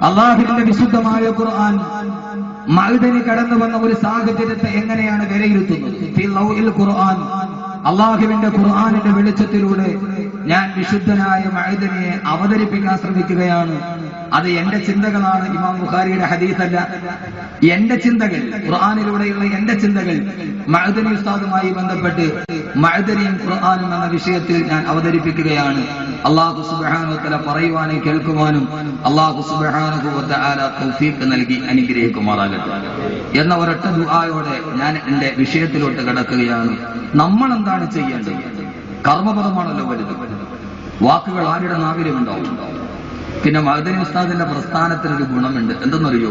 അള്ളാഹുവിന്റെ വിശുദ്ധമായ ഖുർആൻ മഅദനി കടന്നു വന്ന ഒരു സാഹചര്യത്തെ എങ്ങനെയാണ് വിലയിരുത്തുന്നത്? ഖുർആൻ, അള്ളാഹുവിന്റെ ഖുർആനിന്റെ വെളിച്ചത്തിലൂടെ ഞാൻ വിശുദ്ധനായ മഅദനിയെ അവതരിപ്പിക്കാൻ ശ്രമിക്കുകയാണ്. അത് എന്റെ ചിന്തകളാണ്, ഇമാം ബുഖാരിയുടെ ഹദീസല്ല. എന്റെ ചിന്തകൾ, ഖുർആനിലൂടെയുള്ള എന്റെ ചിന്തകൾ മഅദനി ഉസ്താദുമായി ബന്ധപ്പെട്ട് മഅദനിയും ഖുർആനും എന്ന വിഷയത്തിൽ ഞാൻ അവതരിപ്പിക്കുകയാണ്. അല്ലാഹു സുബ്ഹാനഹു വ തആല പറയുവാനും കേൾക്കുവാനും അല്ലാഹു സുബ്ഹാനഹു വ തആല തൗഫീഖ് നൽകി അനുഗ്രഹിക്കുമാറാകട്ടെ എന്ന ഒരൊറ്റ ദുആയോടെ ഞാൻ എന്റെ വിഷയത്തിലോട്ട് കടക്കുകയാണ്. നമ്മൾ എന്താണ് ചെയ്യേണ്ടത്? കർമ്മപദമാണല്ലോ വലുത്. വാക്കുകൾ ആരുടെ നാവിലും ഉണ്ടാവും. പിന്നെ മഅദനി ഉസ്താദിന്റെ പ്രസ്ഥാനത്തിനൊരു ഗുണമുണ്ട്. എന്തെന്നറിയോ?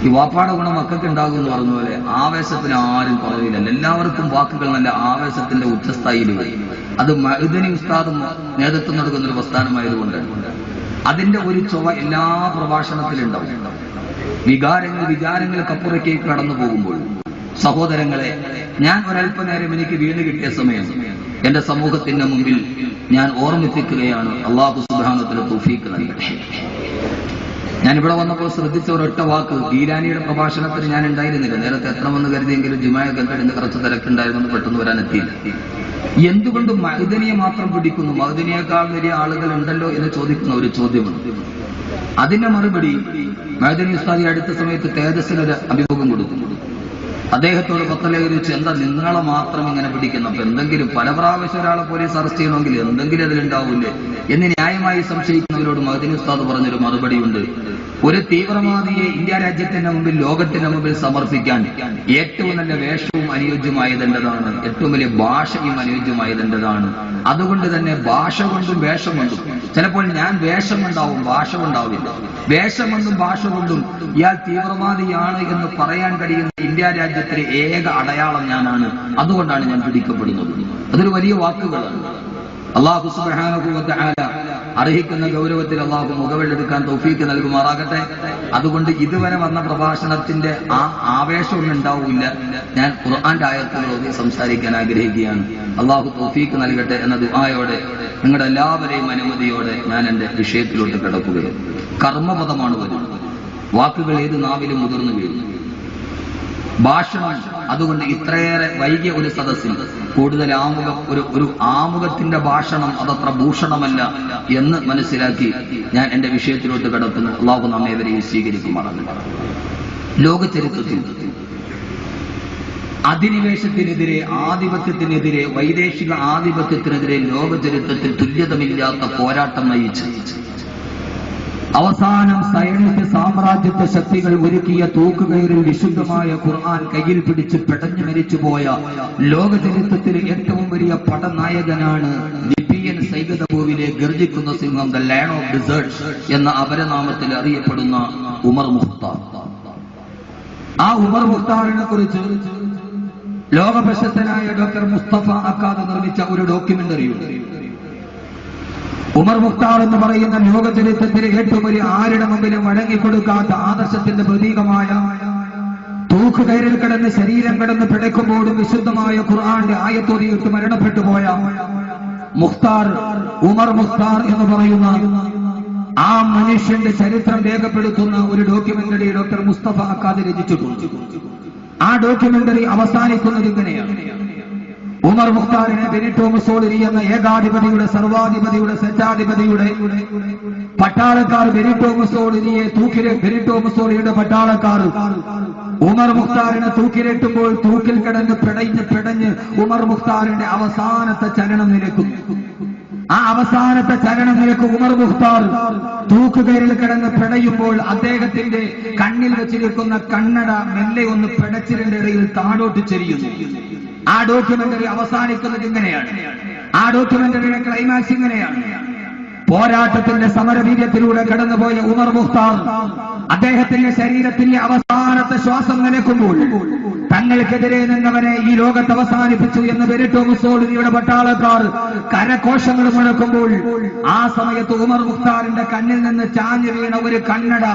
ഈ വാപ്പാടെ ഗുണം മക്കൾക്ക് ഉണ്ടാകും എന്ന് പറഞ്ഞ പോലെ ആവേശത്തിന് ആരും കുറവില്ല. എല്ലാവർക്കും വാക്കുകൾ നല്ല ആവേശത്തിന്റെ ഉച്ചസ്ഥായിയിൽ വരും. അത് മഅദനി ഉസ്താദും നേതൃത്വം നൽകുന്ന ഒരു പ്രസ്ഥാനമായതുകൊണ്ട് അതിന്റെ ഒരു ചൊവ്വ എല്ലാ പ്രഭാഷണത്തിലുണ്ടാവും. വികാരങ്ങൾക്കപ്പുറത്തേക്ക് കടന്നു പോകുമ്പോൾ സഹോദരങ്ങളെ, ഞാൻ ഒരല്പനേരം എനിക്ക് വീണ് കിട്ടിയ സമയം എന്റെ സമൂഹത്തിന്റെ മുമ്പിൽ ഞാൻ ഓർമ്മിപ്പിക്കുകയാണ്. അല്ലാഹു സുബ്ഹാനഹു വ തആല തൗഫീഖ് നൽകട്ടെ. ഞാനിവിടെ വന്നപ്പോൾ ശ്രദ്ധിച്ച ഒരൊറ്റ വാക്ക്, ഗീലാനിയുടെ പ്രഭാഷണത്തിന് ഞാൻ ഉണ്ടായിരുന്നില്ല. നേരത്തെ എത്തണമെന്ന് കരുതിയെങ്കിലും ജുമായൊക്കെ കഴിഞ്ഞ് കുറച്ച് തിരക്കുണ്ടായിരുന്നു, പെട്ടെന്ന് വരാൻ എത്തിയില്ല. എന്തുകൊണ്ട് മഅദനിയെ മാത്രം പിടിക്കുന്നു? മഅദനിയേക്കാൾ വലിയ ആളുകൾ ഉണ്ടല്ലോ എന്ന് ചോദിക്കുന്ന ഒരു ചോദ്യമുണ്ട്. അതിന്റെ മറുപടി, മഅദനി ഉസ്താദി അടുത്ത സമയത്ത് തേജസ്സിലൊരു അഭിമുഖം കൊടുത്തു. അദ്ദേഹത്തോട് പത്രലേഖരിച്ച്, എന്താ നിങ്ങളെ മാത്രം ഇങ്ങനെ പിടിക്കുന്നു? അപ്പൊ എന്തെങ്കിലും പല പ്രാവശ്യം ഒരാളെ പോലീസ് അറസ്റ്റ് ചെയ്യണമെങ്കിൽ എന്തെങ്കിലും അതിലുണ്ടാവില്ലേ എന്ന് ന്യായമായി സംശയിക്കുന്നവരോട് മഅദനി ഉസ്താദ് പറഞ്ഞൊരു മറുപടിയുണ്ട്. ഒരു തീവ്രവാദിയെ ഇന്ത്യ രാജ്യത്തിന്റെ മുമ്പിൽ, ലോകത്തിന്റെ മുമ്പിൽ സമർപ്പിക്കാൻ ഏറ്റവും നല്ല വേഷവും അനുയോജ്യമായതെന്റേതാണ്, ഏറ്റവും വലിയ ഭാഷയും അനുയോജ്യമായതെന്റേതാണ്. അതുകൊണ്ട് തന്നെ ഭാഷ കൊണ്ടും വേഷം കൊണ്ടും, ചിലപ്പോൾ ഞാൻ വേഷം ഉണ്ടാവും, ഭാഷ ഉണ്ടാവില്ല. വേഷം കൊണ്ടും ഭാഷ കൊണ്ടും ഇയാൾ തീവ്രവാദിയാണ് എന്ന് പറയാൻ കഴിയുന്ന ഇന്ത്യ രാജ്യത്തിലെ ഏക അടയാളം ഞാനാണ്. അതുകൊണ്ടാണ് ഞാൻ പിടിക്കപ്പെടുന്നത്. അതൊരു വലിയ വാക്കുകളാണ്. അല്ലാഹു സുബ്ഹാനഹു വ തആല അർഹിക്കുന്ന ഗൗരവത്തിൽ അല്ലാഹു മുഖവിലെടുക്കാൻ തൗഫീഖ് നൽകുമാറാകട്ടെ. അതുകൊണ്ട് ഇതുവരെ വന്ന പ്രഭാഷണത്തിന്റെ ആ ആവേശമൊന്നും ഉണ്ടാവില്ല. ഞാൻ ഖുർആന്റെ ആയത്തുകളോട് സംസാരിക്കാൻ ആഗ്രഹിക്കുകയാണ്. അല്ലാഹു തൗഫീഖ് നൽകട്ടെ എന്ന ദുആയോടെ നിങ്ങളുടെ എല്ലാവരെയും അനുമതിയോടെ ഞാൻ എന്റെ വിഷയത്തിലോട്ട് കിടക്കുകയാണ്. കർമ്മപദമാണ് വരുന്നത്. വാക്കുകൾ ഏത് നാവിലും മുതിർന്നു വീഴുന്നു. ഭാഷണം. അതുകൊണ്ട് ഇത്രയേറെ വൈകിയ ഒരു സദസ്സിൽ കൂടുതൽ ഒരു ആമുഖത്തിന്റെ ഭാഷണം അതത്ര ഭൂഷണമല്ല എന്ന് മനസ്സിലാക്കി ഞാൻ എന്റെ വിഷയത്തിലോട്ട് കടക്കുന്നു. അല്ലാഹു നമ്മെ ഇവരെ സ്വീകരിക്കുമാറാകട്ടെ. ലോക ചരിത്രത്തിൽ അധിനിവേശത്തിനെതിരെ, ആധിപത്യത്തിനെതിരെ, വൈദേശിക ആധിപത്യത്തിനെതിരെ ലോക ചരിത്രത്തിൽ തുല്യതമില്ലാത്ത പോരാട്ടം നയിച്ച് അവസാനം സൈനിക സാമ്രാജ്യത്വ ശക്തികൾ ഒരുക്കിയ തൂക്കുകയറിൽ വിശുദ്ധമായ ഖുർആൻ കയ്യിൽ പിടിച്ച് പെടഞ്ഞു മരിച്ചുപോയ ലോക ചരിത്രത്തിലെ ഏറ്റവും വലിയ പടനായകനാണ് ലിബിയൻ സൈഗതഭൂവിലെ ഗർജിക്കുന്ന സിംഹം, ദ ലയൺ ഓഫ് ഡിസേർട്സ് എന്ന അപരനാമത്തിൽ അറിയപ്പെടുന്ന ഉമർ മുഖ്താർ. ആ ഉമർ മുഖ്താറിനെ കുറിച്ച് ലോകപ്രശസ്തനായ ഡോക്ടർ മുസ്തഫ അക്കാദ് നിർമ്മിച്ച ഒരു ഡോക്യുമെന്ററിയുണ്ട്. ഉമർ മുഖ്താർ എന്ന് പറയുന്ന ലോക ചരിത്രത്തിലെ ഏറ്റവും വലിയ ആരുടെ മുമ്പിലും വഴങ്ങിക്കൊടുക്കാത്ത ആദർശത്തിന്റെ പ്രതീകമായ തൂക്കുകയറിൽ കിടന്ന് ശരീരം കിടന്ന് പിടയ്ക്കുമ്പോഴും വിശുദ്ധമായ ഖുർആന്റെ ആയത്തോതിയിട്ട് മരണപ്പെട്ടു പോയ മുഖ്താർ, ഉമർ മുഖ്താർ എന്ന് പറയുന്ന ആ മനുഷ്യന്റെ ചരിത്രം രേഖപ്പെടുത്തുന്ന ഒരു ഡോക്യുമെന്ററി ഡോക്ടർ മുസ്തഫ അക്കാദ് രചിച്ചിട്ടുണ്ട്. ആ ഡോക്യുമെന്ററി അവസാനിക്കുന്നത് ഇങ്ങനെയാണ്. ഉമർ മുഖ്താറിനെ ബെനിറ്റോ മുസോളിനി എന്ന ഏകാധിപതിയുടെ, സർവാധിപതിയുടെ, സ്വച്ഛാധിപതിയുടെ പട്ടാളക്കാർ ബെനിറ്റോ മുസോളിനിയുടെ പട്ടാളക്കാർ ഉമർ മുഖ്താറിനെ തൂക്കിലേറ്റുമ്പോൾ തൂക്കിൽ കിടന്ന് പിടഞ്ഞ് ഉമർ മുഖ്താറിന്റെ അവസാനത്തെ ചലനം നിലക്കുന്നു. ആ അവസാനത്തെ ചലനം നിലക്ക് ഉമർ മുഖ്താർ തൂക്കുകയറിൽ കിടന്ന് പിടയുമ്പോൾ അദ്ദേഹത്തിന്റെ കണ്ണിൽ വെച്ചിരിക്കുന്ന കണ്ണട മെല്ലെ ഒന്ന് പിടച്ചിലിന്റെ ഇടയിൽ താഴോട്ട് ചെരിയുന്നു. ആ ഡോക്യുമെന്ററി അവസാനിക്കുന്നത് ഇങ്ങനെയാണ്. ആ ഡോക്യുമെന്ററിയുടെ ക്ലൈമാക്സ് ഇങ്ങനെയാണ്. പോരാട്ടത്തിന്റെ സമരവീര്യത്തിലൂടെ കടന്നുപോയ ഉമർ മുഖ്താർ അദ്ദേഹത്തിന്റെ ശരീരത്തിന്റെ അവസാനത്തെ ശ്വാസം നിലക്കുമ്പോൾ തങ്ങൾക്കെതിരെ നിന്നവനെ ഈ ലോകത്ത് അവസാനിപ്പിച്ചു എന്ന് ബെനിറ്റോ മുസോളിനിയുടെ പട്ടാളക്കാർ കരഘോഷങ്ങൾ മുഴക്കുമ്പോൾ ആ സമയത്ത് ഉമർ മുഖ്താറിന്റെ കണ്ണിൽ നിന്ന് ചാഞ്ഞു വീണ ഒരു കണ്ണട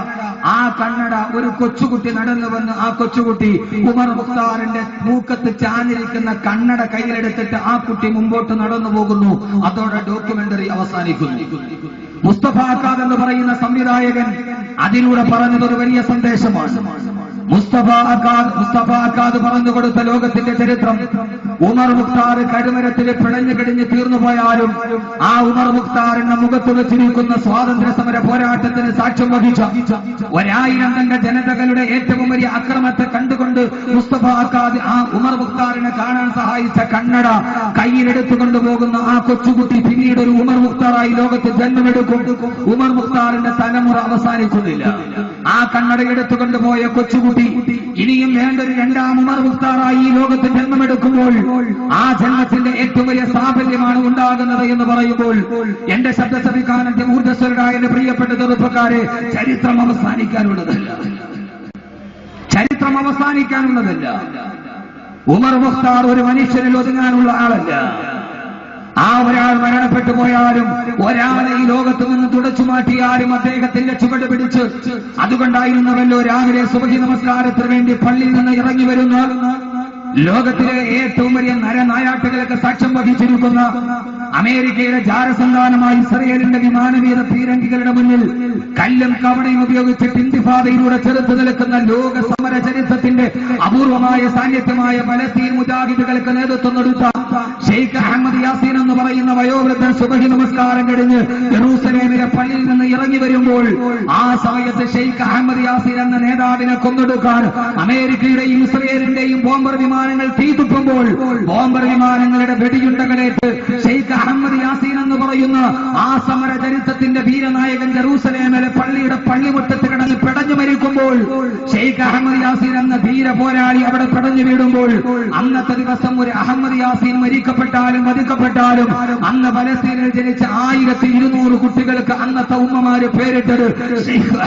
ആ കണ്ണട ഒരു കൊച്ചുകുട്ടി നടന്നു വന്ന് ആ കൊച്ചുകുട്ടി ഉമർ മുഖ്താറിന്റെ മൂക്കത്ത് ചാഞ്ഞിരിക്കുന്ന കണ്ണട കയ്യിലെടുത്തിട്ട് ആ കുട്ടി മുമ്പോട്ട് നടന്നു പോകുന്നു. അതോടെ ഡോക്യുമെന്ററി അവസാനിക്കുന്നു. മുസ്തഫ അക്കാദ് എന്ന് പറയുന്ന സംവിധായകൻ അതിലൂടെ പറഞ്ഞതൊരു വലിയ സന്ദേശമാണ്. മുസ്തഫ അക്കാദ് പറഞ്ഞു കൊടുത്ത ലോകത്തിന്റെ ചരിത്രം, ഉമർ മുഖ്താർ കരുമരത്തിൽ പിഴഞ്ഞു കിടിഞ്ഞ് തീർന്നു പോയാലും ആ ഉമർ മുഖ്താറിന്റെ മുഖത്ത് വെച്ചിരിക്കുന്ന സ്വാതന്ത്ര്യ സമര പോരാട്ടത്തിന് സാക്ഷ്യം വഹിച്ച 1000 തന്റെ ജനതകളുടെ ഏറ്റവും വലിയ അക്രമത്തെ കണ്ടുകൊണ്ട് മുസ്തഫ അക്കാദ് ആ ഉമർ മുഖ്താറിനെ കാണാൻ സഹായിച്ച കണ്ണട കയ്യിലെടുത്തുകൊണ്ടു പോകുന്ന ആ കൊച്ചുകുട്ടി പിന്നീട് ഒരു ഉമർ മുഖ്താറായി ലോകത്ത് ജന്മമെടുക്കും. ഉമർ മുഖ്താറിന്റെ തലമുറ അവസാനിക്കുന്നില്ല. ആ കണ്ണട എടുത്തുകൊണ്ടുപോയ കൊച്ചുകുട്ടി ഇനിയും വേണ്ട ഒരു 2ാം ഉമർ മുഖ്താറായി ഈ ലോകത്ത് ജന്മമെടുക്കുമ്പോൾ ആ ജന്മത്തിന്റെ ഏറ്റവും വലിയ സാഫല്യമാണ് ഉണ്ടാകുന്നത് എന്ന് പറയുമ്പോൾ എന്റെ ശബ്ദ ശ്രവിക്കാനന്റെ ഊർജ്ജസ്വരരായ എന്റെ പ്രിയപ്പെട്ട ചെറുപ്പക്കാരെ, ചരിത്രം അവസാനിക്കാനുള്ളതല്ല. ചരിത്രം അവസാനിക്കാനുള്ളതല്ല. ഉമർ മുഖ്താർ ഒരു മനുഷ്യനിൽ ഒതുങ്ങാനുള്ള ആളല്ല. ആ ഒരാൾ മരണപ്പെട്ടു പോയാലും ഒരാളെ ഈ ലോകത്ത് നിന്ന് തുടച്ചു മാറ്റിയാലും അദ്ദേഹത്തിന്റെ ചുവട് പിടിച്ച് അതുകൊണ്ടായിരുന്നവല്ലോ രാവിലെ സുബഹി നമസ്കാരത്തിന് വേണ്ടി പള്ളിയിൽ നിന്ന് ഇറങ്ങി വരുന്ന ലോകത്തിലെ ഏറ്റവും വലിയ നരനായാട്ടുകൾക്ക് സാക്ഷ്യം വഹിച്ചിരിക്കുന്ന അമേരിക്കയുടെ ജാരസന്താനമായി ഇസ്രയേലിന്റെ വിമാനവീര പീരങ്കികളുടെ മുന്നിൽ കല്ലും കവണയും ഉപയോഗിച്ചിട്ട് ഇന്തിഫാദയിലൂടെ ചെറുത്തു നിൽക്കുന്ന ലോക സമര ചരിത്രത്തിന്റെ അപൂർവമായ സാന്നിധ്യമായ ഫലസ്തീൻ മുജാഹിദുകൾക്ക് നേതൃത്വം കൊടുത്ത ഷെയ്ഖ് അഹമ്മദ് യാസീൻ എന്ന് പറയുന്ന വയോവൃദ്ധൻ സുബഹി നമസ്കാരം കഴിഞ്ഞ് യെരൂസലേമിലെ പള്ളിയിൽ നിന്ന് ഇറങ്ങി വരുമ്പോൾ ആ സമയത്ത് ഷെയ്ഖ് അഹമ്മദ് യാസീൻ എന്ന നേതാവിനെ കൊന്നൊടുക്കാൻ അമേരിക്കയുടെയും ഇസ്രയേലിന്റെയും ബോംബർ വിമാനങ്ങൾ തീതുപ്പുമ്പോൾ ബോംബർ വിമാനങ്ങളുടെ വെടിയുണ്ടകളേറ്റ് ഷെയ്ഖ് അഹമ്മദ് യാസീൻ എന്ന് പറയുന്ന ആ സമര ചരിത്രത്തിന്റെ വീരനായകൻ ജെറൂസലേമിലെ പള്ളിയുടെ പള്ളിമുറ്റത്ത് കിടന്ന് പിടഞ്ഞു മരിക്കുമ്പോൾ ഷെയ്ഖ് അഹമ്മദ് യാസീൻ എന്ന ധീര പോരാളി അവിടെ പിടഞ്ഞു വീടുമ്പോൾ അന്നത്തെ ദിവസം ഒരു അഹമ്മദ് യാസീൻ മരിക്കപ്പെട്ടാലും വധിക്കപ്പെട്ടാലും അന്ന് പലസ്തീനിൽ ജനിച്ച 1200 കുട്ടികൾക്ക് അന്നത്തെ ഉമ്മമാര് പേരിട്ടത് ഷെയ്ഖ്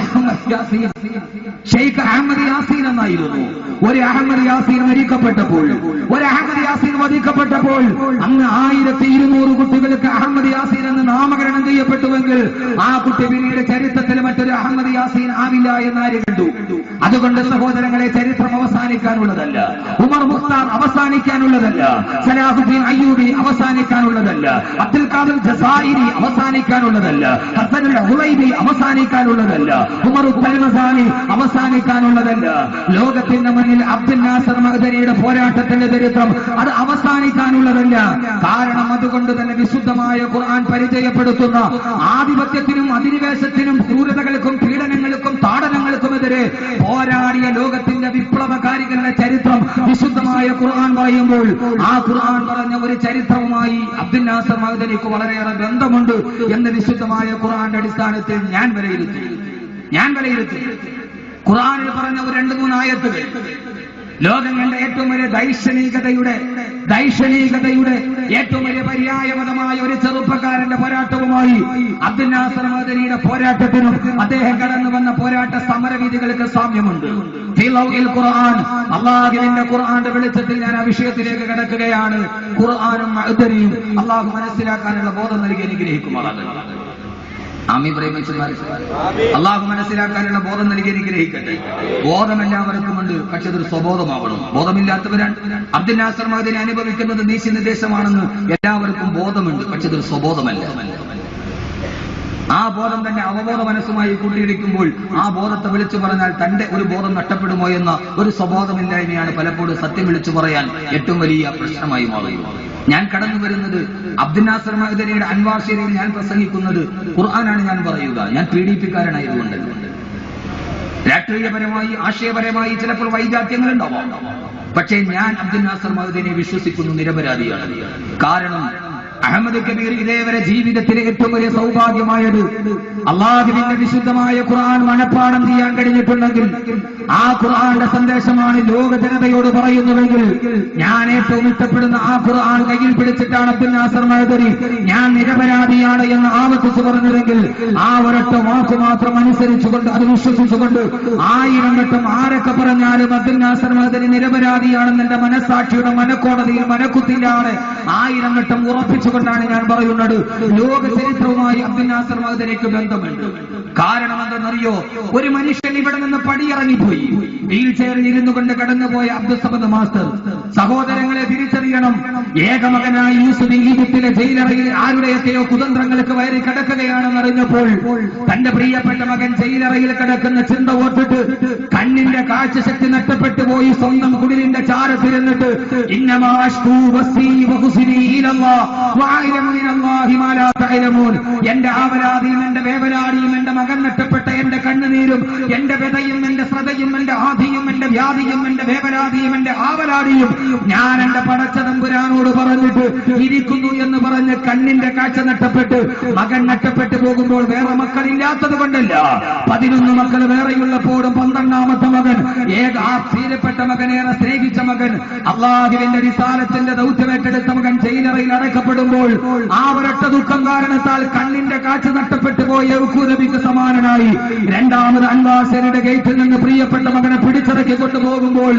അഹമ്മദ് യാസീൻ എന്നായിരുന്നു. ഒരു അഹമ്മദ് യാസീൻ മരിക്കപ്പെട്ടപ്പോൾ, ഒരു അഹമ്മദ് യാസീൻ വധിക്കപ്പെട്ടപ്പോൾ അന്ന് 1200 കുട്ടികൾക്ക് അഹമ്മദ് യാസീൻ എന്ന് നാമകരണം ചെയ്യപ്പെട്ടുവെങ്കിൽ ആ കുട്ടി പിന്നീട് ചരിത്രത്തിൽ മറ്റൊരു അഹമ്മദ് യാസീൻ ആവില്ല എന്നാര് കണ്ടു? അതുകൊണ്ട് സഹോദരങ്ങളെ, ചരിത്രം അവസാനിക്കാനുള്ളതല്ല. ഉമർ മുഖ്താർ അവസാനിക്കാനുള്ളതല്ല. സലാഹുദ്ദീൻ അയ്യൂബി അവസാനിക്കാനുള്ളതല്ല. അബ്ദുൽ ഖാദിർ ജസായിരി അവസാനിക്കാനുള്ളതല്ല. ഹസനുൽ ഹുലൈബി അവസാനിക്കാനുള്ളതല്ല. ഉമർ തൽമസാനി അവസാനിക്കാനുള്ളതല്ല. ലോകത്തിന്റെ മുന്നിൽ അബ്ദുൽ നാസർ മഅ്ദനിയുടെ പോരാട്ടത്തിന്റെ ചരിത്രം അത് അവസാനിക്കാനുള്ളതല്ല. കാരണം അതുകൊണ്ട് തന്നെ വിശുദ്ധമായ ഖുർആൻ പരിചയപ്പെടുത്തുന്ന ആധിപത്യത്തിനും അധിനിവേശത്തിനും ക്രൂരതകൾക്കും പീഡനങ്ങൾക്കും താടനങ്ങൾക്കുമെതിരെ പോരാടിയ ലോകത്തിന്റെ വിപ്ലവകാരികളുടെ ചരിത്രം വിശുദ്ധമായ ഖുർആൻ പറയുമ്പോൾ ആ ഖുർആൻ പറഞ്ഞ ഒരു ചരിത്രവുമായി അബ്ദുൽ നാസർ മഅ്ദനിക്ക് വളരെയേറെ ബന്ധമുണ്ട് എന്ന് വിശുദ്ധമായ ഖുർആന്റെ അടിസ്ഥാനത്തിൽ ഞാൻ വിലയിരുത്തി. ഖുർആനിൽ പറഞ്ഞ ഒരു 2-3 ആയത്തുകൾ ലോകം കണ്ട ഏറ്റവും വലിയ ദൈക്ഷണികതയുടെ ഏറ്റവും വലിയ പര്യായപദമായ ഒരു ചെറുപ്പക്കാരന്റെ പോരാട്ടവുമായി അബ്ദുൽ നാസർ മഅ്ദനിയുടെ പോരാട്ടത്തിനും അദ്ദേഹം കടന്നു വന്ന പോരാട്ട സമരവീതികൾക്ക് സാമ്യമുണ്ട്. അള്ളാഹുവിന്റെ ഖുർആന്റെ വെളിച്ചത്തിൽ ഞാൻ ആ വിഷയത്തിലേക്ക് കടക്കുകയാണ്. ഖുർആനും മഅ്ദനിയും അള്ളാഹു മനസ്സിലാക്കാനുള്ള ബോധം നൽകി അനുഗ്രഹിക്കുമാറാകട്ടെ. അള്ളാഹു മനസ്സിലാക്കാനുള്ള ബോധം നൽകി അനുഗ്രഹിക്കട്ടെ. ബോധം എല്ലാവർക്കുമുണ്ട്, പക്ഷെ അതൊരു സ്വബോധമാവണം. ബോധമില്ലാത്തവരാണ്. അബ്ദുൽ നാസർ മഅ്ദനി അനുഭവിക്കുന്നത് നീതി നിർദ്ദേശമാണെന്ന് എല്ലാവർക്കും ബോധമുണ്ട്, പക്ഷെ അതൊരു സ്വബോധമല്ല. ആ ബോധം തന്നെ അവബോധ മനസ്സുമായി കൂട്ടിയിടിക്കുമ്പോൾ ആ ബോധത്തെ വിളിച്ചു പറഞ്ഞാൽ തന്റെ ഒരു ബോധം നഷ്ടപ്പെടുമോ എന്ന ഒരു സ്വബോധമില്ലായ്മയാണ് പലപ്പോഴും സത്യം വിളിച്ചു പറയാൻ ഏറ്റവും വലിയ പ്രശ്നമായി മാറുന്നത്. ഞാൻ കടന്നു വരുന്നത് അബ്ദുൽ നാസർ മഅ്ദനിയുടെ അൻവാർ ശരീയിൽ ഞാൻ പ്രസംഗിക്കുന്നത് ഖുർആനാണ് ഞാൻ പറയുക. ഞാൻ പീഡിപ്പിക്കാരനായതുകൊണ്ട് രാഷ്ട്രീയപരമായി ആശയപരമായി ചിലപ്പോൾ വൈജാത്യങ്ങളുണ്ടാവാം. പക്ഷേ ഞാൻ അബ്ദുൽ നാസർ മഅ്ദനിയെ വിശ്വസിക്കുന്നു നിരപരാധിയാണ്. കാരണം അഹമ്മദ് കബീർ ഇതേവരെ ജീവിതത്തിലെ ഏറ്റവും വലിയ സൗഭാഗ്യമായത് അള്ളാഹുവിന്റെ വിശുദ്ധമായ ഖുർആൻ മനഃപ്പാഠം ചെയ്യാൻ കഴിഞ്ഞിട്ടുണ്ടെങ്കിൽ ആ ഖുർആന്റെ സന്ദേശമാണ് ലോക ജനതയോട് പറയുന്നുവെങ്കിൽ ഞാൻ ഏറ്റവും ഇഷ്ടപ്പെടുന്ന ആ ഖുർആൻ കയ്യിൽ പിടിച്ചിട്ടാണ് അബ്ദുൽ നാസർ മഅ്ദനി ഞാൻ നിരപരാധിയാണ് എന്ന് ആവർത്തിച്ചു പറഞ്ഞതെങ്കിൽ ആ ഒരൊറ്റ വാക്ക് മാത്രം അനുസരിച്ചുകൊണ്ട് അത് വിശ്വസിച്ചുകൊണ്ട് 1000 വട്ടം ആരൊക്കെ പറഞ്ഞാലും അബ്ദുൽ നാസർ മഅ്ദനി നിരപരാധിയാണെന്ന് എന്റെ മനസ്സാക്ഷിയുടെ മനക്കോടതിയിൽ മനക്കുത്തിലാണ് 1000 വട്ടം ഉറപ്പിച്ചു ആവർത്തിച്ചുകൊണ്ടാണ് ഞാൻ പറയുന്നത്, ലോക ചരിത്രവുമായി അബ്ദുൽ നാസർ മഅ്ദനിക്ക് ബന്ധമുണ്ട്. കാരണം എന്തെന്നറിയോ? ഒരു മനുഷ്യൻ ഇവിടെ നിന്ന് പടിയിറങ്ങിപ്പോയി, വീൽ ചെയറിൽ ഇരുന്നു കൊണ്ട് കടന്നുപോയ അബ്ദുൽ സമദ് മാസ്റ്റർ. സഹോദരങ്ങളെ തിരിച്ചറിയണം, ഏകമകനായി യൂസുഫ് ഈജിപ്തിലെ ജയിലറയിൽ ആരുടെയൊക്കെയോ കുതന്ത്രങ്ങൾക്ക് വയറി കിടക്കുകയാണെന്ന് അറിഞ്ഞപ്പോൾ തന്റെ പ്രിയപ്പെട്ട മകൻ ജയിലറയിൽ കിടക്കുന്ന ചിന്ത ഓർത്തിട്ട് കണ്ണിന്റെ കാഴ്ചശക്തി നഷ്ടപ്പെട്ടു പോയി സ്വന്തം കുടിലിന്റെ ചാരത്തിരുന്നിട്ട് എന്റെ ആവലാതിയും എന്റെ വേവലാടിയും എന്റെ മകൻ നഷ്ടപ്പെട്ട എന്റെ കണ്ണുനീരും എന്റെ വ്യതയും എന്റെ ശ്രദ്ധയും എന്റെ ആധിയും എന്റെ വ്യാധിയും എന്റെ വേവലാതിയും എന്റെ ആവലാടിയും ഞാൻ എന്റെ പടച്ച തമ്പുരാനോട് പറഞ്ഞിട്ട് ഇരിക്കുന്നു എന്ന് പറഞ്ഞ് കണ്ണിന്റെ കാഴ്ച നഷ്ടപ്പെട്ട് മകൻ നഷ്ടപ്പെട്ടു പോകുമ്പോൾ വേറെ മക്കളില്ലാത്തത് കൊണ്ടല്ല, 11 മക്കൾ വേറെയുള്ളപ്പോഴും 12ാമത്തെ മകൻ പ്രിയപ്പെട്ട മകനേറെ സ്നേഹിച്ച മകൻ അള്ളാഹുവിന്റെ റിസാലത്തിന്റെ ദൗത്യമേറ്റെടുത്ത മകൻ ജയിലറയിൽ അടക്കപ്പെടുമ്പോൾ ആ ഒരൊറ്റ ദുഃഖം കാരണത്താൽ കണ്ണിന്റെ കാഴ്ച നഷ്ടപ്പെട്ടു പോയ നബിക്ക് സമാനനായി രണ്ടാമത് അൻവാസരുടെ ഗേറ്റിൽ നിന്ന് പ്രിയപ്പെട്ട മകനെ പിടിച്ചിറക്കി കൊണ്ടുപോകുമ്പോൾ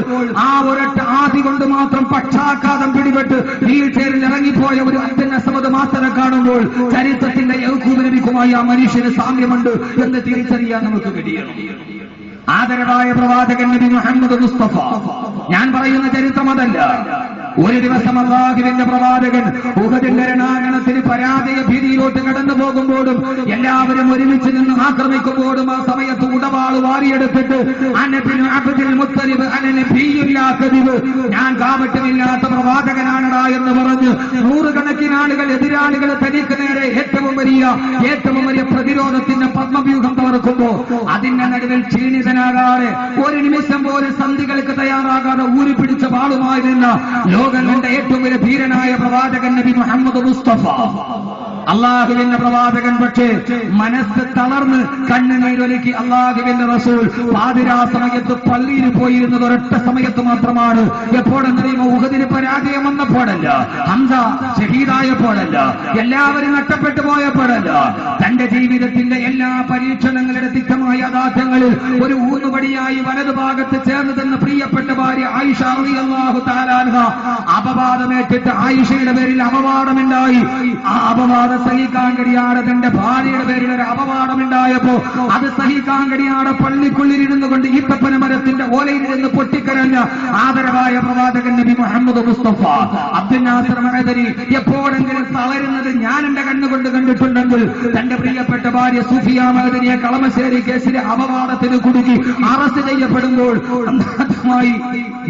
ആ ഒരൊറ്റ ആദി കൊണ്ട് മാത്രം പക്ഷാഘാതം പിടിപെട്ട് വീൽ ചെയറിൽ ഇറങ്ങിപ്പോയ ഒരു അബ്ദുൽ സമദ് മാസ്റ്ററെ കാണുമ്പോൾ ചരിത്രത്തിന്റെ യൗക്കൂബ് നബിക്കുമായി ആ മനുഷ്യന് സാമ്യമുണ്ട് എന്ന് തിരിച്ചറിയാൻ നമുക്ക് കഴിയണം. ആദരവായ പ്രവാചകൻ നബി മുഹമ്മദ് മുസ്തഫ, ഞാൻ പറയുന്ന ചരിത്രം അതല്ല. ഒരു ദിവസം അല്ലാഹുവിന്റെ പ്രവാചകൻ ഉഹദിന്റെ രണാങ്കണത്തിന് പരാജയ ഭീതിയിലോട്ട് കടന്നു പോകുമ്പോഴും എല്ലാവരും ഒരുമിച്ച് നിന്ന് ആക്രമിക്കുമ്പോഴും ആ സമയത്ത് ഉടവാള് വാരിയെടുത്തിട്ട് ഞാൻ കാപട്യമില്ലാത്ത പ്രവാചകനാണടാ എന്ന് പറഞ്ഞ് 100 കണക്കിന് ആളുകൾ എതിരാളികൾ തനിക്ക് നേരെ ഏറ്റവും വലിയ പ്രതിരോധത്തിന്റെ പത്മവ്യൂഹം തകർക്കുമ്പോ അതിന്റെ നടുവിൽ ക്ഷീണിതനാകാതെ ഒരു നിമിഷം പോലും സന്ധികൾക്ക് തയ്യാറാകാതെ ഊരിപ്പിടിച്ച വാളുമായി നിന്ന ലോകം കണ്ട ഏറ്റവും വലിയ ധീരനായ പ്രവാചകൻ നബി മുഹമ്മദ് മുസ്തഫ, അള്ളാഹുവിന്റെ പ്രവാചകൻ. പക്ഷേ മനസ്സ് തളർന്ന് കണ്ണുനീരൊലുക്കി അള്ളാഹുവിന്റെ റസൂൽ പാതിരാ സമയത്ത് പള്ളിയിൽ പോയിരുന്നത് ഒരൊറ്റ സമയത്ത് മാത്രമാണ്. എപ്പോഴെന്നറിയുമോ? ഉഹദിന് പരാജയം വന്നപ്പോഴല്ല, ഹംസ ഷഹീദായപ്പോഴല്ല, എല്ലാവരും നഷ്ടപ്പെട്ടു പോയപ്പോഴല്ല. തന്റെ ജീവിതത്തിന്റെ എല്ലാ പരീക്ഷണങ്ങളുടെ തിക്തമായ യാഥാർത്ഥ്യങ്ങളിൽ ഒരു ഊന്നുപടിയായി വലതുഭാഗത്ത് ചേർന്ന് തന്ന പ്രിയപ്പെട്ട ഭാര്യ ആയിഷ റളിയല്ലാഹു തആല അൻഹ അപവാദമേറ്റിട്ട് ആയിഷയുടെ പേരിൽ അപവാദമുണ്ടായി. ആ അപവാദം സഹിക്കാൻ കഴിയാതെ തന്റെ ഭാര്യയുടെ പേരിൽ ഒരു അപവാദമുണ്ടായപ്പോ അത് സഹിക്കാൻ കഴിയാതെ പള്ളിക്കുള്ളിൽ ഇരുന്നു കൊണ്ട് ഈത്തപ്പന മരത്തിന്റെ ഓലയിൽ നിന്ന് പൊട്ടിക്കരഞ്ഞ ആദരവായ പ്രവാചകൻ നബി മുഹമ്മദ് മുസ്തഫ അബ്ദുൽ നാസർ മഅ്ദനി എപ്പോഴെങ്കിലും തളരുന്നത് ഞാൻ എന്റെ കണ്ണുകൊണ്ട് കണ്ടിട്ടുണ്ടെങ്കിൽ തന്റെ പ്രിയപ്പെട്ട ഭാര്യ സുഫിയ മഅ്ദനിയെ കളമശ്ശേരി കേസിലെ അപവാദത്തിന് കുടുക്കി അറസ്റ്റ് ചെയ്യപ്പെടുമ്പോൾ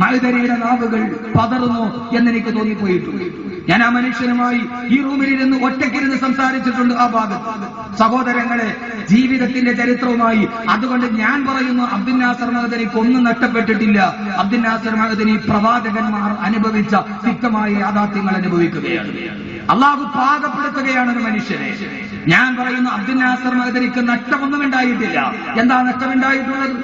മഅ്ദനിയുടെ നാവുകൾ പതറുന്നു എന്നെനിക്ക് തോന്നിപ്പോയിട്ടുണ്ട്. ഞാൻ ആ മനുഷ്യനുമായി ഈ റൂമിലിരുന്ന് ഒറ്റയ്ക്കിരുന്ന് സംസാരിച്ചിട്ടുണ്ട് ആ ഭാഗത്ത്. സഹോദരങ്ങളെ, ജീവിതത്തിന്റെ ചരിത്രവുമായി അതുകൊണ്ട് ഞാൻ പറയുന്നു, അബ്ദുൽ നാസർ മഅ്ദനിക്ക് ഒന്നും നഷ്ടപ്പെട്ടിട്ടില്ല. അബ്ദുൽ നാസർ മഅ്ദനി പ്രവാചകന്മാർ അനുഭവിച്ച തിക്തമായ യാഥാർത്ഥ്യങ്ങൾ അനുഭവിക്കുകയാണ്. അള്ളാഹു പാകപ്പെടുത്തുകയാണ് ഒരു മനുഷ്യനെ. ഞാൻ പറയുന്നു, അബ്ദുൽ നാസർ മഅ്ദനിക്ക് നഷ്ടമൊന്നും ഉണ്ടായിട്ടില്ല. എന്താ നഷ്ടമുണ്ടായിട്ടുള്ളത്?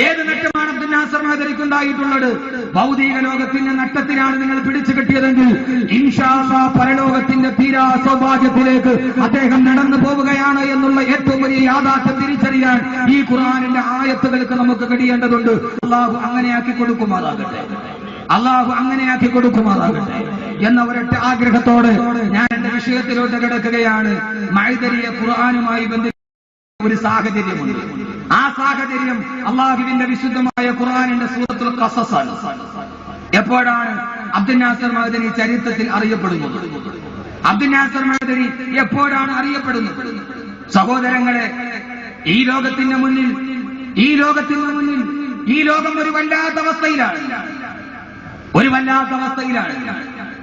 ഏത് നഷ്ടമാണ് അബ്ദുൽ നാസർ മഅ്ദനിക്ക് ഉണ്ടായിട്ടുള്ളത്? ഭൗതിക ലോകത്തിന്റെ നഷ്ടത്തിലാണ് നിങ്ങൾ പിടിച്ചു കിട്ടിയതെങ്കിൽ ഇൻഷാ അല്ലാഹ് പരലോകത്തിന്റെ തീരാ സൗഭാഗ്യത്തിലേക്ക് അദ്ദേഹം നടന്നു പോവുകയാണ് എന്നുള്ള ഏറ്റവും വലിയ യാഥാർത്ഥ്യം തിരിച്ചറിയാൻ ഈ ഖുർആനിന്റെ ആയത്തുകൾക്ക് നമുക്ക് കഴിയേണ്ടതുണ്ട്. അള്ളാഹു അങ്ങനെയാക്കി കൊടുക്കുമാറാകട്ടെ, അള്ളാഹു അങ്ങനെയാക്കി കൊടുക്കുമാറാകട്ടെ എന്ന ഒരൊറ്റ ആഗ്രഹത്തോടെ ഞാൻ എന്റെ വിഷയത്തിലോട്ട് കിടക്കുകയാണ്. മഅ്ദനിയെ ഖുർആനുമായി ബന്ധിച്ച ഒരു സാഹചര്യമുണ്ട്. ആ സാഹചര്യം അള്ളാഹുവിന്റെ വിശുദ്ധമായ ഖുർആനിന്റെ സൂറത്തുൽ ഖസസ് ആണ്. എപ്പോഴാണ് അബ്ദുൽ നാസർ മഅ്ദനി ചരിത്രത്തിൽ അറിയപ്പെടുന്നത്? അബ്ദുൽ നാസർ മഅ്ദനി എപ്പോഴാണ് അറിയപ്പെടുന്നത്? സഹോദരങ്ങളെ, ഈ ലോകത്തിന്റെ മുന്നിൽ ഈ ലോകം ഒരു വല്ലാത്ത അവസ്ഥയിലാണ്.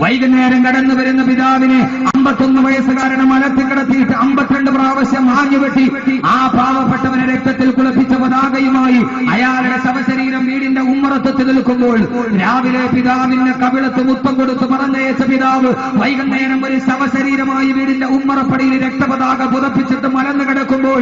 വൈകുന്നേരം കടന്നു വരുന്ന പിതാവിനെ 51 വയസ്സുകാരനെ മലത്തിൽ കിടത്തിയിട്ട് 52 പ്രാവശ്യം ആഞ്ഞുവെട്ടി ആ പാവപ്പെട്ടവനെ രക്തത്തിൽ കുളിപ്പിച്ച പതാകയുമായി അയാളുടെ ശവശരീരം വീടിന്റെ ഉമ്മറത്ത് നിൽക്കുമ്പോൾ രാവിലെ പിതാവിന്റെ കവിളത്ത് മുത്തം കൊടുത്ത് പറഞ്ഞയച്ച പിതാവ് വൈകുന്നേരം ഒരു ശവശരീരമായി വീടിന്റെ ഉമ്മറപ്പടിയിൽ രക്തപതാക പുതപ്പിച്ചിട്ട് മലന്ന് കിടക്കുമ്പോൾ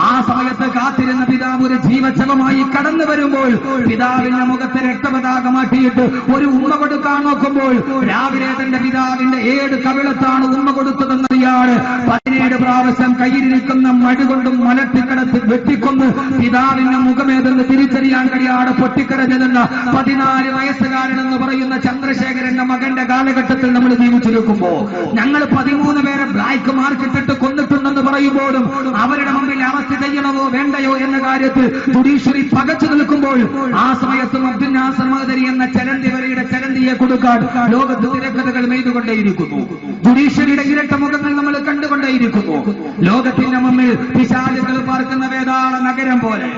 ആ സമയത്ത് കാത്തിരുന്ന പിതാവ് ഒരു ജീവച്ഛവമായി കടന്നു വരുമ്പോൾ പിതാവിന്റെ മുഖത്ത് രക്തപതാക മാറ്റിയിട്ട് ഒരു ഉമ്മ കൊടുക്കാൻ നോക്കുമ്പോൾ രാവിലെ തന്റെ പിതാവിന്റെ 7 കവിളത്താണ് ഉമ്മ കൊടുത്തതെന്നറിയാണ് 17 പ്രാവശ്യം കയ്യിലിരിക്കുന്ന മടുകൊണ്ടും മലട്ടിക്കടത്ത് വെട്ടിക്കൊന്ന് പിതാവിന്റെ മുഖമേതെന്ന് തിരിച്ചറിയാൻ കഴിയാതെ പൊട്ടിക്കരഞ്ഞതെന്ന 14 വയസ്സുകാരൻ എന്ന് പറയുന്ന ചന്ദ്രശേഖരന്റെ മകന്റെ കാലഘട്ടത്തിൽ നമ്മൾ ജീവിച്ചിരിക്കുമ്പോ ഞങ്ങൾ 13 പേരെ ബ്ലാക്ക് മാർക്കിട്ടിട്ട് കൊന്നിട്ടുണ്ടെന്ന് പറയുമ്പോഴും അവരുടെ മുമ്പിൽ അറസ്റ്റ് ചെയ്യണമോ വേണ്ടയോ എന്ന കാര്യത്തിൽ ജുഡീഷ്യറി പകച്ചു നിൽക്കുമ്പോൾ ആ സമയത്തും അബ്ദുൽ നാസർ മഅ്ദനി എന്ന ചലന്തിവരയുടെ ചലന്തിയെ കൊടുക്കാൻ ലോകത്ത് തിരക്കഥകൾ മെയ്തുകൊണ്ടേയിരിക്കുന്നു. ജുഡീഷ്യറിയുടെ ഇരട്ട മുഖങ്ങൾ നമ്മൾ കണ്ടുകൊണ്ടേയിരിക്കുന്നു. ലോകത്തിന്റെ മുമ്പിൽ പിശാചുകൾ പാർക്കുന്ന വേതാള നഗരം പോലെ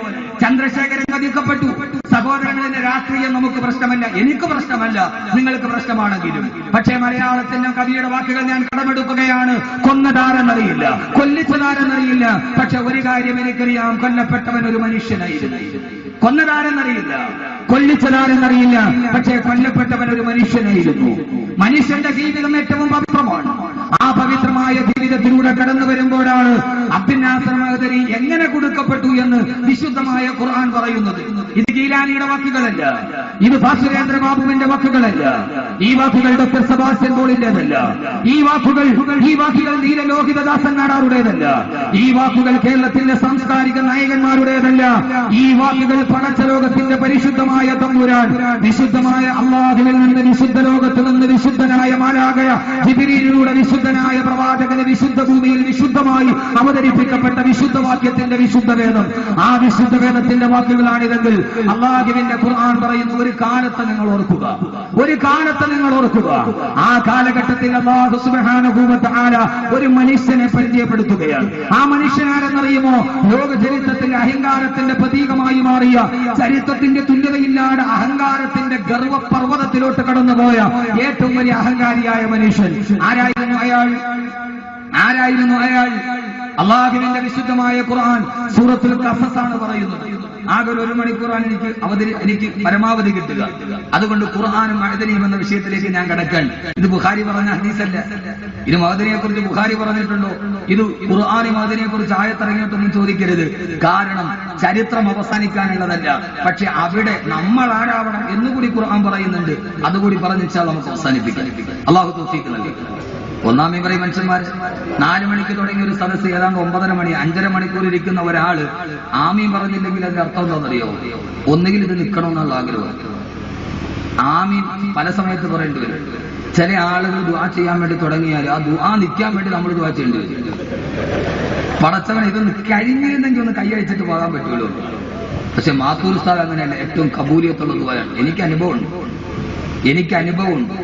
ചന്ദ്രശേഖരൻ വധിക്കപ്പെട്ടു. സഹോദരങ്ങളിലെ രാഷ്ട്രീയം നമുക്ക് പ്രശ്നമല്ല, എനിക്ക് പ്രശ്നമല്ല, നിങ്ങൾക്ക് പ്രശ്നമാണെങ്കിലും. പക്ഷേ മലയാളത്തിന്റെ കവിയുടെ വാക്കുകൾ ഞാൻ കടമെടുക്കുകയാണ്. കൊന്നതാരെന്നറിയില്ല, കൊല്ലിച്ചതാരെന്നറിയില്ല, പക്ഷെ ഒരു കാര്യം എനിക്കറിയാം, കൊല്ലപ്പെട്ടവൻ ഒരു മനുഷ്യനായിരുന്നു. കൊന്നതാരെന്നറിയില്ല, കൊല്ലിച്ചതാരെന്നറിയില്ല, പക്ഷേ കൊല്ലപ്പെട്ടവൻ ഒരു മനുഷ്യനായിരുന്നു. മനുഷ്യന്റെ ജീവിതം ഏറ്റവും പവിത്രമാണ്. ആ പവിത്രമായ ജീവിതത്തിലൂടെ കടന്നു വരുമ്പോഴാണ് അബ്ദുൽ നാസർ മഅ്ദനി എങ്ങനെ കൊടുക്കപ്പെട്ടു എന്ന് വിശുദ്ധമായ ഖുർആൻ പറയുന്നത്. ഇത് ഗീലാനിയുടെ വാക്കുകളല്ല, ഇത് ഭാസുരേന്ദ്ര ബാബുവിന്റെ വാക്കുകളല്ല, ഈ വാക്കുകൾ ഡോക്ടർ സെബാസ്റ്റ്യൻ പോളിന്റേതല്ല, ഈ വാക്കുകൾ നീലലോഹിതദാസൻ നാടാറുടേതല്ല, ഈ വാക്കുകൾ കേരളത്തിന്റെ സാംസ്കാരിക നായകന്മാരുടേതല്ല, ഈ വാക്കുകൾ പടച്ച ലോകത്തിന്റെ പരിശുദ്ധമായ തമ്പുരാൻ, വിശുദ്ധമായ അല്ലാഹുവിൽ നിന്ന്, വിശുദ്ധ ലോകത്ത് നിന്ന് വിശുദ്ധനായ മാലാഖയ ജിബ്രീലിലൂടെ വിശുദ്ധനായ പ്രവാചകന് വിശുദ്ധ ഭൂമിയിൽ വിശുദ്ധമായി അവതരിപ്പിക്കപ്പെട്ട വിശുദ്ധവാക്യത്തിന്റെ വിശുദ്ധ വേദം. ആ വിശുദ്ധ വേദത്തിന്റെ വാക്കുകളാണിതെങ്കിൽ അല്ലാഹുവിന്റെ ഖുർആൻ പറയുന്നു, ഒരു കാലത്ത് നിങ്ങൾ ഓർക്കുക, ഒരു കാലത്ത് നിങ്ങൾ ഓർക്കുക. ആ കാലഘട്ടത്തിൽ അല്ലാഹു സുബ്ഹാനഹു വ തആല ഒരു മനുഷ്യനെ പരിചയപ്പെടുത്തുകയാണ്. ആ മനുഷ്യനാരെന്നറിയുമോ? ലോക ചരിത്രത്തിൽ അഹങ്കാരത്തിന്റെ പ്രതീകമായി മാറിയ, ചരിത്രത്തിന്റെ തുല്യതയില്ലാതെ അഹങ്കാരത്തിന്റെ ഗർവപർവ്വതത്തിലോട്ട് കടന്നുപോയ ഏറ്റവും വലിയ അഹങ്കാരിയായ മനുഷ്യൻ. ആരായിരുന്നു അയാൾ? അല്ലാഹുവിന്റെ വിശുദ്ധമായ ഖുർആൻ സൂറത്തുൽ ഖസസ് ആണ് പറയുന്നത്. ആകെ 1 മണിക്കൂറാണ് എനിക്ക് പരമാവധി കിട്ടുക. അതുകൊണ്ട് ഖുർആനും മഅ്ദനിയും എന്ന വിഷയത്തിലേക്ക് ഞാൻ കടക്കാൻ. ഇത് ബുഖാരി പറഞ്ഞ ഹദീസല്ല. ഇത് മഅ്ദനിയെ കുറിച്ച് ബുഖാരി പറഞ്ഞിട്ടുണ്ടോ? ഇത് ഖുർആനും മഅ്ദനിയെ കുറിച്ച് ആയത്തിറങ്ങിയിട്ടൊന്നും ചോദിക്കരുത്. കാരണം ചരിത്രം അവസാനിക്കാനുള്ളതല്ല. പക്ഷെ അവിടെ നമ്മൾ ആരാവണം എന്നുകൂടി ഖുർആൻ പറയുന്നുണ്ട്. അതുകൂടി പറഞ്ഞാൽ നമുക്ക് അവസാനിപ്പിക്കാം. അല്ലാഹു തൗഫീഖ് നൽകട്ടെ. ഒന്നാം മെമ്പറി മനുഷ്യന്മാർ 4 മണിക്ക് തുടങ്ങിയ ഒരു സദസ്സ് ഏതാണ്ട് 9:30 മണി 5.5 മണിക്കൂർ ഇരിക്കുന്ന ഒരാള് ആമീൻ പറഞ്ഞില്ലെങ്കിൽ അതിന്റെ അർത്ഥം എന്താണെന്നറിയോ? ഒന്നുകിൽ ഇത് നിൽക്കണമെന്നുള്ള ആഗ്രഹം. ആമീൻ പല സമയത്ത് പറയേണ്ടി വരും. ചില ആളുകൾ ദുആ ചെയ്യാൻ വേണ്ടി തുടങ്ങിയാൽ ആ ദുആ നിൽക്കാൻ വേണ്ടി നമ്മൾ ദുആ ചെയ്യേണ്ടി വരും. പടച്ചവൻ ഇതൊന്ന് കഴിഞ്ഞിരുന്നെങ്കിൽ ഒന്ന് കൈയടിച്ചിട്ട് പോകാൻ പറ്റുമല്ലോ. പക്ഷെ മാത്തൂർ ഉസ്താദ് അങ്ങനെയല്ല, ഏറ്റവും കബൂലിയത്തുള്ള ദുആയാണ്. എനിക്ക് അനുഭവമുണ്ട്.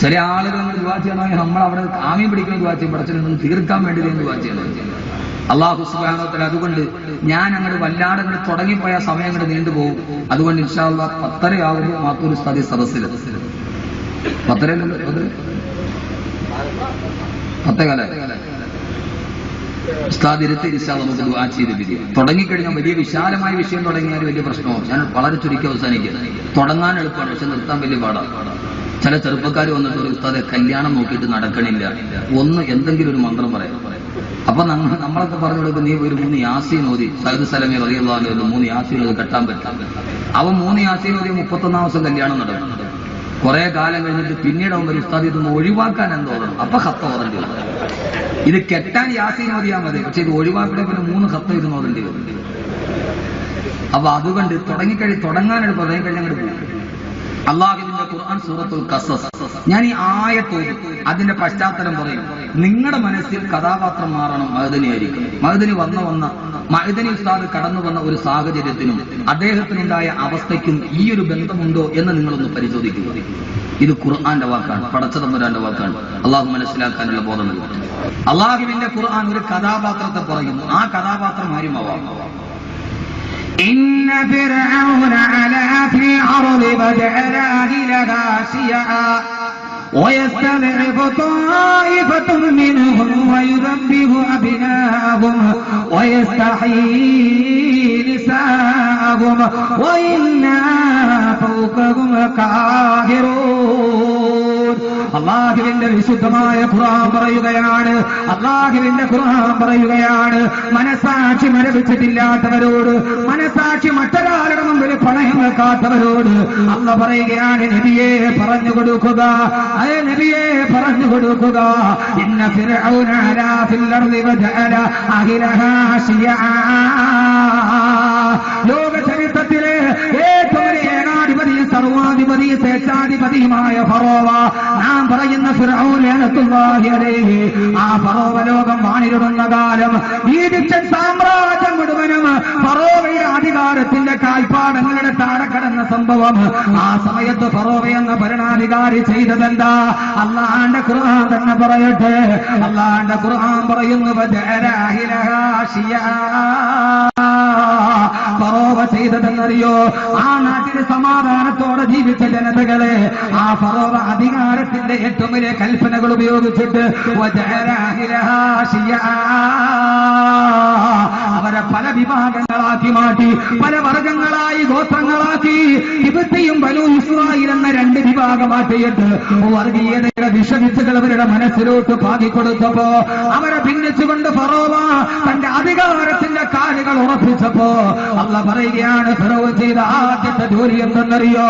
ചില ആളുകൾ ദുആ ചെയ്യണമെങ്കിൽ നമ്മൾ അവിടെ ആമീൻ പിടിക്കുന്ന ദുആ ചെയ്യും. പടച്ചവനെ തീർക്കാൻ വേണ്ടി ദുആ ചെയ്യണം. അല്ലാഹു സുബ്ഹാനഹു വ തആല അതുകൊണ്ട് ഞാൻ അങ്ങോട്ട് വല്ലാതെ അങ്ങോട്ട് തുടങ്ങിപ്പോയ സമയം അങ്ങോട്ട് നീണ്ടുപോകും. അതുകൊണ്ട് ഇൻഷാ അല്ലാഹ് 10:30 ആകുമ്പോൾ മാത്തൂർ ഉസ്താദി സദസ്സിൽ 10:30 ഉസ്താദ് ഇരുത്തി ഇൻഷാ അല്ലാഹ് നമുക്ക് ദുആ ചെയ്ത് പിരിയാം. തുടങ്ങിക്കഴിഞ്ഞാൽ വലിയ വിശാലമായ വിഷയം തുടങ്ങിയാൽ വലിയ പ്രശ്നമാവും. ഞാൻ വളരെ ചുരുക്കി അവസാനിക്കുക. തുടങ്ങാൻ എളുപ്പമാണ്, പക്ഷെ നിർത്താൻ വലിയ പാടാണ്. ചില ചെറുപ്പക്കാർ വന്നിട്ട് ഒരു ഉസ്താദെ കല്യാണം നോക്കിയിട്ട് നടക്കണില്ല, ഒന്ന് എന്തെങ്കിലും ഒരു മന്ത്രം പറയാം. അപ്പൊ നമ്മളൊക്കെ പറഞ്ഞു കൊടുക്കും, നീ ഒരു 3 യാസീൻ ഓതി. സയ്യിദ് സലമി റളിയല്ലാഹു അൻഹു 3 യാസീൻ ഓതി കെട്ടാൻ പറ്റും. അവൻ 3 യാസീൻ ഓതി 31-ാം ദിവസം കല്യാണം നടക്കും. കുറെ കാലം കഴിഞ്ഞിട്ട് പിന്നീട് അവൻ ഒരു ഉസ്താദ് ഇതൊന്ന് ഒഴിവാക്കാൻ എന്തോ ഓർമ്മ, അപ്പൊ ഖത്ത് ഓതേണ്ടി വരും. ഇത് കെട്ടാൻ യാസീൻ ഓതിയാൽ മതി, പക്ഷെ ഇത് ഒഴിവാക്കണേ പിന്നെ 3 ഖത്ത് ഇത് ഓതേണ്ടി വരും. അപ്പൊ അതുകൊണ്ട് തുടങ്ങാനായിട്ട് തുടങ്ങിക്കഴിഞ്ഞാൽ പോകും. അല്ലാഹുവിന്റെ ഖുർആൻ സൂറത്തുൽ ഖസസ്. ഞാൻ ഈ ആയത്ത് അതിന്റെ പശ്ചാത്തലം പറയും. നിങ്ങളുടെ മനസ്സിൽ കഥാപാത്രം മാറണം മഅ്ദനിയായിരിക്കും. മഅ്ദനി മഅ്ദനി ഉസ്താദ് കടന്നു വന്ന ഒരു സാഹചര്യത്തിനും അദ്ദേഹത്തിനുണ്ടായ അവസ്ഥയ്ക്കും ഈ ഒരു ബന്ധമുണ്ടോ എന്ന് നിങ്ങളൊന്ന് പരിശോധിക്കുക. ഇത് ഖുർആന്റെ വാക്കാണ്, പടച്ചതമ്പുരാന്റെ വാക്കാണ്. അള്ളാഹു മനസ്സിലാക്കാനുള്ള ബോധം നൽകട്ടെ. അല്ലാഹുവിന്റെ ഖുർആൻ ഒരു കഥാപാത്രത്തെ പറയുന്നു. ആ കഥാപാത്രം ആരുമാവാം. إن فرعون علا في الأرض وجعل أهلها شيعا ويستضعف طائفة منهم ويذبح أبناءهم ويستحيي نساءهم وإنا فوقهم قاهرون. അല്ലാഹുവിന്റെ വിശുദ്ധമായ ഖുർആൻ പറയുകയാണ്, മനസാക്ഷി മരവിച്ചിട്ടില്ലാത്തവരോട്, മനസാക്ഷി മറ്റൊരാളുടെ മുമ്പിൽ പണയം വെക്കാത്തവരോട് അല്ലാഹു പറയുകയാണ്, നബിയെ പറഞ്ഞു കൊടുക്കുക, ഇന്ന ഫിർഔന അലാ ഫിൽ അർളി വജഅല അഹ്ലഹാ ശിയആ. ലോക ചരിത്രത്തിലെ ഏറ്റവും വലിയ ഏകാധിപതിയും സർവാധിപതിയും സ്വേച്ഛാധിപതിയുമായ ഫറോവ, നാം പറയുന്ന ഫിർഔൻ ലഅനത്തുല്ലാഹി അലൈഹി, ആ ഫറോവ ലോകം വാണിരുന്ന കാലം ഈജിപ്ഷ്യൻ സാമ്രാജ്യം മുഴുവനും ഫറോവയുടെ അധികാരത്തിന്റെ കാൽപ്പാടങ്ങളുടെ താഴെ കടന്ന സംഭവം. ആ സമയത്ത് ഫറോവ എന്ന ഭരണാധികാരി ചെയ്തതെന്താ? അല്ലാഹുവിന്റെ ഖുർആൻ തന്നെ പറയട്ടെ. അല്ലാഹുവിന്റെ ഖുർആൻ പറയുന്നു, ഫറോവ ചെയ്തതെന്നറിയോ? ആ നാട്ടിൽ സമാധാനത്തോടെ ജീവിച്ച ജനതകളെ ആ ഫറോവ അധികാരത്തിന്റെ ഏറ്റവും വലിയ കൽപ്പനകൾ ഉപയോഗിച്ചിട്ട് അവരെ പല വിഭാഗങ്ങളാക്കി മാറ്റി, പല വർഗങ്ങളായി ഗോത്രങ്ങളാക്കി. ഇബ്തിയും ബനൂ ഇസ്രായേൽ എന്ന രണ്ട് വിഭാഗമാക്കിയിട്ട് വർഗീയതയുടെ വിഷവിത്തുകൾ അവരുടെ മനസ്സിലോട്ട് പാകിക്കൊടുത്തപ്പോ അവരെ ഭിന്നിച്ചുകൊണ്ട് ഫറോവ തന്റെ അധികാരത്തിന്റെ കാലുകൾ ഉറപ്പിച്ചപ്പോ അല്ലാഹ് പറയുകയാണ്, ഫറോവ ചെയ്ത ആദ്യത്തെ ജോലി എന്തെന്നറിയോ?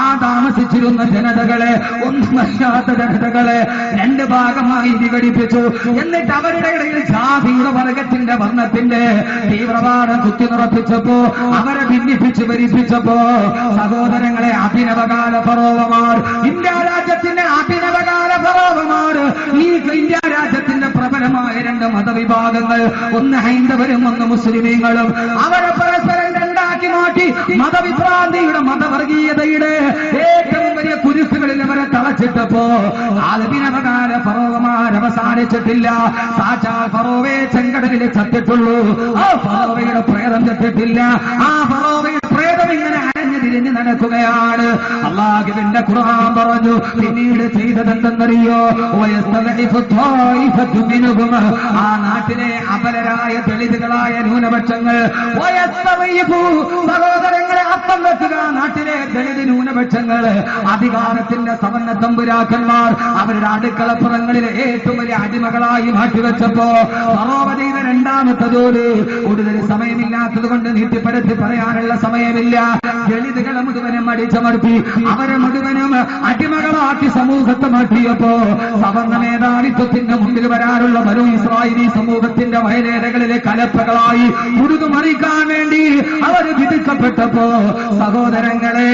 ആ താമസിച്ചിരുന്ന ജനതകളെ, ഒന്നും അറിയാത്ത ജനതകളെ രണ്ട് ഭാഗമായി വിഘടിപ്പിച്ചു. എന്നിട്ട് അവരുടെ ഇടയിൽ ജാതിയുടെ വർഗത്തിന്റെ വർണ്ണത്തിന്റെ തീവ്രവാദം കുത്തി നിറപ്പിച്ചപ്പോ, അവരെ ഭിന്നിപ്പിച്ച് ഭരിപ്പിച്ചപ്പോ, സഹോദരങ്ങളെ, അഭിനവകാല ഫറോവമാർ, ഇന്ത്യ രാജ്യത്തിന്റെ അഭിനവകാല ഫറോവമാർ, ഈ ഇന്ത്യ രാജ്യത്തിന്റെ പ്രബലമായ രണ്ട് മതവിഭാഗങ്ങൾ, ഒന്ന് ഹൈന്ദവരും ഒന്ന് മുസ്ലിമീങ്ങളും, അവരെ പരസ്പരം രണ്ടാക്കി മാറ്റി മതവിഭ്രാന്തിയുടെ മതവർഗീയതയുടെ ഏറ്റവും വലിയ കുരുക്കുകളിൽ അവരെ തളച്ചിട്ടപ്പോ അഭിനവകാല ഫറോവമാർ അവസാനിച്ചിട്ടില്ല. സാക്ഷാൽ ഫറോവയെ ചെങ്കടലിൽ ചത്തിട്ടുള്ളൂ. ആ ഫറോവയുടെ പ്രേതം ചത്തിട്ടില്ല. ആ ഫറോവയുടെ പ്രേതം ഇങ്ങനെ അരഞ്ഞു തിരിഞ്ഞ് നടക്കുകയാണ്. അല്ലാഹുവിന്റെ ഖുർആൻ പറഞ്ഞു, പിന്നീട് ചെയ്തതെന്തെന്നറിയോ? ആ നാട്ടിലെ അപലരായ ദളിതുകളായ ന്യൂനപക്ഷങ്ങൾ, സഹോദരങ്ങളെ, അപ്പം വെക്കുക, നാട്ടിലെ ദളിത് ന്യൂനപക്ഷങ്ങൾ, അധികാരത്തിന്റെ സവർണ്ണ തമ്പുരാക്കന്മാർ അവരുടെ അടുക്കളപ്പുറങ്ങളിലെ ഏറ്റവും വലിയ അടിമകളായി മാറ്റിവെച്ചപ്പോ ഫറോവ ചെയ്ത രണ്ടാമത്തെ ജോലി, കൂടുതൽ സമയമില്ലാത്തത് കൊണ്ട് നീട്ടിപ്പരത്തി പറയാനുള്ള സമയമില്ല, ദളിതുകളെ മുഴുവനും അടിച്ചമർത്തി അവരെ മുഴുവനും അടിമകളാക്കി സമൂഹത്തെ മാറ്റിയപ്പോ സവർണ്ണ മേധാവിത്വത്തിന്റെ മുമ്പിൽ വരാനുള്ള ബനൂ ഇസ്രായേലി സമൂഹത്തിന്റെ വയലേലകളിലെ കലപ്പകളായി ഉടുതുമറിക്കാൻ വേണ്ടി അവർ വിധിക്കപ്പെട്ടപ്പോ സഹോദരങ്ങളെ,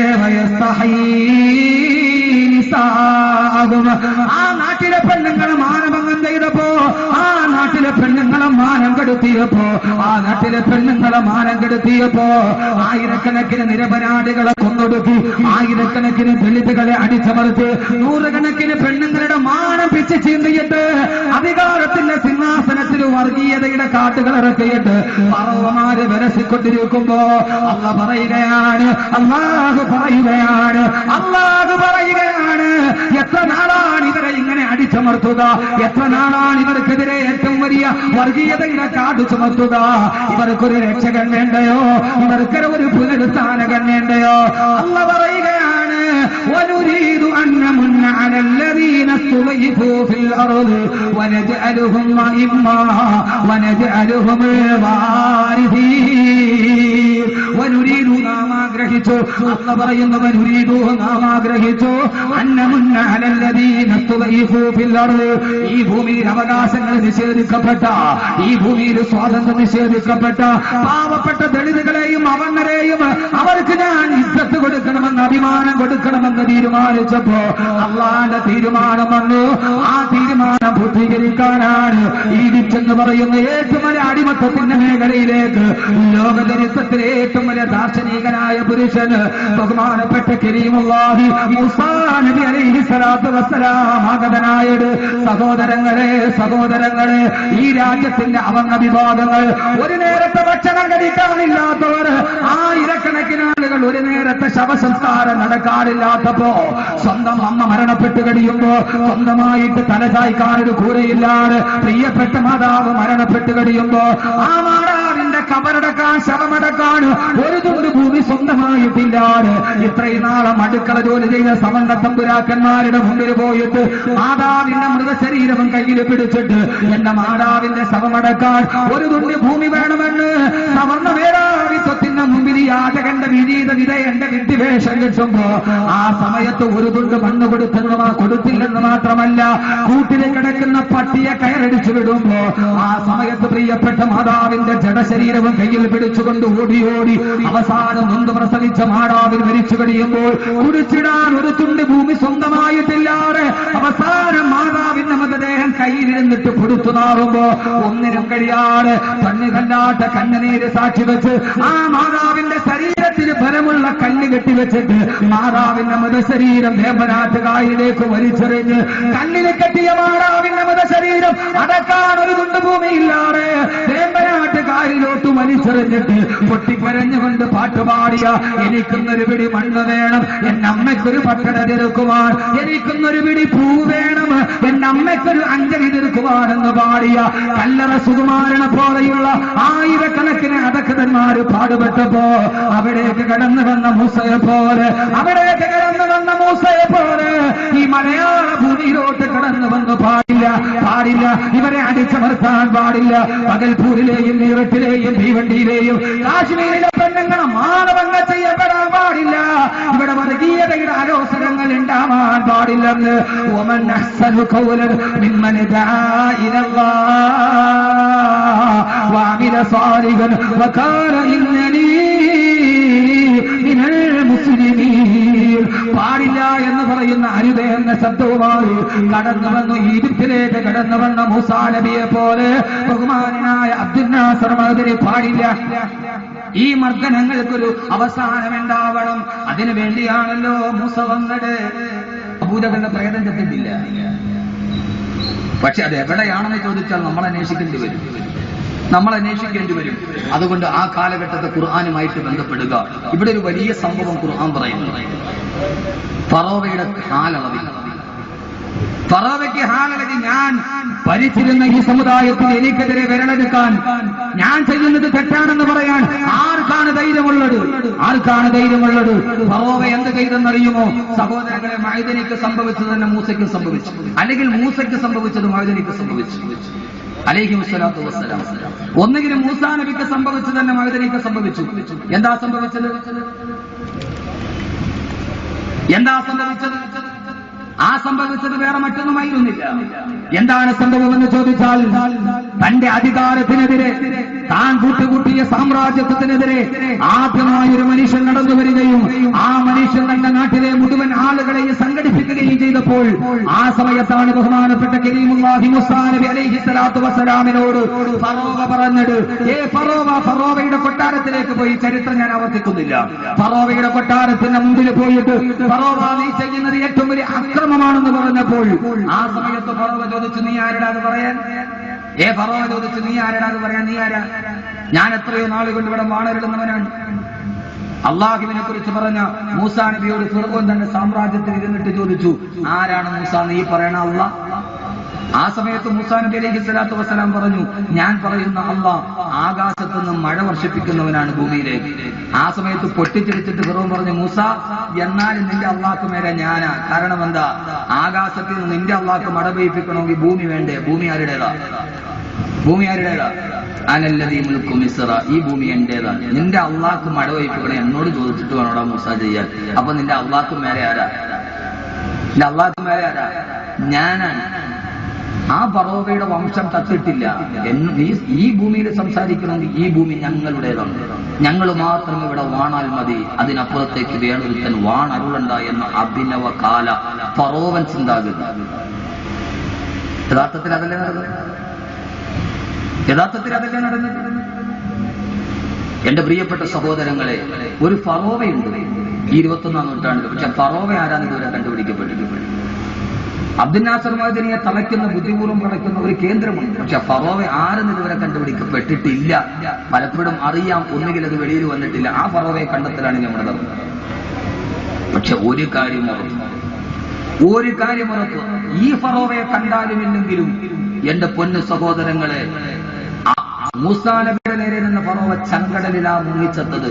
ആ നാട്ടിലെ പെണ്ണുങ്ങളെ മാനഭംഗം ചെയ്തപ്പോ, ആ നാട്ടിലെ പെണ്ണുങ്ങളെ മാനം കെടുത്തിയപ്പോ, ആ നാട്ടിലെ പെണ്ണുങ്ങളെ മാനം കെടുത്തിയപ്പോ ആയിരക്കണക്കിന് നിരപരാധികളെ കൊന്നൊടുക്കി, ആയിരക്കണക്കിന് ദളിതുകളെ അടിച്ചമർത്തി, നൂറുകണക്കിന് പെണ്ണുങ്ങളുടെ മാനം പിച്ച് ചീന്തിയിട്ട് അധികാരത്തിന്റെ സിംഹാസനത്തിൽ വർഗീയതയുടെ കാട്ടുകൾ ഇറക്കിയിട്ട് ഫറോവമാര് വിരസിക്കൊണ്ടിരിക്കുമ്പോ അല്ലാഹ് പറയുകയാണ്, അല്ലാഹു പറയുകയാണ്, എത്ര നാളാണ് ഇവരെ ഇങ്ങനെ അടിച്ചമർത്തുക? എത്ര നാളാണ് ഇവർക്കെതിരെ ഏറ്റവും വലിയ വർഗീയതയുടെ കാട് ചുമത്തുക? ഇവർക്കൊരു രക്ഷകൻ വേണ്ടയോ? ഇവർക്കൊരു പുനരുത്ഥാനകൻ വേണ്ടയോ? അല്ലാഹ് പറയുകയാണ്, وَنُرِيدُ أَن نَّمُنَّ عَلَى الَّذِينَ اسْتُضْعِفُوا فِي الْأَرْضِ وَنَجْعَلَهُمْ أَئِمَّةً وَنَجْعَلَهُمُ الْوَارِثِينَ. وَنُرِيدُ നാം ആഗ്രഹിച്ചു, അല്ലാഹ് പറയുന്നു, വനുരീദു നാം ആഗ്രഹിച്ചു, അന്നമുന്ന അലല്ലദീന തുളൈഫു ഫിൽ അർദ്, ഈ ഭൂമിയിൽ അവകാശങ്ങൾ നിഷേധിക്കപ്പെട്ട, ഈ ഭൂമിയിൽ സ്വാതന്ത്ര്യം നിഷേധിക്കപ്പെട്ട പാവപ്പെട്ട ദളിതുകളെയും അവർണരെയും അവർക്ക് ഞാൻ ഇജ്ജത്ത് കൊടുക്കണമെന്ന്, അഭിമാനം കൊടുക്കണമെന്ന് തീരുമാനിച്ചപ്പോ അല്ലാഹുവിന്റെ തീരുമാനം വന്നു. ആ തീരുമാനം പൂർത്തീകരിക്കാനാണ് ഈജിപ്ത് എന്ന് പറയുന്ന ഏറ്റവും വലിയ അടിമത്തത്തിന്റെ മേഖലയിലേക്ക് ലോകചരിത്രത്തിലെ ഏറ്റവും വലിയ ദാർശനികനായ പുരുഷന് ബഹുമാനപ്പെട്ട കരീമുല്ലാഹി മൂസാ നബി അലൈഹി സ്വലാത്തു വസ്സലാം ആഗതനായത്. സഹോദരങ്ങളെ, ഈ രാജ്യത്തിന്റെ അവർണ്ണ വിഭാഗങ്ങൾ, ഒരു നേരത്തെ ഭക്ഷണം കഴിക്കാനില്ലാത്തവർ, ആയിരക്കണക്കിന് ആളുകൾ ഒരു നേരത്തെ ശവസംസ്കാരം നടക്കാറില്ലാത്തപ്പോ, സ്വന്തം അമ്മ മരണപ്പെട്ട് കഴിയുമ്പോ സ്വന്തമായിട്ട് തലചായ്ക്കാനൊരു കൂരയില്ലാതെ പ്രിയപ്പെട്ട മാതാവ് മരണപ്പെട്ട് കഴിയുമ്പോ ആ മാതാവിന്റെ കബറടക്കാൻ, ശവമടക്കാൻ ഒരു തുണ്ട് ഭൂമി സ്വന്തമായിട്ടില്ലാതെ ഇത്രയും നാളം അടുക്കള ജോലി ചെയ്ത സമന്ത തമ്പുരാക്കന്മാരുടെ മുമ്പിൽ പോയിട്ട് മാതാവിന്റെ മൃതശരീരവും കയ്യിൽ പിടിച്ചിട്ട് എന്റെ മാതാവിന്റെ ശവമടക്കാൻ ഒരു തുണ്ട് ഭൂമി വേണമെന്ന് സവർണ്ണ മേധാവിത്വത്തിന്റെ മുമ്പിൽ യാചകന്റെ വിനീത വിധ എന്റെ വിട്ടി വേഷം കിട്ടുമ്പോ ആ സമയത്ത് ഒരു തുണ്ട് മണ്ണ് കൊടുത്തില്ലെന്ന് മാത്രമല്ല, കൂട്ടിൽ കിടക്കുന്ന പട്ടിയെ കയറടിച്ചു വിടുമ്പോ ആ സമയത്ത് പ്രിയപ്പെട്ട മാതാവിന്റെ ജഡശരീരവും കയ്യിൽ പിടിച്ചുകൊണ്ട് ഓടി അവസാനം നൊന്ത് പ്രസവിച്ച മാതാവിൽ മരിച്ചു കഴിയുമ്പോൾ കുടിച്ചിടാൻ ഒരു തുണ്ട് ഭൂമി സ്വന്തമായിട്ടില്ലാതെ അവസാനം മാതാവിന്റെ മൃതദേഹം കയ്യിലിരുന്നിട്ട് കൊടുത്തുനാറുമ്പോ ഒന്നിനും കഴിയാതെ കണ്ണുകല്ലാത്ത കണ്ണുനീര് സാക്ഷി വെച്ച് ആ മാതാവിന്റെ ശരീരത്തിൽ ബലമുള്ള കല്ല് കെട്ടിവെച്ചിട്ട് മാതാവിന്റെ മൃതശരീരം വേമ്പനാട്ടുകായലിലേക്ക് വലിച്ചെറിഞ്ഞ് കല്ലിന് കെട്ടിയ മാതാവിന്റെ മൃതശരീരം അടക്കാൻ ഒരു തുണ്ട് ഭൂമിയില്ലാതെ വേമ്പനാട്ടുകായലിലോട്ട് വലിച്ചെറിഞ്ഞിട്ട് പൊട്ടിക്കരഞ്ഞുകൊണ്ട് പാട്ടുപാടിയ എനിക്കുന്നൊരു പിടി മണ്ണ് വേണം, എന്റെ അമ്മയ്ക്കൊരു പട്ടണ തീർക്കുവാൻ, എനിക്കുന്നൊരു പിടി പൂ വേണം, എന്റെ അമ്മയ്ക്കൊരു അഞ്ജലി തീർക്കുവാനെന്ന് പാടിയ കല്ലറ സുകുമാരനെ പോലെയുള്ള ആയിരക്കണക്കിന് അടക്കതന്മാര് പാടുപെട്ടപ്പോ അവിടേക്ക് കടന്നു വന്ന മൂസയെ പോലെ ഈ മലയാള ഭൂമിയിലോട്ട് കടന്നു വന്ന് പാടില്ല, ഇവരെ അടിച്ചമർത്താൻ പാടില്ല. പകൽപൂരിലെയും മീററ്റിലെയും ഭീവണ്ടിയിലെയും കാശ്മീരിലെ പെണ്ണുങ്ങളെ മാനവങ്ങൾ ചെയ്യപ്പെടാൻ പാടില്ല. ഇവിടെ വർഗീയതയുടെ ആലോചനകൾ ഉണ്ടാവാൻ പാടില്ലെന്ന് വമൻ അഹ്സനു ഖൗലൻ മിമ്മൻ ദആ ഇലല്ലാഹ് വഅമില സാലിഹൻ വകാന ഇന്നനീ മിനൽ മുസ്ലിമീൻ. പാടില്ല എന്ന് പറയുന്ന അരുതേ എന്ന ശബ്ദവുമായി കടന്നു വന്നു ഈജിപ്തിലേക്ക് കടന്നു വന്ന മൂസാ നബിയെ പോലെ ബഹുമാനായ അബ്ദുൽ നാസർ മഅദനി പാടില്ല. ഈ മർദ്ദനങ്ങൾക്കൊരു അവസാനമുണ്ടാവണം. അതിനു വേണ്ടിയാണല്ലോ മൂസ വന്നത്. അബൂജഹലിന്റെ പ്രേതം ചെത്തിട്ടില്ല. പക്ഷെ അത് എവിടെയാണെന്ന് ചോദിച്ചാൽ നമ്മൾ അന്വേഷിക്കേണ്ടി വരും. അതുകൊണ്ട് ആ കാലഘട്ടത്തെ ഖുർആനുമായിട്ട് ബന്ധപ്പെടുക. ഇവിടെ ഒരു വലിയ സംഭവം ഖുർആൻ പറയുന്നു. ഫറോവയുടെ ഫറോവയ്ക്ക് ഹാലളവി, ഞാൻ ഭരിച്ചിരുന്ന ഈ സമുദായത്തിൽ എനിക്കെതിരെ വിരലെടുക്കാൻ, ഞാൻ ചെയ്യുന്നത് തെറ്റാണെന്ന് പറയാൻ ആർക്കാണ് ധൈര്യമുള്ളത്? ഫറോവ എന്ത് ചെയ്തെന്നറിയുമോ? സഹോദരങ്ങളെ, മഅദനിക്ക് സംഭവിച്ചത് തന്നെ മൂസയ്ക്ക് സംഭവിച്ചു, അല്ലെങ്കിൽ മൂസയ്ക്ക് സംഭവിച്ചത് മഅദനിക്ക് സംഭവിച്ചു അലൈഹി വസ്സലാത്തു വസ്സലാം. ഒന്നുകിലും മൂസാ നബിക്ക് സംഭവിച്ചത് തന്നെ മഅദനിക്ക് സംഭവിച്ചു. എന്താ സംഭവിച്ചത്? ആ സംഭവിച്ചത് വേറെ മറ്റൊന്നുമായിരുന്നില്ല. എന്താണ് സംഭവമെന്ന് ചോദിച്ചാൽ, തന്റെ അധികാരത്തിനെതിരെ, താൻ കൂട്ടുകൂട്ടിയ സാമ്രാജ്യത്വത്തിനെതിരെ ആദ്യമായൊരു മനുഷ്യൻ നടന്നു വരികയും ആ മനുഷ്യൻ തന്റെ നാട്ടിലെ മുഴുവൻ ആളുകളെയും സംഘടിപ്പിക്കുകയും ചെയ്തപ്പോൾ ആ സമയത്താണ് ബഹുമാനപ്പെട്ട കരീമുല്ലാഹി മൂസാ നബി അലൈഹി സ്വലാത്തു വസ്സലാമിനോട് ഫറോവ പറഞ്ഞത്, ഫറോവയുടെ കൊട്ടാരത്തിലേക്ക് പോയി. ചരിത്രം ഞാൻ ആവർത്തിക്കുന്നില്ല. ഫറോവയുടെ കൊട്ടാരത്തിന് മുമ്പിൽ പോയിട്ട് ഫറോവ, നീ ചെയ്യുന്നത് ഏറ്റവും വലിയ അക്രമമാണെന്ന് പറഞ്ഞപ്പോൾ ആ സമയത്ത് ഫറോവ ചോദിച്ചു, നീ ആരാണ് പറയാൻ? ഫറോവ ചോദിച്ചു, നീ ആരാണ് പറയാൻ? നീ ആരാ? ഞാൻ എത്രയോ നാളുകൊണ്ട് ഇവിടെ വാണരിടുന്നവനാണ്. അള്ളാഹുവിനെ കുറിച്ച് പറഞ്ഞ മൂസാ നബിയോട് ഫിർഔൻ തന്റെ സാമ്രാജ്യത്തിൽ ഇരുന്നിട്ട് ചോദിച്ചു, ആരാണ് മൂസ നീ പറയണ അള്ളാഹ്? ആ സമയത്ത് മൂസാ നബി അലൈഹി സ്വലാത്തു വസ്സലാം പറഞ്ഞു, ഞാൻ പറയുന്ന അള്ളാഹ് ആകാശത്ത് നിന്ന് മഴ വർഷിപ്പിക്കുന്നവനാണ് ഭൂമിയിലേക്ക്. ആ സമയത്ത് പൊട്ടിച്ചിരിച്ചിട്ട് ഫിർഔൻ പറഞ്ഞു, മൂസ, എന്നാലും നിന്റെ അള്ളാഹ്ക്ക് മേലെ ഞാനാ. കാരണം എന്താ? ആകാശത്തിൽ നിന്ന് നിന്റെ അള്ളാഹ്ക്ക് മഴ പെയ്യിപ്പിക്കണമെങ്കിൽ ഭൂമി വേണ്ടേ? ഭൂമി ആരുടേതാ? അനല്ലദീ മുൽക്കു മിസ്റ, ഈ ഭൂമി എന്റേതാണ്. നിന്റെ അള്ളാഹ്ക്ക് മഴ പെയ്യിപ്പിക്കണം എന്നോട് ചോദിച്ചിട്ട് വേണോടാ മൂസ ചെയ്യാൻ. അപ്പൊ നിന്റെ അള്ളാഹ്ക്ക് മേലെ ആരാ? ഞാനാണ്. ആ ഫറോവയുടെ വംശം തത്തിട്ടില്ല. ഈ ഭൂമിയിൽ സംസാരിക്കണമെങ്കിൽ ഈ ഭൂമി ഞങ്ങളുടേതാണ്, ഞങ്ങൾ മാത്രം ഇവിടെ വാണാൽ മതി, അതിനപ്പുറത്തേക്ക് വേണൊരുത്തൻ വാണരുളണ്ട എന്ന അഭിനവ കാല ഫറോവൻ ചിന്താഗതി. യഥാർത്ഥത്തിൽ അതല്ലേ നടന്നത്? എന്റെ പ്രിയപ്പെട്ട സഹോദരങ്ങളെ, ഒരു ഫറോവയുണ്ട് ഈ 21-ാം നൂറ്റാണ്ടിൽ. പക്ഷെ ഫറോവ ആരാന്ന് ഇതുവരെ കണ്ടുപിടിക്കപ്പെട്ടിട്ടില്ല. അബ്ദുൽ നാസർ മഅദനിയെ തളയ്ക്കുന്ന, ബുദ്ധിപൂർവ്വം തളയ്ക്കുന്ന ഒരു കേന്ദ്രമുണ്ട്. പക്ഷെ ഫറോവ ആരെന്ന് ഇതുവരെ കണ്ടുപിടിക്കപ്പെട്ടിട്ടില്ല. പലപ്പോഴും അറിയാം, ഒന്നുകിൽ അത് വെളിയിൽ വന്നിട്ടില്ല. ആ ഫറോവയെ കണ്ടെത്തലാണ് നമ്മുടെ ധർമ്മം. പക്ഷെ ഒരു കാര്യം ഉറപ്പ്, ഈ ഫറോവയെ കണ്ടാലുമില്ലെങ്കിലും എന്റെ പൊന്നു സഹോദരങ്ങളെ, മൂസാ നബിയുടെ നേരെ നിന്ന് ഫറോവ ചങ്കടലിലാ മുങ്ങിച്ചെത്തത്.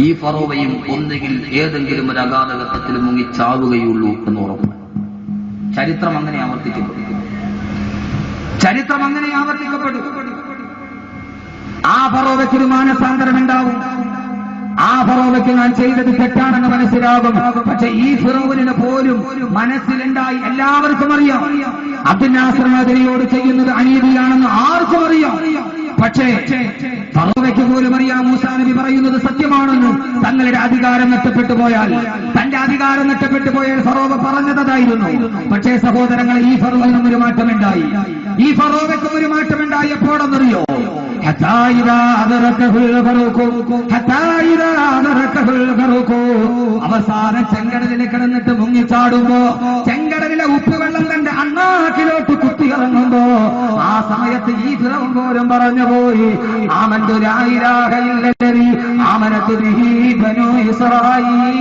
ഈ ഫറോവയും ഒന്നുകിൽ ഏതെങ്കിലും ഒരു അഗാധഘട്ടത്തിൽ മുങ്ങിച്ചാവുകയുള്ളൂ എന്ന് ഉറപ്പ്. ചരിത്രം അങ്ങനെ ആവർത്തിക്കപ്പെടും. ആ ഫറോവയ്ക്കൊരു മാനസാന്തരം ഉണ്ടാവും. ആ ഫറോവയ്ക്ക് ഫറവോയ്ക്ക് ഞാൻ ചെയ്തത് തെറ്റാണെന്ന് മനസ്സിലാകും. പക്ഷെ ഈ ഫിറൗനിന് പോലും മനസ്സിലുണ്ടായി. എല്ലാവർക്കും അറിയാം അബ്ദുൽ നാസർ മദനിയോട് ചെയ്യുന്നത് അനീതിയാണെന്ന് ആർക്കും അറിയാം. പക്ഷേ ഫറവോയ്ക്ക് പോലും അറിയാം മൂസാ നബി പറയുന്നത് സത്യമാണെന്ന്. തങ്ങളുടെ അധികാരം നഷ്ടപ്പെട്ടു പോയാൽ, തന്റെ അധികാരം നഷ്ടപ്പെട്ടു പോയാൽ ഫറവോ പറഞ്ഞതായിരുന്നു. പക്ഷേ സഹോദരങ്ങളെ, ഈ ഫറവോനും ഒരു മാറ്റമുണ്ടായി. ഈ ഫറവോയ്ക്കും ഒരു മാറ്റമുണ്ടായി. എപ്പോഴെന്നറിയോ? അവസാനം ചെങ്കടലിൽ കിടന്നിട്ട് മുങ്ങിച്ചാടുമ്പോ ചെങ്കടലിലെ ഉപ്പുവെള്ളം തന്റെ അണ്ണാക്കിലോട്ട് കുത്തിയിറങ്ങുമ്പോ ആ സമയത്ത് ഈ ഫിറൗൻ പോലും പറഞ്ഞു പോയി, ആമന്തു ലാ ഇലാഹ ഇല്ലല്ലദീ ആമനതു ബിഹി ബനൂ ഇസ്രായീൽ.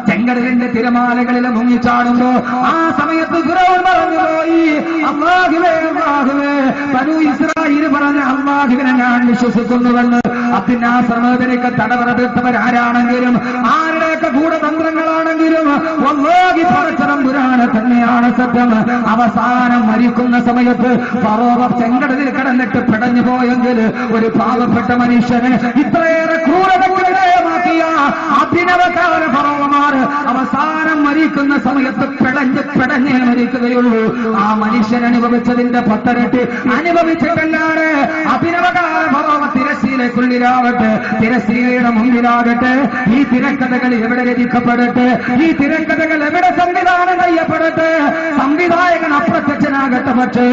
ചെങ്കടലിന്റെ തിരമാലകളിൽ മുങ്ങിച്ചാടുമ്പോ ആ സമയത്ത് ഫിറൗൻ പറഞ്ഞു പോയി, അല്ലാഹുവേ അല്ലാഹുവേ, ബനൂ ഇസ്രായീൽ പറഞ്ഞ അല്ലാഹുവിനെ ഞാൻ വിശ്വസിക്കുന്നുവെന്ന്. അബ്ദുൽ നാസർ മദനിക്ക് തടവറപ്പെട്ടവരാരാണെങ്കിലും ആരുടെയൊക്കെ ഗൂഢതന്ത്രങ്ങളാണെങ്കിലും വല്ലാഹി പടച്ചതമ്പുരാനെ തന്നെയാണ് സത്യം. അവസാനം മരിക്കുന്ന സമയത്ത് ഫറവോ ചെങ്കടലിൽ കിടന്നിട്ട് പിടഞ്ഞു പോയെങ്കിൽ ഒരു പാവപ്പെട്ട മനുഷ്യനെ ഇത്രയേറെ ക്രൂരതമാക്കിയ അഭിനവകാല ഫറവോമാർ അവസാനം മരിക്കുന്ന സമയത്ത് പിടഞ്ഞേ മരിക്കുകയുള്ളൂ. ആ മനുഷ്യൻ അനുഭവിച്ചതിന്റെ 10 ഇരട്ടി അനുഭവിച്ചിട്ടല്ലാതെ അഭിനവകാല ഫറവോ തിരശ്ശീലക്കുള്ളിലാകട്ടെ, തിരശ്ശീലയുടെ മുന്നിലാകട്ടെ, ഈ തിരക്കഥകൾ എവിടെ രചിക്കപ്പെടട്ടെ, ഈ തിരക്കഥകൾ എവിടെ സംവിധാനം ചെയ്യപ്പെടട്ടെ, സംവിധായകൻ അപ്രത്യക്ഷനാകട്ടെ. പക്ഷേ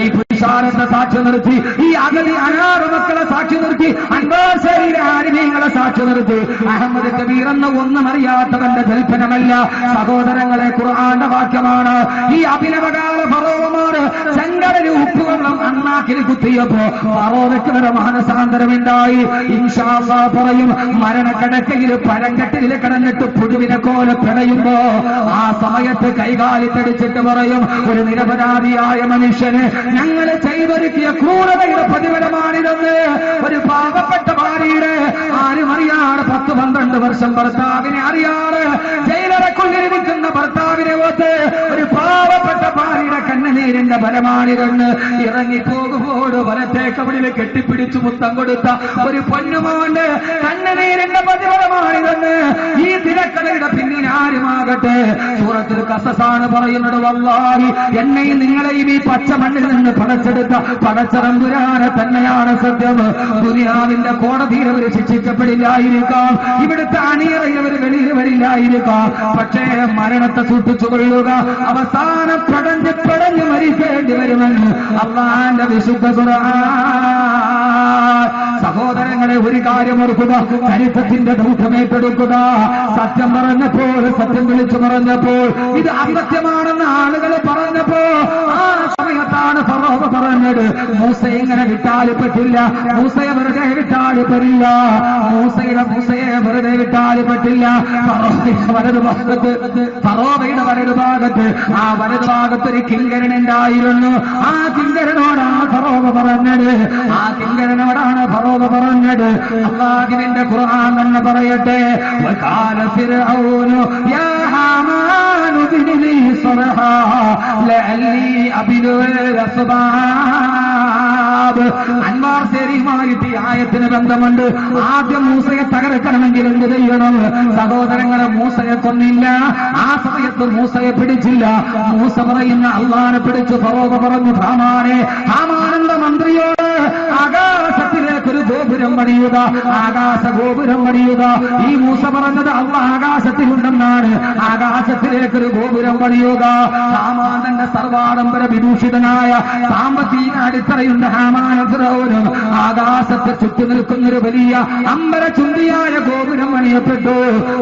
ഈ പുരുഷാരത്തെ സാക്ഷി നിർത്തി, ഈ അഗതി അനാറ് മക്കളെ സാക്ഷി നിർത്തി, അൻവാസയിലെ ആരിമീങ്ങളെ സാക്ഷി നിർത്തി, അഹമ്മദ് കബീർ എന്ന ഒന്നും അറിയാത്തവന്റെ ജൽപ്പനമല്ല സഹോദരങ്ങളെ, ഖുർആന്റെ വാക്യമാണ്. ഈ അഭിനവകാല ഫറവോമാർ ചെങ്കടലിൽ ഉപ്പുവെള്ളം അണ്ണാക്കിൽ കുത്തിയപ്പോ ഫറവോയ്ക്ക് വരെ മാനസാന്തരമുണ്ടായി. ഇൻഷാ അല്ലാഹ് പറയും, മരണക്കിടക്കയിൽ പരങ്കട്ടിൽ കിടന്നിട്ട് പുഴുവിനെ പോലെ പിടയുമ്പോ ആ സമയത്ത് കൈകാലിത്തടിച്ചിട്ട് പറയും, ഒരു നിരപരാധിയായ മനുഷ്യന് ഞങ്ങൾ ചെയ്തൊരുക്കിയ ക്രൂരതയുടെ പ്രതിഫലമാണിതെന്ന്. ഒരു പാവപ്പെട്ട ഭാര്യയുടെ ആരും അറിയാതെ 10-12 വർഷം ഭർത്താവിനെ അറിയാതെ ജയിലറക്കൊണ്ടിരിക്കുന്ന ഭർത്താവിനെ ഓർത്ത് ഒരു പാവപ്പെട്ട ഭാര്യയുടെ കണ്ണുനീരിന്റെ ഫലമാണിതെന്ന്. ഇറങ്ങിപ്പോകുമ്പോൾ വലത്തേക്കവളിൽ കെട്ടിപ്പിടിച്ചു മുത്തം കൊടുത്ത ഒരു പൊന്നുമോന്റെ കണ്ണുനീരിന്റെ പ്രതിഫലമാണിതെന്ന്. ഈ തിരക്കഥയുടെ പിന്നിൽ ആരുമാകട്ടെ സൂറത്തുൽ ഖസസാണ് പറയുന്നത്, വല്ലാഹി എന്നെയും നിങ്ങളെയും ഈ പച്ച മണ്ണിൽ നിന്ന് പടച്ചെടുത്ത പടച്ചതമ്പുരാനെ തന്നെയാണ് സത്യം. ദുനിയാവിന്റെ കോടതിയിൽ അവർ ശിക്ഷിക്കപ്പെടില്ലായിരിക്കാം, ഇവിടുത്തെ അണിയറയിൽ അവർ വെളിയിൽ വരില്ലായിരിക്കാം. പക്ഷേ മരണത്തെ സൂക്ഷിച്ചുകൊള്ളുക, അവസാനം പടഞ്ഞു മരിക്കേണ്ടി വരുമെന്ന് അല്ലാഹുവിന്റെ വിശുദ്ധ ഖുർആൻ. സഹോദരങ്ങളെ, ഒരു കാര്യം ഓർക്കുക, ചരിത്രത്തിന്റെ ദൗത്യമേറ്റെടുക്കുക. സത്യം പറഞ്ഞപ്പോൾ, സത്യം വിളിച്ചു പറഞ്ഞപ്പോൾ, ഇത് അസത്യമാണെന്ന് ആളുകൾ പറഞ്ഞപ്പോ ആ സമയത്താണ് ഫറവോ പറഞ്ഞത്, മൂസയെ ഇങ്ങനെ വിട്ടാല് പറ്റില്ല, മൂസയെ വെറുതെ വിട്ടാല് പറ്റില്ല, മൂസയെ വെറുതെ വിട്ടാല് പറ്റില്ല. ഫറോവയുടെ വലതുഭാഗത്ത് ആ വലതുഭാഗത്ത് ഒരു കിങ്കരൻ ഉണ്ടായിരുന്നു. ആ കിങ്കരനോടാണ് ഫറോവ പറഞ്ഞത്, ആ കിങ്കരനോടാണ് ഫറോവ പറഞ്ഞത്. അല്ലാഹുവിന്റെ ഖുർആൻ തന്നെ പറയട്ടെ, വഖാല ഫിർഔനു യാ ഹാമാനു ഇബ്നി ലീ സർഹാ ലഅല്ലി അബ്ലുൽ അസ്ബാബ്. അൻവാർ ശരീഫുമായിട്ട് ഈ ആയത്തിന് ബന്ധമുണ്ട്. ആദ്യം മൂസയെ തകർക്കണമെങ്കിൽ എന്ത് ചെയ്യണം? സഹോദരങ്ങളെ, മൂസയെ കൊന്നില്ല, ആ സമയത്ത് മൂസയെ പിടിച്ചില്ല. മൂസ പറയുന്ന അള്ളാനെ പിടിച്ചു. ഫറോവ പറഞ്ഞു, ഹാമാനന്റെ മന്ത്രിയോട് ആകാശത്തിലേക്കൊരു ഗോപുരം പണിയുക, ആകാശ ഗോപുരം പണിയുക. ഈ മൂസ പറഞ്ഞത് അള്ളാഹ് ആകാശത്തിലുണ്ടെന്നാണ്. ആകാശത്തിലേക്കൊരു ഗോപുരം പണിയുക. ഹാമാനന്റെ സർവാഡംബര വിദൂഷിതനായ സാമ്പത്തിക അടിത്തറയുണ്ട് ഹാമാന ഫിറൗനും. ആകാശത്തെ ചുറ്റി നിൽക്കുന്നൊരു വലിയ അമ്പര ചുണ്ടിയായ ഗോപുരം പണിയപ്പെട്ടു.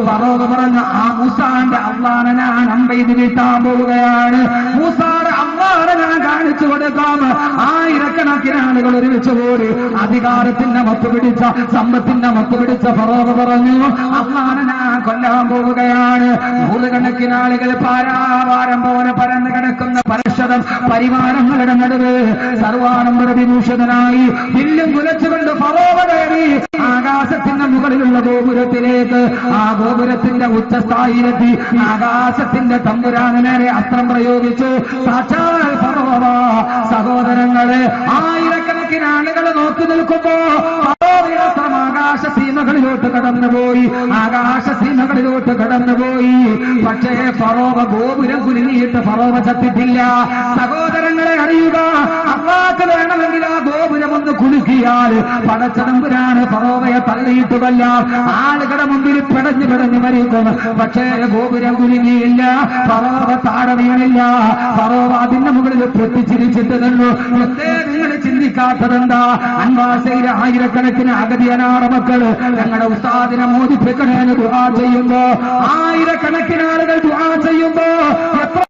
ഫറോവ പറഞ്ഞ ആ മൂസാന്റെ അള്ളാനെ ഞാൻ അമ്പെയ്ത് വീട്ടാൻ പോവുകയാണ്, മൂസാടെ അള്ളാനെ ഞാൻ കാണിച്ചു കൊടുക്കാം. ആയിരക്കണക്കിന് ആളുകൾ ഒരുമിച്ച് കൂടി അധികാരത്തിന്റെ മത്ത് പിടിച്ച, സമ്പത്തിന്റെ മത്ത് പിടിച്ച ഫറോവ പറഞ്ഞു, അള്ളാനെ ഞാൻ കൊല്ലാൻ പോവുകയാണ്. നൂറുകണക്കിന് ആളുകൾ പാരാവാരം പോലെ പരന്നു കിടക്കുന്ന പരശതം പരിവാരങ്ങളുടെ നടുവ് സർവാനംബര വിഭൂഷിതനായി വില്ലും കുലച്ചുകൊണ്ട് ഫറോവ കയറി ആകാശത്തിന്റെ മുകളിലുള്ള ഗോപുരത്തിലേക്ക്. ആ ഗോപുരത്തിന്റെ ഉച്ചസ്ഥായിലെത്തി ആകാശത്തിന്റെ തമ്പുരാന് നേരെ അസ്ത്രം പ്രയോഗിച്ചു. സാക്ഷാൽ ഫറോവ. സഹോദരങ്ങളെ, ആയിരക്കണക്കിന് ആളുകൾ നോക്കി നിൽക്കുമ്പോ ഫറോവയുടെ അസ്ത്രം ഗോപുരം കുലുങ്ങിയിട്ട് ഫറോവ ചത്തിട്ടില്ല. സഹോദരങ്ങളെ അറിയുക, അള്ളാഹ് വേണമെങ്കിൽ ആ ഗോപുരം ഒന്ന് കുലുക്കിയാൽ പടച്ചതമ്പുരാന് ഫറോവയെ തള്ളിയിട്ടുമല്ല, ആളുകളുടെ മുമ്പിൽ പിടഞ്ഞു പിടഞ്ഞു മരിക്കും. പക്ഷേ ഗോപുരം കുലുങ്ങിയില്ല, ഫറോവ താഴെ വീണില്ല. ഫറോവ അതിന്റെ മുകളിൽ പൊട്ടിച്ചിരിച്ചിട്ട് നിന്നു. എന്തേ നിങ്ങൾ ചിന്തിക്കാത്തതെന്താ? അൻവാസയിലെ ആയിരക്കണക്കിന് അഗതിയനാട മക്കള് ഞങ്ങളുടെ ഉസ്താദിനെ മോദിപ്പിക്കണേന്ന് ദുആ ചെയ്യുമ്പോ, ആയിരക്കണക്കിന് ആളുകൾ ദുആ ചെയ്യുമ്പോ എത്ര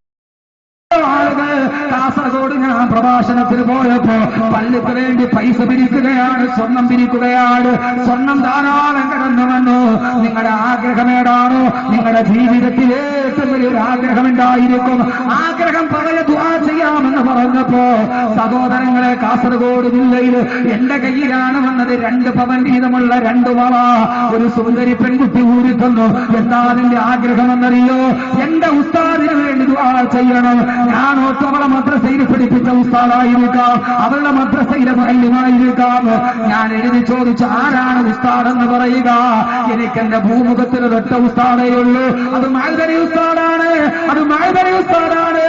ആളുകൾ കാസർഗോഡ് ഞാൻ പ്രഭാഷണത്തിന് പോയപ്പോ പള്ളിക്ക് വേണ്ടി പൈസ പിരിക്കുകയാണ്, സ്വർണം പിരിക്കുകയാണ്. സ്വർണം ധാരാളം കടന്നു വന്നു. നിങ്ങളുടെ ആഗ്രഹമേടാണോ? നിങ്ങളുടെ ജീവിതത്തിൽ ഏറ്റവും വലിയൊരു ആഗ്രഹം ഉണ്ടായിരിക്കും. ആഗ്രഹം പറയ ദുആ ചെയ്യാമെന്ന് പറഞ്ഞപ്പോ സഹോദരങ്ങളെ, കാസർഗോഡ് ജില്ലയിൽ എന്റെ കയ്യിലാണ് വന്നത് 2 പവൻ വീതമുള്ള 2 വള. ഒരു സുന്ദരി പെൺകുട്ടി ഊരിക്കുന്നു. എന്താ അതിന്റെ ആഗ്രഹമെന്നറിയോ? എന്റെ ഉസ്താദിന് വേണ്ടി ദുആ ചെയ്യണം. ഞാൻ ഓർത്ത് അവളെ മദ്രസയിൽ പഠിപ്പിച്ച ഉസ്താദായിരിക്കാം, അവളുടെ മദ്രസയിലെ മുഅല്ലിമായിരിക്കാം. ഞാൻ എഴുതി ചോദിച്ചു, ആരാണ് ഉസ്താദെന്ന് പറയുക? എനിക്ക് എന്റെ ഭൂമുഖത്തിൽ ഒരൊറ്റ ഉസ്താദേ ഉള്ളൂ, അത് മഅ്ദനി ഉസ്താദാണ്. അത് മഅ്ദനി ഉസ്താദാണ്.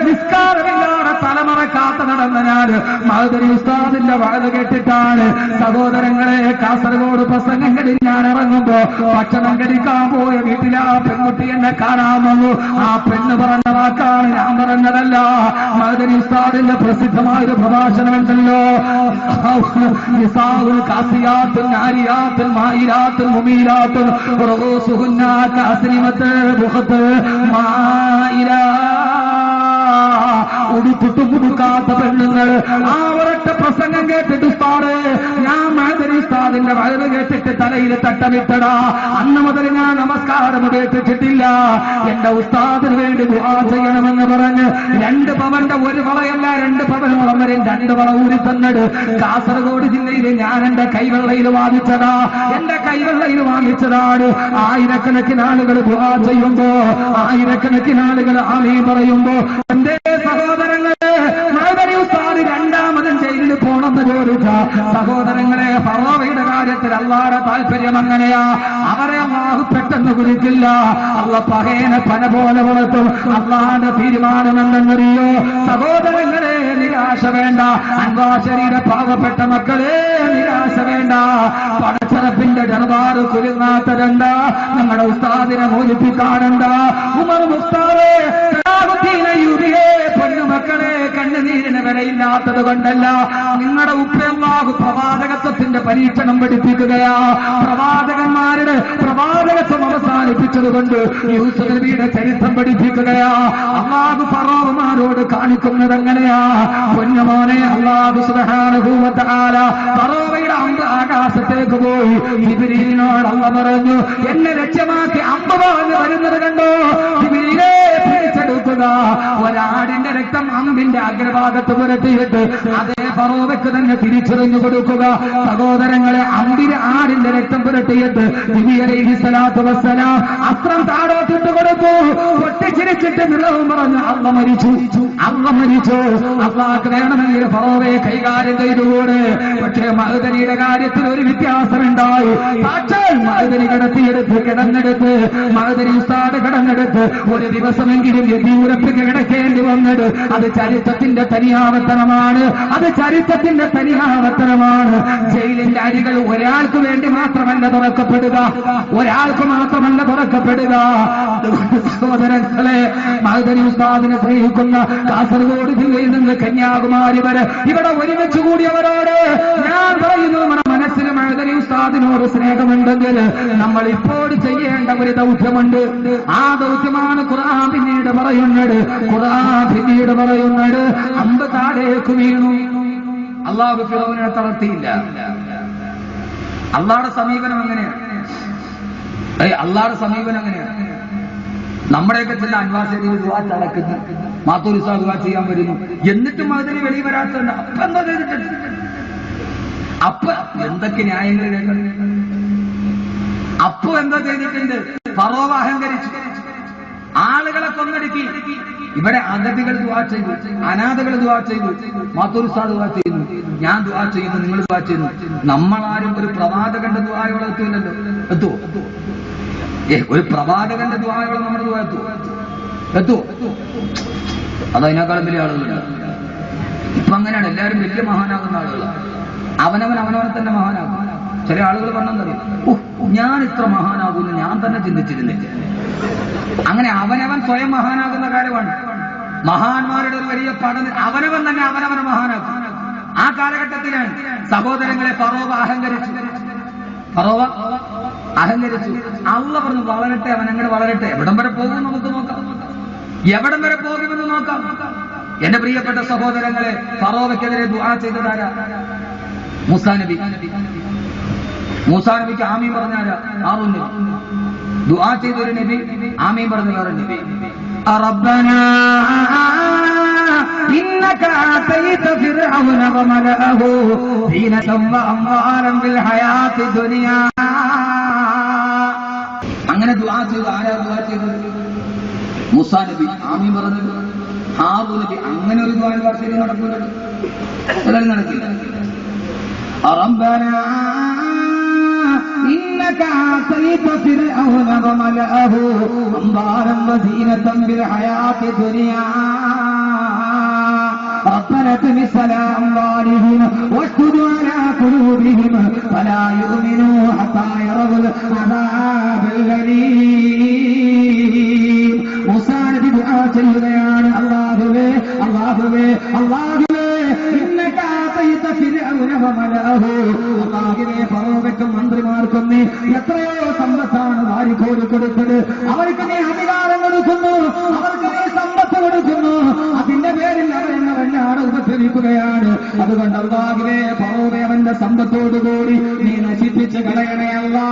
നിസ്കാരമില്ലാതെ തലമറക്കാത്ത നടന്ന ഞാൻ മഅ്ദനി ഉസ്താദിന്റെ വഅദ് കേട്ടിട്ടാണ്. സഹോദരങ്ങളെ, കാസർഗോഡ് പ്രസംഗങ്ങളിൽ ഞാൻ ഇറങ്ങുമ്പോ ഭക്ഷണം കഴിക്കാൻ പോയ വീട്ടിൽ ആ പെൺകുട്ടി എന്നെ കാണാൻ വന്നു. ആ പെണ്ണ് പറഞ്ഞ വാക്കാണ്, ഞാൻ പറഞ്ഞതല്ല. മഅ്ദനി ഉസ്താദിന്റെ പ്രസിദ്ധമായൊരു പ്രഭാഷണമുണ്ടല്ലോ, നിസാഉൽ കാസിയാത്തുൻ നാരിയാത്തുൻ മായിലാത്തുൻ മുമീലാത്തുൻ റഊസുഹുന്ന കാസിമത്ത് ബുഖത്ത് മായിലാ. ഉടുത്തിട്ട് മുടുക്കാത്ത പെണ്ണുങ്ങൾ. ആ ഒരൊറ്റ പ്രസംഗം കേട്ടിട്ട് ഉസ്താദ്, ഞാൻ മഅ്ദനി ഉസ്താദിന്റെ വയറ് കേട്ടിട്ട് തലയിൽ തട്ടമിട്ടടാ. അന്ന് മുതൽ ഞാൻ നമസ്കാരം കേട്ടിട്ടില്ല. എന്റെ ഉസ്താദിന് വേണ്ടി ദുആ ചെയ്യണമെന്ന് പറഞ്ഞ് 2 പവന്റെ ഒരു വളയല്ല, 2 പവനോളം വരെ 2 വള ഊരി തന്നത് കാസർഗോഡ് ജില്ലയിൽ ഞാൻ എന്റെ കൈവെള്ളയിൽ വാങ്ങിച്ചതാ. എന്റെ കൈവെള്ളയിൽ വാങ്ങിച്ചതാണ്. ആയിരക്കണക്കിന് ആളുകൾ ദുആ ചെയ്യുമ്പോ, ആയിരക്കണക്കിന് ആളുകൾ ആമീൻ പറയുമ്പോ, എന്റെ സഹോദരങ്ങളെ, മഅ്ദനി ഉസ്താദ് 2ാമതും ജയിലിൽ പോണെന്ന് ചോദിച്ച സഹോദരങ്ങളെ, ഫറോവയുടെ കാര്യത്തിൽ അല്ലാഹുവിന്റെ താല്പര്യം അങ്ങനെയാ. അവരെ അല്ലാഹു പെട്ടെന്ന് കുറിക്കില്ല. അല്ലാഹ് പകേനെ പന പോലെ വളർത്തും. അല്ലാഹുവിന്റെ തീരുമാനം എന്തെന്നറിയോ? സഹോദരങ്ങളെ, നിരാശ വേണ്ട. അൻവാശരിയുടെ പാവപ്പെട്ട മക്കളെ, നിരാശ വേണ്ട. പടച്ചറപ്പിന്റെ ദർബാർ കുലുങ്ങാത്തരണ്ട. ഞങ്ങളുടെ ഉസ്താദിനെ മോചിപ്പിക്കാറുണ്ട്. ഉമർ മുസ്താദേ, പൊന്നുമക്കളെ, കണ്ണുനീരിന് വരെയില്ലാത്തത് കൊണ്ടല്ല. നിങ്ങളുടെ ഉപ്പയല്ലാഹു പ്രവാചകത്വത്തിന്റെ പരീക്ഷണം പഠിപ്പിക്കുകയാ. പ്രവാചകന്മാരുടെ പ്രവാചകത്വം അവസാനിപ്പിച്ചത് കൊണ്ട് യൂസുഫ് നബിയുടെ ചരിത്രം പഠിപ്പിക്കുകയാ. അല്ലാഹു ഫറോവമാരോട് കാണിക്കുന്നത് എങ്ങനെയാ? പൊന്നുമോനെ, അല്ലാഹു സുബ്ഹാനഹു വ തആല ഫറോവയുടെ അമ്പ് ആകാശത്തേക്ക് പോയി. ജിബ്രീലിനോട് അല്ലാഹു പറഞ്ഞു, എന്നെ ലക്ഷ്യമാക്കി അമ്പ് വാങ്ങി വരുന്നത് കണ്ടോ? ജിബ്രീലേ, പിടിച്ചെടുക്കുക. ഒരാടിന്റെ രക്തം അമ്പിന്റെ അഗ്രഭാഗത്ത് പുരട്ടിയിട്ട് അതേ ഫറോവയ്ക്ക് തന്നെ തിരിച്ചറിഞ്ഞു കൊടുക്കുക. സഹോദരങ്ങളെ, അമ്പിന് ആടിന്റെ രക്തം പുരട്ടിയിട്ട് നബി അലൈഹിസ്സലാത്തു വസ്സലാം അസ്ത്രം താഴോട്ടിട്ട് കൊടുത്തു. പൊട്ടിച്ചിരിച്ചിട്ട് നിലവും പറഞ്ഞു, അള്ള മരിച്ചു, അള്ള മരിച്ചു. അള്ളാഹ് വേണമെങ്കിൽ ഫറോവയെ കൈകാര്യം ചെയ്തുകൂടെ. പക്ഷേ മഅ്ദനിയുടെ കാര്യത്തിൽ ഒരു വ്യത്യാസമുണ്ടായി. സാക്ഷാൽ മഅ്ദനി കിടന്നെടുത്ത് മഅ്ദനി ഉസ്താദ് കിടന്നെടുത്ത് ഒരു ദിവസമെങ്കിലും യതീമുറപ്പ് കിടക്കേണ്ടി വന്നത് അത് ചരിത്രത്തിന്റെ തനിയാവർത്തനമാണ്. അത് ചരിത്രത്തിന്റെ തനിയാവർത്തനമാണ്. ജയിലിന്റെ അരികൾ ഒരാൾക്ക് വേണ്ടി മാത്രമല്ല തുറക്കപ്പെടുക, ഒരാൾക്ക് മാത്രമല്ല തുറക്കപ്പെടുക. സഹോദരങ്ങളെ, മഅ്ദനി ഉസ്താദിനെ സ്നേഹിക്കുന്ന കാസർഗോഡ് ജില്ലയിൽ നിന്ന് കന്യാകുമാരി വരെ ഇവിടെ ഒരുമിച്ച് കൂടിയവരോട് ഞാൻ പറയുന്നു, നമ്മുടെ മനസ്സിന് മഅ്ദനി ഉസ്താദിനോട് സ്നേഹമുണ്ടെങ്കിൽ നമ്മൾ ഇപ്പോൾ ചെയ്യേണ്ട ഒരു ദൗത്യമുണ്ട്. ആ ദൗത്യമാണ് ഖുർആൻ പിന്നീട് പറയുന്നത്. ഖുർആൻ പിന്നീട് പറയുന്നത്, അമ്പ് താഴേക്ക് വീണു. അല്ലാഹു ഫിറൗനെ തളർത്തിയില്ല. അല്ലാഹുവിന്റെ സമീപനം എങ്ങനെയാണ്? അല്ലാഹുവിന്റെ സമീപനം എങ്ങനെയാണ്? നമ്മുടെയൊക്കെ ചില അൻവാസരികൾ ദുആ നടക്കുന്നു, മാത്തൂർ ഉസ്താദ് ദുആ ചെയ്യാൻ വരുന്നു, എന്നിട്ടും അതിന് വെളി വരാത്തുണ്ട്. അപ്പൊ എന്താ ചെയ്തിട്ടുണ്ട്? അപ്പൊ എന്തൊക്കെ ന്യായങ്ങൾ കേട്ടത്? അപ്പൊ എന്താ ചെയ്തിട്ടുണ്ട്? ഫറോവ അഹങ്കരിച്ചു, ആളുകളെ കൊന്നടുക്കി. ഇവിടെ അഗതികൾ ദുആ ചെയ്തു, അനാഥകൾ ദുആ ചെയ്തു, മാത്തൂർ ഉസ്താദ് ദുആ ചെയ്യുന്നു, ഞാൻ ദുആ ചെയ്യുന്നു, നിങ്ങൾ ദുആ ചെയ്യുന്നു. നമ്മളാരും ഒരു പ്രവാചകന്റെ ദുആയോടെ എത്തൂല്ലല്ലോ. എത്തുവോ? ഒരു പ്രവാചകന്റെ ദുആയോടെ നമ്മുടെ ദുആ എത്തുവോ? എത്തുമോ? അതതിനേക്കാളും വലിയ ആളുകളുണ്ട്. ഇപ്പൊ അങ്ങനെയാണ്, എല്ലാവരും വലിയ മഹാനാകുന്ന ആളുകളാണ്. അവനവനെ തന്നെ മഹാനാകും. ചില ആളുകൾ പറഞ്ഞെന്നറിയാം, ഞാൻ ഇത്ര മഹാനാകുമെന്ന് ഞാൻ തന്നെ ചിന്തിച്ചിരുന്നില്ല. അങ്ങനെ അവനവൻ സ്വയം മഹാനാകുന്ന കാര്യമാണ്. മഹാന്മാരുടെ ഒരു വലിയ പഠനം, അവനവൻ തന്നെ അവനവനെ മഹാനാക്കും. ആ കാലഘട്ടത്തിലാണ് സഹോദരങ്ങളെ ഫറോവ അഹങ്കരിച്ചു. അള്ള പറഞ്ഞു വളരട്ടെ, അവൻ അങ്ങനെ വളരട്ടെ. എവിടം വരെ പോകും നമുക്ക് നോക്കാം, എവിടം വരെ പോകുമെന്ന് നോക്കാം. എന്റെ പ്രിയപ്പെട്ട സഹോദരങ്ങളെ, ഫറോവയ്ക്കെതിരെ ദുആ ചെയ്തതാരാ? മൂസാ നബി. മൂസാ നബിക്ക് ആമീൻ പറഞ്ഞാരാ? ഹാറൂൻ നബി. ദുആ ചെയ്തൊരു നബി, ആമീൻ പറഞ്ഞ വേറെ നബി. ربنا إنك آتيت فرعون وملأه زينة وأموالا في الحياة الدنيا. അങ്ങനെ ദുആ ചെയ്തു. ആരാ ദുആ ചെയ്തത്? മൂസാ നബി. ആമീൻ പറഞ്ഞത് ഹാറൂൻ നബി. അങ്ങനെ ഒരു ദുആ ശരി നടക്കില്ല, എല്ലാവരും നടക്കില്ല. ربنا إنك آتيت فرعون وملأه أموالا وزينة بالحياة الدنيا ربنا اطمس على أموالهم واشدد على قلوبهم فلا يؤمنوا حتى يروا العذاب الأليم. മൂസാ നബി ദുആ ചെയ്യുകയാണ്, അല്ലാഹുവേ അല്ലാഹുവേ അല്ലാഹുവേ ഇന്നക ആതൈത ഫിർഔന വമലഅഹു. അല്ലാഹുവേ ഫറോവയ്ക്കും മന്ത്രിമാർക്കും നീ എത്രയോ സമ്പത്താണ് വാരിക്കോരി കൊടുത്തത്. അവർക്ക് നീ അധികാരം കൊടുക്കുന്നു, അവർക്ക് നീ സമ്പത്ത് കൊടുക്കുന്നു. അതിന്റെ പേരിൽ അവരെന്നെ വല്ലാതെ ഉപദ്രവിക്കുകയാണ്. അതുകൊണ്ട് അല്ലാഹുവേ ഫറോവെ അവന്റെ സമ്പത്തോടുകൂടി നീ നശിപ്പിച്ച് കളയണേ അല്ലാ.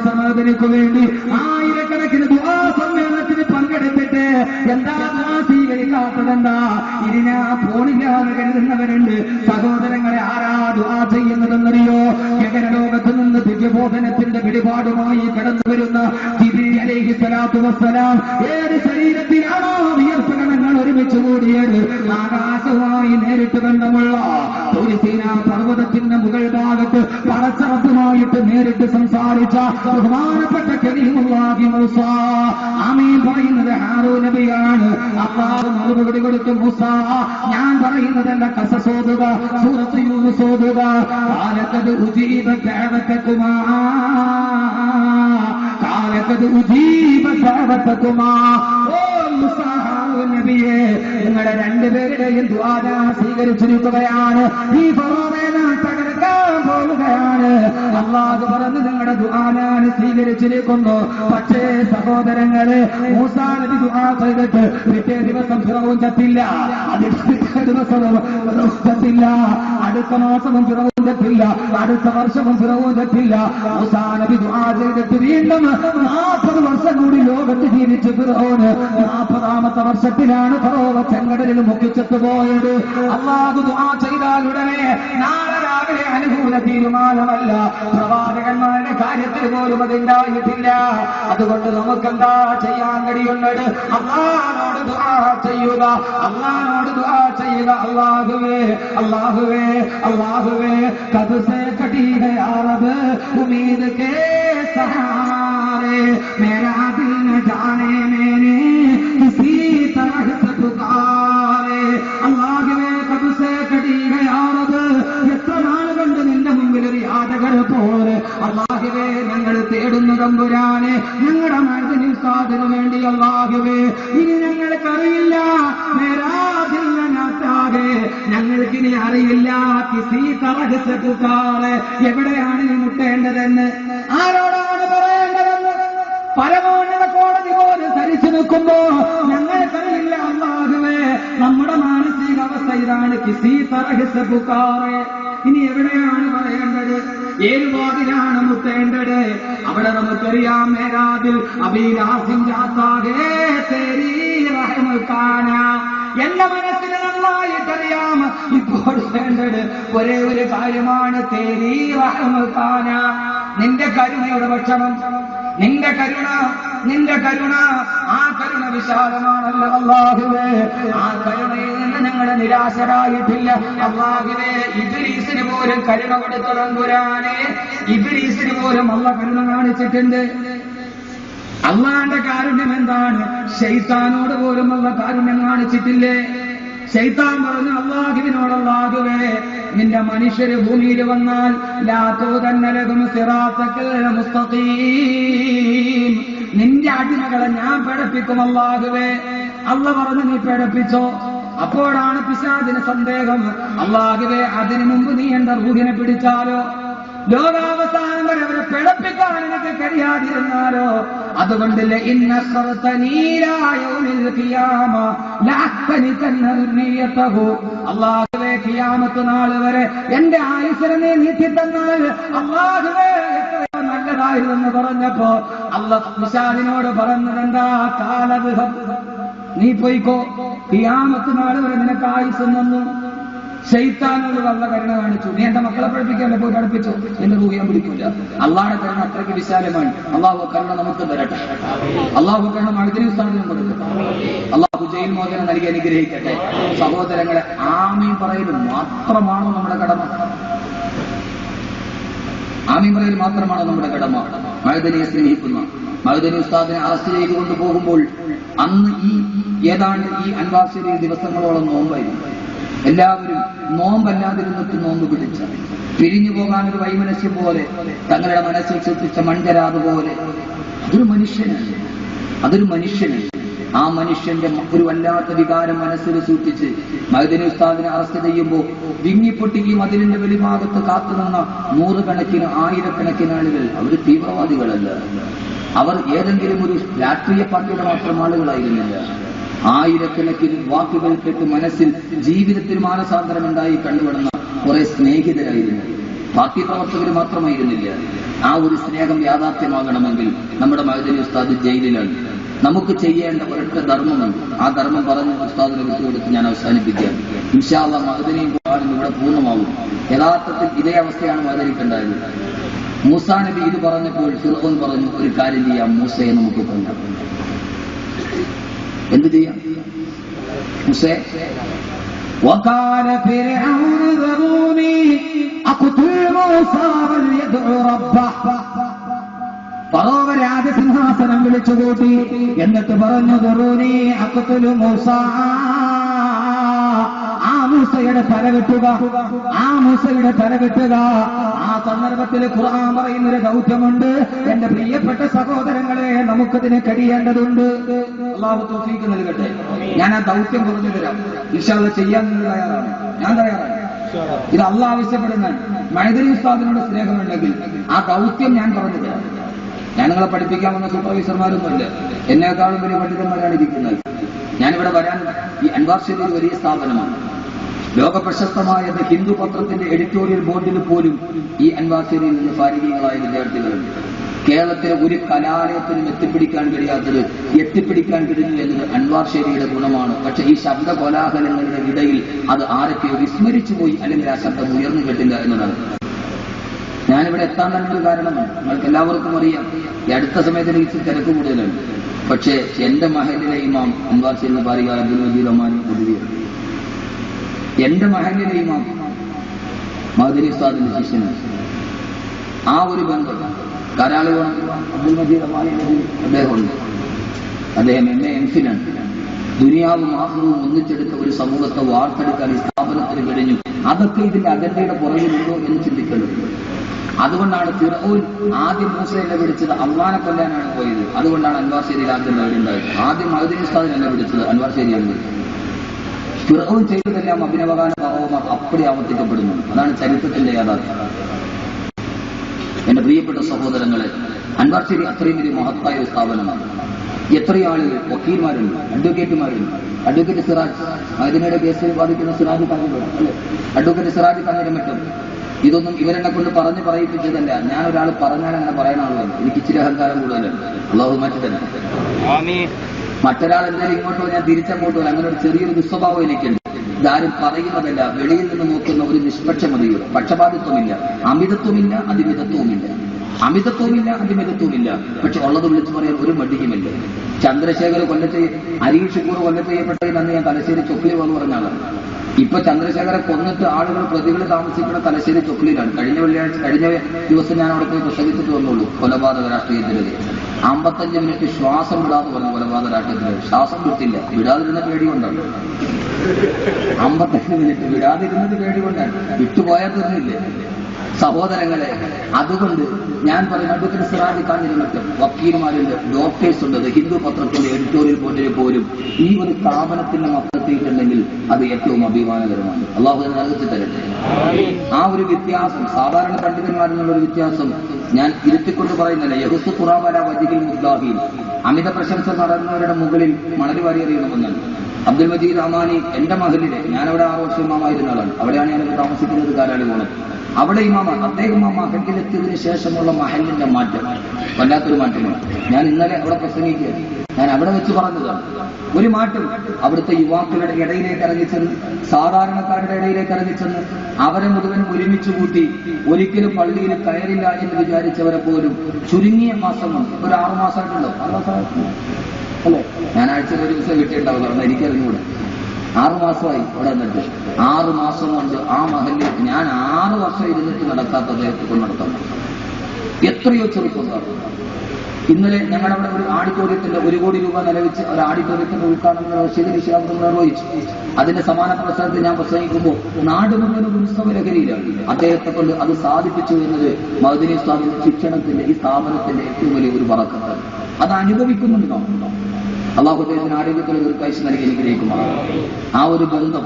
സമാധാനത്തിനു വേണ്ടി ആയിരക്കണക്കിന് ദുആ സമ്മേളനത്തിന് പങ്കെടുത്തിട്ട് എന്താ ദുആ സ്വീകരിക്കാത്തതെന്താ? ഇനി ഞാൻ പോണില്ലാന്ന് കരുതുന്നവരുണ്ട്. സഹോദരങ്ങളെ, ആരാ ദുആ ചെയ്യുന്നതെന്നറിയോ? ജഗനലോകത്ത് നിന്ന് ദിവ്യബോധനത്തിന്റെ പിടിപാടുമായി കടന്നു വരുന്ന ജിബ്രീൽ അലൈഹിസ്സലാത്തു വസ്സലാം ഏത് ശരീരത്തിലാണോ വിയർപ്പുകൾ ഒരുമിച്ച് കൂടിയത്, ആകാശവുമായി നേരിട്ട് ബന്ധമുള്ള സീനാ പർവ്വതത്തിന്റെ മുകൾ ഭാഗത്ത് പടച്ചറപ്പുമായിട്ട് നേരിട്ട് സംസാരിച്ച ബഹുമാനപ്പെട്ട കലീമുല്ലാഹി മൂസ. ആമീൻ പറയുന്നത് ഹാറൂൻ നബിയാണ്. അല്ലാഹു മറുപടി കൊടുത്തു, മൂസ ഞാൻ പറയുന്നതല്ല, ഖസസ് ഓതുക, സൂറത്ത് യൂനുസ് ഓതുക. ഖാലഖദ് ഉജീബ ദഅവതകുമാ ഖാലഖദ് ഉജീബ ദഅവതകുമാ. ഓ മൂസ, ഹാറൂൻ നബിയെ, നിങ്ങളുടെ രണ്ടുപേരുടെയും ദുആ സ്വീകരിച്ചിരിക്കുകയാണ്. ഈ ഫറോവയെ തകർക്കാൻ പോവുകയാണ്. അല്ലാഹു പറഞ്ഞു, നിങ്ങളുടെ ദുആ സ്വീകരിച്ചിരിക്കുന്നു. പക്ഷേ സഹോദരങ്ങളെ, മൂസാ നബി ദുആ ചെയ്തിട്ട് പിറ്റേ ദിവസം ഫിറഔൻ ചത്തില്ല, പിറ്റേ ദിവസവും ഫിറഔൻ ചത്തില്ല, അടുത്ത മാസവും ഫിറഔൻ ചത്തില്ല, അടുത്ത വർഷവും ഫിറഔൻ ചത്തില്ല. മൂസാ നബി ദുആ ചെയ്തിട്ട് വീണ്ടും 40 വർഷം കൂടി ലോകത്ത് ജീവിച്ചു ഫിറഔൻ. 40ാമത്തെ വർഷത്തിലാണ് ഫറോവ ചെങ്കടലിൽ മുക്കിച്ചെത്തു പോയത്. അല്ലാഹു ദുആ ചെയ്താൽ ഉടനെ നാളെ രാവിലെ അനുകൂല തീരുമാനമല്ല. പ്രവാചകന്മാരുടെ കാര്യത്തിൽ പോലും അതുണ്ടായിട്ടില്ല. അതുകൊണ്ട് നമുക്കെന്താ ചെയ്യാൻ കഴിയുന്നത്? അല്ലാഹുവോട് ദുആ ചെയ്യുക, അല്ലാഹുവോട് ദുആ ചെയ്യുക. അല്ലാഹുവേ അല്ലാഹുവേ അല്ലാഹുവേ കബ് സേ കടി ഹൈ അറബ് ഉമ്മീദ് കേ സഹാരെ മേരാ ദിൽ ന ജാനെ മേനെ കിസി തരഹ് സെ പുകാരെ. അല്ലാഹുവേ കബ് സേ കടി ഹൈ അറബ്, എത്ര നാൾ കൊണ്ട് നിന്റെ മുമ്പിൽ ഒരു യാചകർ പോലെ അല്ലാഹുവേ ഞങ്ങൾ തേടുന്നു തമ്പുരാനെ, ഞങ്ങളുടെ മഴതിന് സാധന വേണ്ടി. അല്ലാഹുവേ ഇനി ഞങ്ങൾക്കറിയില്ല, ഞങ്ങൾക്കിനി അറിയില്ല കിസി തറഹ് എവിടെയാണ് ഈ മുട്ടേണ്ടതെന്ന്, ആരോടാണ് പറയേണ്ടതെന്ന്. പരമോന്നത കോടതി പോലും ധരിച്ചു നിൽക്കുമ്പോ ഞങ്ങൾക്കറിയില്ല. അല്ലാഹുവേ നമ്മുടെ മാനസികാവസ്ഥ ഇതാണ്. കിസി തറഹ് ഇനി എവിടെയാണ് പറയേണ്ടത്? ഏത് വാതിലാണ് മുത്തേണ്ടത്? അവിടെ നമുക്കറിയാം, മേരാദിൽ അബീലാസിം ജാത്താകേ തേരീ റഹ്മത്താന. എന്റെ മനസ്സിന് നന്നായിട്ടറിയാം, ഇപ്പോൾ വേണ്ടത് ഒരേ ഒരു കാര്യമാണ്, തേരീ റഹ്മത്താന, നിന്റെ കരുണയുടെ ഭക്ഷണം, നിന്റെ കരുണ, നിന്റെ കരുണ. ആ കരുണ വിശാലമാണല്ലോ അല്ലാഹുവേ. ആ കരുണയിൽ നിന്ന് ഞങ്ങളെ നിരാശരായിട്ടില്ല അല്ലാഹുവേ. ഇബ്ലീസിന് പോലും കരുണ കൊടുത്ത തമ്പുരാനെ, ഇബ്ലീസിന് പോലും അല്ലാഹു കരുണ കാണിച്ചിട്ടുണ്ട്. അള്ളാന്റെ കാരുണ്യം എന്താണ്? ശൈത്താനോട് പോലും അള്ള കാരുണ്യം കാണിച്ചിട്ടില്ലേ? ശൈത്താൻ പറഞ്ഞു അല്ലാഹുവിനോട്, അല്ലാഹുവേ, നിന്റെ മനുഷ്യര് ഭൂമിയിൽ വന്നാൽ ലാതൂതന്നലകും സിറാത്തക്കൽ മുസ്തഖീം, നിന്റെ അടിമകളെ ഞാൻ പിഴപ്പിക്കും അല്ലാഹുവേ. അള്ള പറഞ്ഞു നീ പിഴപ്പിച്ചോ. അപ്പോഴാണ് പിശാചിന് സന്ദേഹം, അല്ലാഹുവേ, അതിനു മുമ്പ് നീ എന്റെ റൂഹിനെ പിടിച്ചാലോ, ലോകാവസാനം വരെ അവരെ പിഴപ്പിക്കാൻ എനിക്ക് കഴിയാതിരുന്നാലോ? അതുകൊണ്ട് അല്ലാഹുവേ, ഖിയാമത്ത് നാൾ വരെ എന്റെ ആയുസ്സിനെ നീ നീട്ടി തന്നാൽ അല്ലാഹുവേ എത്രയോ നല്ലതായിരുന്നെന്ന് പറഞ്ഞപ്പോ അല്ലാഹ് പിശാചിനോട് പറഞ്ഞതെന്താ? കാലവിഹം, നീ പോയിക്കോ, ഖിയാമത്ത് നാൾ വരെ നിനക്ക് ആയുസ് തന്നു. ശൈത്താനോട് അള്ള കരുണ കാണിച്ചു. നീ എന്റെ മക്കളെ പഠിപ്പിക്കാല്ലേ, പോയി പഠിപ്പിച്ചു, എന്റെ റൂഹിയാൻ പിടിക്കില്ല. അള്ളാഹുടെ കരുണ അത്രയ്ക്ക് വിശാലമാണ്. അള്ളാഹു കരുണ നമുക്ക് തരട്ടെ. അള്ളാഹു കരുണ മഴുതിനും സ്ഥാനം കൊടുക്കട്ടെ. അള്ളാഹു ജയിൽ മോചനം നൽകി അനുഗ്രഹിക്കട്ടെ. സഹോദരങ്ങളെ, ആമീൻ പറയൽ മാത്രമാണോ നമ്മുടെ കടമ? ആമീൻ പറയൽ മാത്രമാണോ നമ്മുടെ കടമ? മഴുതനിയെ സ്നേഹിക്കുന്ന മഴുതനി ഉസ്താദിനെ അറസ്റ്റ് ചെയ്ത് കൊണ്ടുപോകുമ്പോൾ അന്ന് ഏതാണ്ട് ഈ അൻവാർഷിക ദിവസങ്ങളോളം നോമ്പായിരുന്നു. എല്ലാവരും നോമ്പല്ലാതിരുന്നിട്ട് നോമ്പ് പിടിച്ച, പിരിഞ്ഞു പോകാനൊരു വൈമനസ്യം പോലെ, തങ്ങളുടെ മനസ്സിൽ ശ്രദ്ധിച്ച മൺകരാത് പോലെ. അതൊരു മനുഷ്യനാണ്. ആ മനുഷ്യന്റെ ഒരു വല്ലാത്ത വികാരം മനസ്സിൽ സൂക്ഷിച്ച് മഅ്ദനി ഉസ്താദിനെ അറസ്റ്റ് ചെയ്യുമ്പോൾ വിങ്ങിപ്പൊട്ടി ഈ മതിലിന്റെ വെളിഭാഗത്ത് കാത്തുനിന്ന നൂറുകണക്കിന് ആയിരക്കണക്കിന് ആളുകൾ അവർ തീവ്രവാദികളല്ല. അവർ ഏതെങ്കിലും ഒരു രാഷ്ട്രീയ പാർട്ടിയുടെ മാത്രം ആളുകളായിരുന്നില്ല. ആയിരക്കണക്കിന് വാക്കുകൾ കേട്ട് മനസ്സിൽ ജീവിതത്തിൽ മാനസാന്തരം ഉണ്ടായി കണ്ടുവരുന്ന കുറെ സ്നേഹിതരായിരുന്നു. പാർട്ടി പ്രവർത്തകർ മാത്രമായിരുന്നില്ല. ആ ഒരു സ്നേഹം യാഥാർത്ഥ്യമാകണമെങ്കിൽ നമ്മുടെ മഅ്ദനി ഉസ്താദ് ജയിലിലാണ്. നമുക്ക് ചെയ്യേണ്ട ഒരൊറ്റ ധർമ്മമുണ്ട്. ആ ധർമ്മം പറഞ്ഞ് ഉസ്താദിനെ വിട്ടുകൊടുത്ത് ഞാൻ അവസാനിപ്പിക്കുകയാണ്. ഇൻഷാ അല്ലാഹ് മഅ്ദനിയും ഖുർആനും ഇവിടെ പൂർണ്ണമാകും. യഥാർത്ഥത്തിൽ ഇതേ അവസ്ഥയാണ് മഅ്ദനിക്കുണ്ടായത്. മൂസാ നബി ഇത് പറഞ്ഞപ്പോൾ ഫിർഔൻ പറഞ്ഞു, ഒരു കാര്യം ചെയ്യാം, മൂസയെ നമുക്ക് കൊല്ലാം. എന്ത് ചെയ്യാം? മൂസേ, وقال فرعون ذروني أقتل موسى وليدعو ربه. ഫറോവ രാജസിംഹാസനം വിളിച്ചുകൂട്ടി. എന്നിട്ട് പറഞ്ഞു, ദറൂനി അഖ്തുലു മൂസ, ആ മൂസയുടെ തല വെട്ടുക. ആ സന്ദർഭത്തിൽ ഖുർആൻ പറയുന്നൊരു ദൗത്യമുണ്ട്. എന്റെ പ്രിയപ്പെട്ട സഹോദരങ്ങളെ, നമുക്കതിന് കഴിയേണ്ടതുണ്ട്. അല്ലാഹു തൗഫീഖ് നൽകട്ടെ. ഞാൻ ആ ദൗത്യം പറഞ്ഞു തരാം. ഇൻഷാ അല്ലാഹ് ചെയ്യാൻ തയ്യാറാണ്. ഞാൻ തയ്യാറാണ്. ഇത് അള്ളാഹ് ആവശ്യപ്പെടുന്ന മഅ്ദനി ഉസ്താദിനോട് സ്നേഹമുണ്ടെങ്കിൽ ആ ദൗത്യം ഞാൻ പറഞ്ഞു തരാം. ഞാൻ നിങ്ങളെ പഠിപ്പിക്കാൻ വന്ന സൂപ്പർവൈസർമാരൊന്നുമില്ല. എന്നെക്കാളും വലിയ പണ്ഡിതന്മാരാണ് ഇരിക്കുന്നത്. ഞാനിവിടെ വരാൻ ഈ അൻവാർ ഷരീഫ് വലിയ സ്ഥാപനമാണ്. ലോക പ്രശസ്തമായ ഹിന്ദു പത്രത്തിന്റെ എഡിറ്റോറിയൽ ബോർഡിൽ പോലും ഈ അൻവാർ ഷരീഫിൽ നിന്ന് ഫാരിഗീകളായ വിദ്യാർത്ഥികളുണ്ട്. കേരളത്തിലെ ഒരു കലാലയത്തിനും എത്തിപ്പിടിക്കാൻ കഴിയാത്തത് എത്തിപ്പിടിക്കാൻ കഴിഞ്ഞു എന്നത് അൻവാർ ഷരീഫിയുടെ ഗുണമാണ്. പക്ഷെ ഈ ശബ്ദ കോലാഹലങ്ങളുടെ ഇടയിൽ അത് ആരൊക്കെയോ വിസ്മരിച്ചു പോയി, അല്ലെങ്കിൽ ആ ശബ്ദം ഉയർന്നു കേട്ടില്ല എന്നതാണ്. ഞാനിവിടെ എത്താൻ തന്നെ ഒരു കാരണമാണ്. നിങ്ങൾക്ക് എല്ലാവർക്കും അറിയാം, ഈ അടുത്ത സമയത്ത് എനിക്ക് തിരക്ക് കൂടുതലാണ്. പക്ഷേ എന്റെ മഹലിലെ ഇമാം അൻവാർ ഷരീഫ് ബാരിക അബ്ദുൽ മജീദ് ഒമാനി പൊതുവെയാണ്. എന്റെ മഹലിലെ ഇമാം മഅ്ദനി ഉസ്താദിന്റെ ശിഷ്യനാണ്. ആ ഒരു ബന്ധം കാരാളുകോണം അബ്ദുൽ മജീദ് ഒമാനി അദ്ദേഹമുണ്ട്. അദ്ദേഹം MA.MPhil-ആണ്. ദുനിയാവും ആഖിറവും ഒന്നിച്ചെടുത്ത ഒരു സമൂഹത്തെ വാർത്തെടുക്കാൻ ഈ സ്ഥാപനത്തിന് കഴിഞ്ഞു. അതൊക്കെ ഇതിന്റെ അജണ്ടയുടെ പുറകിലുണ്ടോ എന്ന് ചിന്തിക്കേണ്ടതുണ്ട്. അതുകൊണ്ടാണ് ഫിർഔൻ ആദ്യം മൂസയെ വിളിച്ചത് അള്ളാനെ കൊല്ലാനാണ് പോയത്. അതുകൊണ്ടാണ് അൻവാർ ഷരീഫ് ആദ്യം ഉണ്ടായത്. ആദ്യം മഅ്ദനി ഉസ്താദിനെ വിളിച്ചത് അൻവാർ ഷരീഫ്. ഫിർഔൻ ചെയ്തതെല്ലാം അഭിനവകാല പാവമാർ അപ്പടി ആവർത്തിക്കപ്പെടുന്നു. അതാണ് ചരിത്രത്തിന്റെ യാഥാർത്ഥ്യം. എന്റെ പ്രിയപ്പെട്ട സഹോദരങ്ങളെ, അൻവാർ ഷരീഫ് അത്രയും വലിയ മഹത്തായ ഒരു സ്ഥാപനമാണ്. എത്രയോ ആളുകൾ വക്കീൽമാരുണ്ട്, അഡ്വക്കേറ്റുമാരുണ്ട്. അഡ്വക്കേറ്റ് സിറാജ്, മഅ്ദനിയുടെ കേസിൽ ബാധിക്കുന്ന സിറാജ് പറഞ്ഞിട്ടുണ്ട് അല്ലെ? അഡ്വക്കേറ്റ് സിറാജ് തന്നിരം മറ്റും ഇതൊന്നും ഇവരെന്നെ കൊണ്ട് പറഞ്ഞു പറയിപ്പിച്ചതല്ല. ഞാൻ ഒരാൾ പറഞ്ഞാൽ അങ്ങനെ പറയുന്ന ആളാണ്. എനിക്ക് ഇച്ചിരി അഹങ്കാരം കൂടുതലാണ്. അല്ലാഹു മാറ്റി തന്നെ. മറ്റൊരാൾ എന്തായാലും ഇങ്ങോട്ടോ ഞാൻ തിരിച്ചങ്ങോട്ടോ അങ്ങനെ ഒരു ചെറിയൊരു ദുസ്വഭാവം എനിക്കുണ്ട്. ഇതാരും പറയുന്നതല്ല, വെളിയിൽ നിന്ന് നോക്കുന്ന ഒരു നിഷ്പക്ഷമതിയോ പക്ഷപാതിത്വമില്ല, അമിതത്വമില്ല, അതിമിതത്വവുമില്ല. പക്ഷെ ഉള്ളത് വിളിച്ചു പറയാൻ ഒരു മടിയുമില്ല. ചന്ദ്രശേഖർ ഹരീഷ് കൂർ കൊല്ലത്ത് ചെയ്യപ്പെട്ടതിൽ അന്ന് ഞാൻ തലശ്ശേരി ചൊക്ലി എന്ന് പറഞ്ഞ ആളാണ്. ഇപ്പൊ ചന്ദ്രശേഖരെ കൊന്നിട്ട് ആളുകൾ പ്രതികൾ താമസിക്കുന്ന തലശ്ശേരി ചൊക്ലിയിലാണ്. കഴിഞ്ഞ ദിവസം ഞാൻ അവിടെ പോയി പ്രസംഗിച്ചിട്ട് വന്നുള്ളൂ. കൊലപാതക രാഷ്ട്രീയത്തിനെതിരെ 55 മിനിറ്റ് ശ്വാസം വിടാന്ന് പറഞ്ഞു കൊലപാതകരാട്ടത്തിൽ. ശ്വാസം വിട്ടില്ല, വിടാതിരുന്ന പേടി കൊണ്ടാണ്. 55 മിനിറ്റ് വിടാതിരുന്നത് പേടി കൊണ്ടാണ്, വിട്ടുപോയാൽ തീർന്നില്ലേ സഹോദരങ്ങളെ. അതുകൊണ്ട് ഞാൻ പറയുന്ന അടുത്തൊരു സിറാജ് കാണിരുന്നിട്ട് വക്കീൽമാരുണ്ട്, ഡോക്ടേഴ്സ് ഉണ്ട്, ഹിന്ദു പത്രത്തിന്റെ എഡിറ്റോറിയൽ ബോർഡിൽ പോലും ഈ ഒരു സ്ഥാപനത്തിന്റെ മൊത്തത്തിയിട്ടുണ്ടെങ്കിൽ അത് ഏറ്റവും അഭിമാനകരമാണ്. അള്ളാഹു നൽകി തരട്ടെ. ആ ഒരു വ്യത്യാസം, സാധാരണ പണ്ഡിതന്മാരെന്നുള്ളൊരു വ്യത്യാസം ഞാൻ ഇരുത്തിക്കൊണ്ട് പറയുന്നില്ല. യഹുസ് ഖുറാബല വജിഹിൽ മുദ്ദാഹിൽ, അമിത പ്രശംസ നടന്നവരുടെ മുകളിൽ മണൽ വാരി എറിയണമെന്നാണ്. അബ്ദുൽ മജീദ് അമാനി എന്റെ മഹലിലെ, ഞാനവിടെ 6 വർഷം ഇമാമായിരുന്ന ആളാണ്. അവിടെയാണ് ഞാനൊക്കെ താമസിക്കുന്നത്, കാലാളി പോകണം. അവിടെ ഇമാമാണ് അദ്ദേഹം. ആ മഹലിലെത്തിയതിനു ശേഷമുള്ള മഹലിന്റെ മാറ്റം വല്ലാത്തൊരു മാറ്റമാണ്. ഞാൻ ഇന്നലെ അവിടെ പ്രസംഗിക്കുകയാണ്. ഞാൻ അവിടെ വെച്ച് പറഞ്ഞതാണ് ഒരു മാറ്റം. അവിടുത്തെ യുവാക്കളുടെ ഇടയിലേക്ക് ഇറങ്ങിച്ചെന്ന്, സാധാരണക്കാരുടെ ഇടയിലേക്ക് ഇറങ്ങിച്ചെന്ന് അവരെ മുഴുവൻ ഒരുമിച്ച് കൂട്ടി ഒരിക്കലും പള്ളിയിൽ കയറില്ല എന്ന് വിചാരിച്ചവരെ പോലും ചുരുങ്ങിയ മാസം കൊണ്ട്, ഒരു 6 മാസമായിട്ടുണ്ടോ, 6 മാസമായിട്ടുണ്ടോ അല്ലെ, ഞാൻ ആഴ്ചയിൽ ഒരു ദിവസം കിട്ടിയിട്ടുണ്ടാവും, കാരണം എനിക്കറിഞ്ഞൂടെ. 6 മാസമായി അവിടെ നിന്നിട്ട്. 6 മാസം കൊണ്ട് ആ മഹലിൽ ഞാൻ 6 വർഷം ഇരുന്നിട്ട് നടക്കാത്ത അദ്ദേഹത്തെ കൊണ്ട് നടത്താൻ എത്രയോ ചെറുപ്പക്കാർ. ഇന്നലെ ഞങ്ങളുടെ അവിടെ ഒരു ഓഡിറ്റോറിയത്തിന്റെ 1 കോടി രൂപ നിലവിച്ച് ഒരു ഓഡിറ്റോറിയത്തിന്റെ ഉദ്ഘാടനം റഷീദ് നിശാബ്ദം നിർവഹിച്ചു. അതിന്റെ സമാന പ്രസംഗത്തിൽ ഞാൻ പ്രസംഗിക്കുമ്പോൾ നാട് മുഴുവൻ ഒരു ഉത്സവ ലഹരിയിലാണ്. അദ്ദേഹത്തെ കൊണ്ട് അത് സാധിപ്പിച്ചു എന്നത് മഅ്ദനി ഉസ്താദിന്റെ ശിക്ഷണത്തിന്റെ, ഈ സ്ഥാപനത്തിന്റെ ഏറ്റവും വലിയ ഒരു ബറക്കത്താണ്. അത് അനുഭവിക്കുന്നുണ്ടോ? അള്ളാഹു അദ്ദേഹത്തിന് ആരോഗ്യത്തിന് ദീർഘായുസ്സ് നൽകി അനുഗ്രഹിക്കുമാണ്. ആ ഒരു ബന്ധം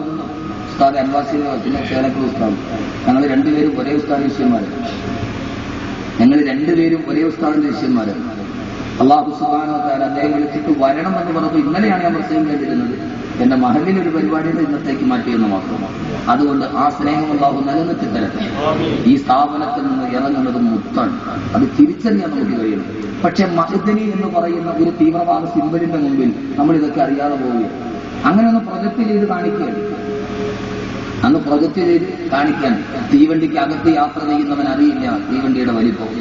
ഉസ്താദ് അൻവാസി, പിന്നെ ചേലക്കൽ ഉസ്താദ്, ഞങ്ങൾ രണ്ടുപേരും ഒരേ ഉസ്താദ് ശിഷ്യന്മാരാണ്. അള്ളാഹു സുബ്ഹാനഹു വ തആല അദ്ദേഹം വിളിച്ചിട്ട് വരണം എന്ന് പറഞ്ഞു. ഇന്നലെയാണ് ഞാൻ പ്രസംഗം കേട്ടിരുന്നത്. എന്റെ മഹലിൽ ഒരു പരിപാടിയുടെ ഇന്നത്തേക്ക് മാറ്റിയെന്ന് മാത്രമാണ്. അതുകൊണ്ട് ആ സ്നേഹം അള്ളാഹു നിലനിർത്തി തരട്ടെ. ഈ സ്ഥാപനത്തിൽ നിന്ന് ഇറങ്ങുന്നത് മുത്താണ്, അത് തിരിച്ചറിയാൻ നമുക്ക് കഴിയണം. പക്ഷെ മഅ്ദനി എന്ന് പറയുന്ന ഒരു തീവ്രവാദ സിംബലിന്റെ മുമ്പിൽ നമ്മൾ ഇതൊക്കെ അറിയാതെ പോവുകയാണ്. അങ്ങനെ ഒന്ന് പ്രൊജക്ട് ചെയ്ത് കാണിക്കുകയാണ്. അന്ന് പ്രൊജക്ട് ചെയ്ത് കാണിക്കാൻ തീവണ്ടിക്ക് അകത്ത് യാത്ര ചെയ്യുന്നവൻ അറിയില്ല തീവണ്ടിയുടെ വലിപ്പം.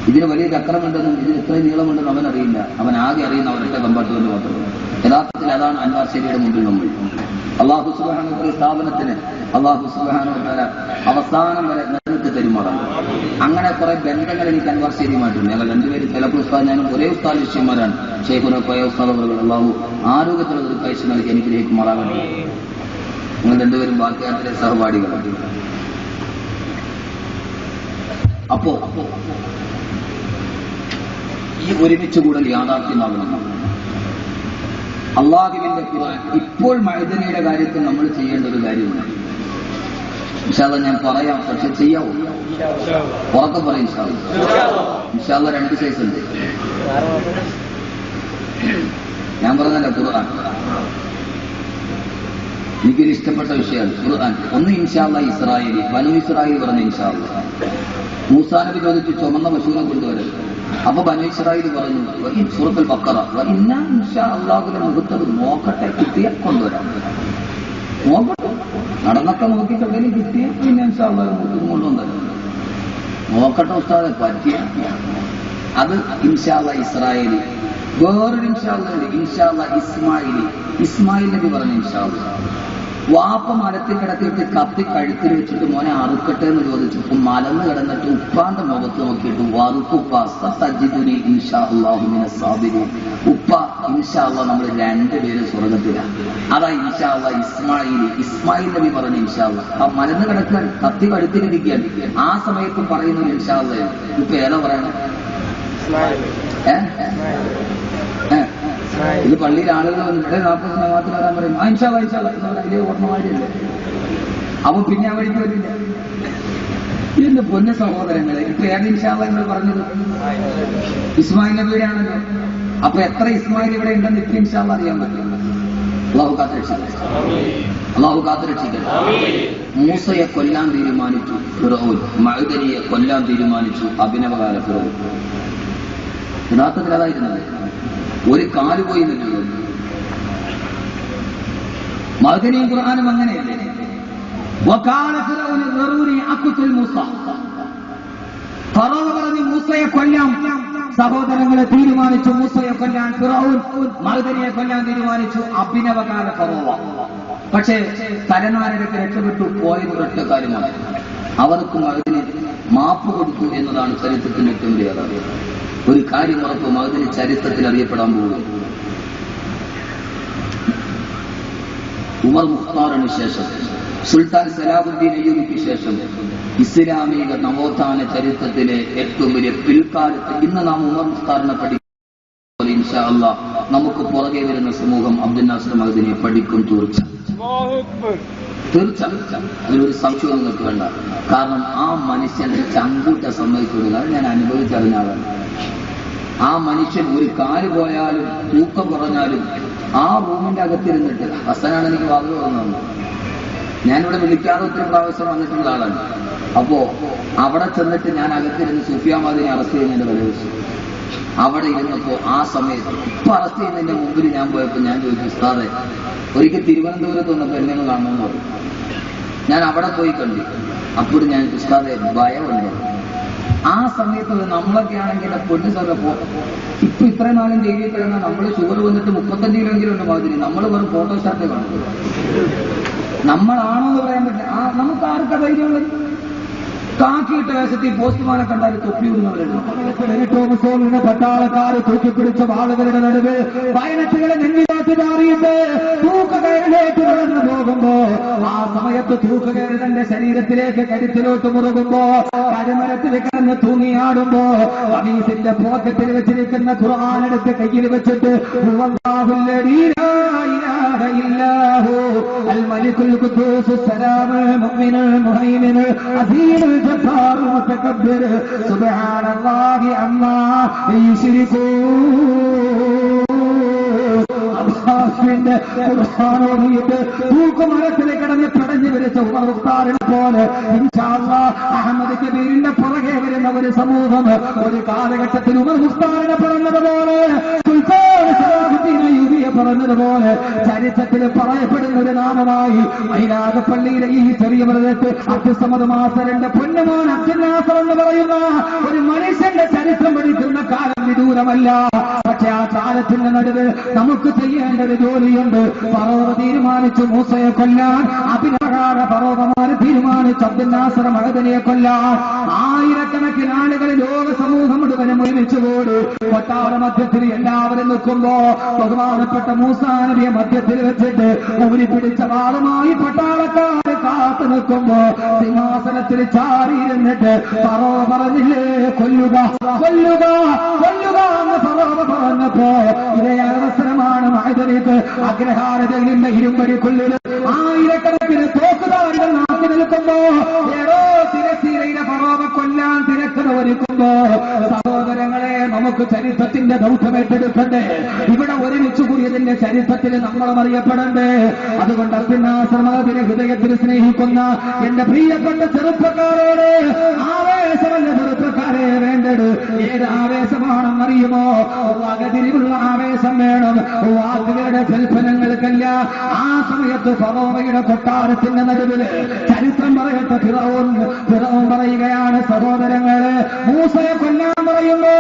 ഇതിന് വലിയ ചക്രമുണ്ടെന്നും ഇതിന് ഇത്രയും നീളമുണ്ടെന്നും അവൻ അറിയില്ല. അവൻ ആകെ അറിയുന്ന അവരുടെ കമ്പാർട്ട്മെന്റ് മാത്രമാണ്. യഥാർത്ഥത്തിൽ അതാണ് അൻവാർ ശരിയുടെ മുമ്പിൽ നമ്മൾ. അള്ളാഹു സുബ്ഹാനഹു വ തആല സ്ഥാപനത്തിന് അള്ളാഹു സുബ്ഹാനഹു വ തആല അവസാനം വരെ നിലനിർത്തി തരുമാറാണ്. അങ്ങനെ കുറെ ബന്ധങ്ങൾ എനിക്ക് അൻവാർ ശരിയുമായിട്ടുണ്ട്. ഞങ്ങൾ രണ്ടുപേരും ചിലപ്പോൾ ഉസ്താദ് ഞാനും ഒരേ ഉസ്താദ് ശിഷ്യന്മാരാണ്. ഷെയ്ഖുന കോയ ഉസ്താദ് അവர்கள் അള്ളാഹു ആരോഗ്യത്തിന് ദീർഘായുസ്സ് നൽകി അനുഗ്രഹിക്കുമാറാകട്ടെ. നിങ്ങൾ രണ്ടുപേരും ബാക്കിയാത്തിലെ സഹപാഠികളാണ്. അപ്പോ ഈ ഒരുമിച്ച് കൂടൽ യാഥാർത്ഥ്യമാകണം. അള്ളാഹുവിന്റെ ഖുർആൻ ഇപ്പോൾ മഅ്ദനിയുടെ കാര്യത്തിൽ നമ്മൾ ചെയ്യേണ്ട ഒരു കാര്യമുണ്ട്. ഇൻഷാ അല്ലാഹ് ഞാൻ പറയാം, പക്ഷെ ചെയ്യാവോ? ഉറക്കെ പറയും ഇൻഷാ അല്ലാഹ്. 2 സൈസ് ഉണ്ട്. ഞാൻ പറഞ്ഞല്ലോ ഖുർആൻ എനിക്കൊരു ഇഷ്ടപ്പെട്ട വിഷയമാണ് ഖുർആൻ. ഒന്ന് ഇൻഷാ അല്ലാഹ് ഇസ്രായേലി, ബനൂ ഇസ്രായേൽ പറഞ്ഞ ഇൻഷാ അല്ലാഹ്. മൂസാ നബി ചോദിച്ചു ചുമന്ന പശുവിനെ കൊണ്ടുവരും. അപ്പൊ ബനൂ ഇസ്രായേൽ പറഞ്ഞു സൂറത്തുൽ ബഖറ ഇന്നാ ഇൻഷാ അല്ലാഹുവിന്റെ മുഖത്തത് നോക്കട്ടെ, കിട്ടിയ കൊണ്ടുവരാം. നോക്കട്ടെ, നടന്നൊക്കെ നോക്കിയിട്ട് എവിടെയും കിട്ടിയ പിന്നെ ഇൻഷാ അല്ലാഹ് മുഖത്ത് കൊണ്ടുവന്നു. നോക്കട്ടെ ഉസ്താദെ പറ്റിയ അത് ഇൻഷാ അല്ലാഹ് ഇസ്രായേലി. വേറൊരു ഇൻഷാ അല്ലാഹ് ഇൻഷാ അല്ലാഹ് ഇസ്മായിൽ നബി പറഞ്ഞു ഇൻഷാ അല്ലാഹ്. വാപ്പ മരത്തിൽ കിടത്തിയിട്ട് കത്തി കഴുത്തിൽ വെച്ചിട്ട് മോനെ അറുക്കട്ടെ എന്ന് ചോദിച്ചപ്പോ മലന്ന് കിടന്നിട്ട് ഉപ്പാന്റെ മുഖത്ത് നോക്കിയിട്ട് വറുക്കുപ്പ സതജിദുനി ഇൻഷാ അല്ലാഹു മിനസ് സാബിരീൻ. ഉപ്പ ഇൻഷാ അല്ലാഹ് നമ്മൾ 2 പേര് സ്വർഗത്തിലാണ്. അതാ ഇൻഷാ അല്ലാഹ് ഇസ്മായിൽ നബി പറഞ്ഞു ഇൻഷാ അല്ലാഹ്. ആ മലന്ന് കിടക്കാൻ കത്തി കഴുത്തിലിരിക്കാൻ ആ സമയത്ത് പറയുന്നു ഇൻഷാ അല്ലാഹ്. ഇപ്പൊ ഏതാ പറയണം? ഇത് പള്ളിയിൽ ആളുകൾ വന്നിട്ട് 40 ജമാഅത്തിൽ വരാൻ പറയും. ഇൻഷാ അല്ലാഹ് വലിയ ഓർമ്മമാരിയല്ലേ. അവൻ പിന്നെ ആ വഴിക്ക് വരില്ല. ഇതിന്റെ പൊന്ന സഹോദരങ്ങളെ, ഇപ്പൊ ഏത് ഇൻഷാ അല്ലാഹ് നിങ്ങൾ പറഞ്ഞത്? ഇസ്മായിൽ നബിയുടെ ആണല്ലോ. അപ്പൊ എത്ര ഇസ്മായിൽ ഇവിടെ ഉണ്ടെന്ന് ഇപ്പൊ ഇൻഷാ അല്ലാഹ് അറിയാൻ പറ്റില്ല. അള്ളാഹു കാത്തുരക്ഷിക്കട്ടെ. മൂസയെ കൊല്ലാൻ തീരുമാനിച്ചു ഫിർഔൻ, മഅ്ദനിയെ കൊല്ലാൻ തീരുമാനിച്ചു അഭിനവകാല ഫിർഔൻ. യഥാർത്ഥത്തിൽ അതായിരുന്നത്. ഒരു കാല് പോയി നിൽക്കുന്നത്. മഅ്ദനിയും ഖുർആനും അങ്ങനെയല്ലേ. ഫറോ പറഞ്ഞു മൂസയെ കൊല്ലാം. സഹോദരങ്ങളെ തീരുമാനിച്ചു മൂസയെ കൊല്ലാൻ ഫിർഔൻ, മഅ്ദനിയെ കൊല്ലാൻ തീരുമാനിച്ചു അഭിനവകാല ഫറോ. പക്ഷേ തലനാരൊക്കെ രക്ഷപ്പെട്ടു പോയത് ഒരൊറ്റ കാര്യമാണ്. അവർക്ക് മഅ്ദനി മാപ്പ് കൊടുത്തു എന്നതാണ് ചരിത്രത്തിന്റെ ഏറ്റവും വലിയ യാഥാർത്ഥ്യം. ഒരു കാര്യം ഉറപ്പും, അതിന് ചരിത്രത്തിൽ അറിയപ്പെടാൻ പോകും. ഉമർ മുഖ്താറിന് ശേഷം, സുൽത്താൻ സലാഹുദ്ദീൻ അയ്യൂബിക്ക് ശേഷം ഇസ്ലാമിക നവോത്ഥാന ചരിത്രത്തിലെ ഏറ്റവും വലിയ പിൽക്കാലത്ത് ഇന്ന് നാം ഉമർ മുഖ്താറിനെ പഠിക്കും. ഇൻഷാ അല്ലാഹ് നമുക്ക് പുറകെ വരുന്ന സമൂഹം അബ്ദുൽ നാസർ മഅ്ദനിയെ പഠിക്കും. തീർച്ച അതിലൊരു സംശയം നിങ്ങൾക്ക് വേണ്ട. കാരണം ആ മനുഷ്യന്റെ ചങ്കൂറ്റ സമ്മതിക്കുന്നത് അത് ഞാൻ അനുഭവിച്ചറിഞ്ഞ ആളാണ്. ആ മനുഷ്യൻ ഒരു കാല് പോയാലും തൂക്കം കുറഞ്ഞാലും ആ റൂമിന്റെ അകത്തിരുന്നിട്ട്, ഹസനാണ് എനിക്ക് വാതിൽ തുറന്നത്, ഞാനിവിടെ വിളിക്കാതെ ഒത്തിരി പ്രാവശ്യം വന്നിട്ടുള്ള ആളാണ്. അപ്പോ അവിടെ ചെന്നിട്ട് ഞാൻ അകത്തിരുന്ന് സുഫിയാമാദിനെ അറസ്റ്റ് ചെയ്യുന്നതിന്റെ തലേ ദിവസം അവിടെ ഇരുന്നപ്പോ ആ സമയത്ത് ഇപ്പൊ അറസ്റ്റ് ചെയ്യുന്നതിന്റെ മുമ്പിൽ ഞാൻ പോയപ്പോ ഞാൻ ചോദിച്ചു, ഉസ്താദെ ഒരിക്കൽ തിരുവനന്തപുരത്ത് വന്നപ്പോ എന്നെ ഒന്ന് കാണണമെന്ന് പറഞ്ഞു. ഞാൻ അവിടെ പോയി കണ്ടു. അപ്പോൾ ഞാൻ ഉസ്താദെ ഭയമുണ്ട്. ആ സമയത്ത് നമ്മളൊക്കെ ആണെങ്കിൽ പൊന്നു സ്ഥലപ്പോ ഇപ്പൊ ഇത്രയും നാളും ജയിലിൽ കിടന്നാൽ നമ്മള് ഷുഗർ വന്നിട്ട് 35 കിലോയെങ്കിലും ഉണ്ട് മാതിരി നമ്മൾ വെറും ഫോട്ടോഷാപ്പേ കാണുന്നത്. നമ്മളാണോ എന്ന് പറയാൻ പറ്റില്ല. നമുക്ക് ആർക്കാ ധൈര്യമുള്ളത്? കാക്കിയിട്ട വേഷത്തിൽ പോസ്റ്റ്മാനെ കണ്ടാൽ തൊപ്പി വിടുന്നവരുണ്ട്. പട്ടാളക്കാര് തൂക്കിപ്പിടിച്ച വാളുകളുടെ നടുവ് വയനത്തുകളെ നെല്ലിലോട്ട് മാറിയിട്ട് തൂക്കുകയറിലേക്ക് നടന്നു പോകുമ്പോ ആ സമയത്ത് തൂക്കുകയറി തന്റെ ശരീരത്തിലേക്ക് കരുത്തിലോട്ട് മുറുകുമ്പോ കരുമരത്തിൽ കിടന്ന് തൂങ്ങിയാടുമ്പോ കമീസിന്റെ പോക്കറ്റിൽ വെച്ചിരിക്കുന്ന ഖുർആൻ എടുത്ത് കയ്യിൽ വെച്ചിട്ട് الملك القدوس السلام المؤمن المهيمن العزيز الجبار المتكبر سبحان الله عما يشركون. ഖുർആനോദിയിട്ട് തൂക്കുമരത്തിൽ കിടന്ന് പിടഞ്ഞു വരച്ച ഉമർ മുഖ്താറിനെ പോലെ ഇൻഷാ അല്ലാഹ് അഹമ്മദ് കബീറിന്റെ പുറകെ വരുന്ന ഒരു സമൂഹം ഒരു കാലഘട്ടത്തിൽ ഉമർ മുഖ്താറിനെ പറഞ്ഞതുപോലെ സുൽത്താൻ സലാഹുദ്ദീൻ അയ്യൂബിയെ പറഞ്ഞതുപോലെ ചരിത്രത്തിൽ പറയപ്പെടുന്ന ഒരു നാമമായി മൈലാകപ്പള്ളിയിലെ ഈ ചെറിയ പ്രദേശത്ത് അബ്ദുസ്സമദ് മാസ്റ്ററിന്റെ പൊന്നുമോൻ അബ്ദുൽ നാസർ എന്ന് പറയുന്ന ഒരു മനുഷ്യന്റെ ചരിത്രം പഠിക്കുന്ന കാലം വിദൂരമല്ല. പക്ഷെ ആ കാലത്തിന്റെ നടുവ് നമുക്ക് ചെയ്യേണ്ട ഒരു ജോലിയുണ്ട്. ഫറോവ തീരുമാനിച്ചു മൂസയെ കൊല്ലാൻ, അഭിനകാര ഫറോവമാര് തീരുമാനിച്ചു അബ്ദുൽ നാസർ മഅ്ദനിയെ കൊല്ലാൻ. ആയിരക്കണക്കിന് ആളുകൾ ലോക സമൂഹം മുഴുവനും ഒരുമിച്ചുകൂടി കൊട്ടാര മധ്യത്തിൽ എല്ലാവരും നിൽക്കുമ്പോ ബഹുമാനപ്പെട്ട മൂസാ നബിയെ മധ്യത്തിൽ വെച്ചിട്ട് ഊരി പിടിച്ച വാളുമായി പട്ടാളക്കാർ കാത്തു നിൽക്കുമ്പോ സിംഹാസനത്തിൽ ചാരിയിരുന്നിട്ട് ഫറോവ പറഞ്ഞില്ലേ കൊല്ലുക കൊല്ലുക കൊല്ലുക എന്ന് ഫറോവ പറഞ്ഞപ്പോ ഇതേ അവസരമാണ് മഅ്ദനിക്ക് അഗ്രഹാരതയുടെ ഇരുമ്പടിക്കുള്ളിൽ ആയിരക്കണക്കിന് തോക്കുധാരികൾ നാട്ടി നിൽക്കുമ്പോ ഏതോ തിരശ്ശീലയിലെ ഫറോവ കൊല്ലാൻ തിരക്കഥ ഒരുക്കുമ്പോ സഹോദരങ്ങളെ നമുക്ക് ചരിത്രത്തിന്റെ ദൗത്യം ഏറ്റെടുക്കണ്ടേ? ഇവിടെ ഒരുമിച്ച് കൂടിയതിന്റെ ചരിത്രത്തിൽ നമ്മളും അറിയപ്പെടണ്ടേ? അതുകൊണ്ട് അബ്ദുൽ നാസർ മഅ്ദനി ഹൃദയത്തിൽ സ്നേഹിക്കുന്ന എന്റെ പ്രിയപ്പെട്ട ചെറുപ്പക്കാരോട് ആവേശമല്ല ചെറുപ്പക്കാരെ വേണ്ടത്. ഏത് ആവേശമാണെന്നറിയുമോ? വകതിരിവുള്ള ആവേശം വേണം, വാക്കുകളുടെ കൽപ്പനകൾക്കല്ല. ആ സമയത്ത് ഫറോവയുടെ കൊട്ടാരത്തിന്റെ നടുവില് ചരിത്രം പറയട്ടെ, ഫിറഔൻ പറയുകയാണ്, സഹോദരങ്ങളെ മൂസയെ കൊല്ലാൻ പറയുമ്പോ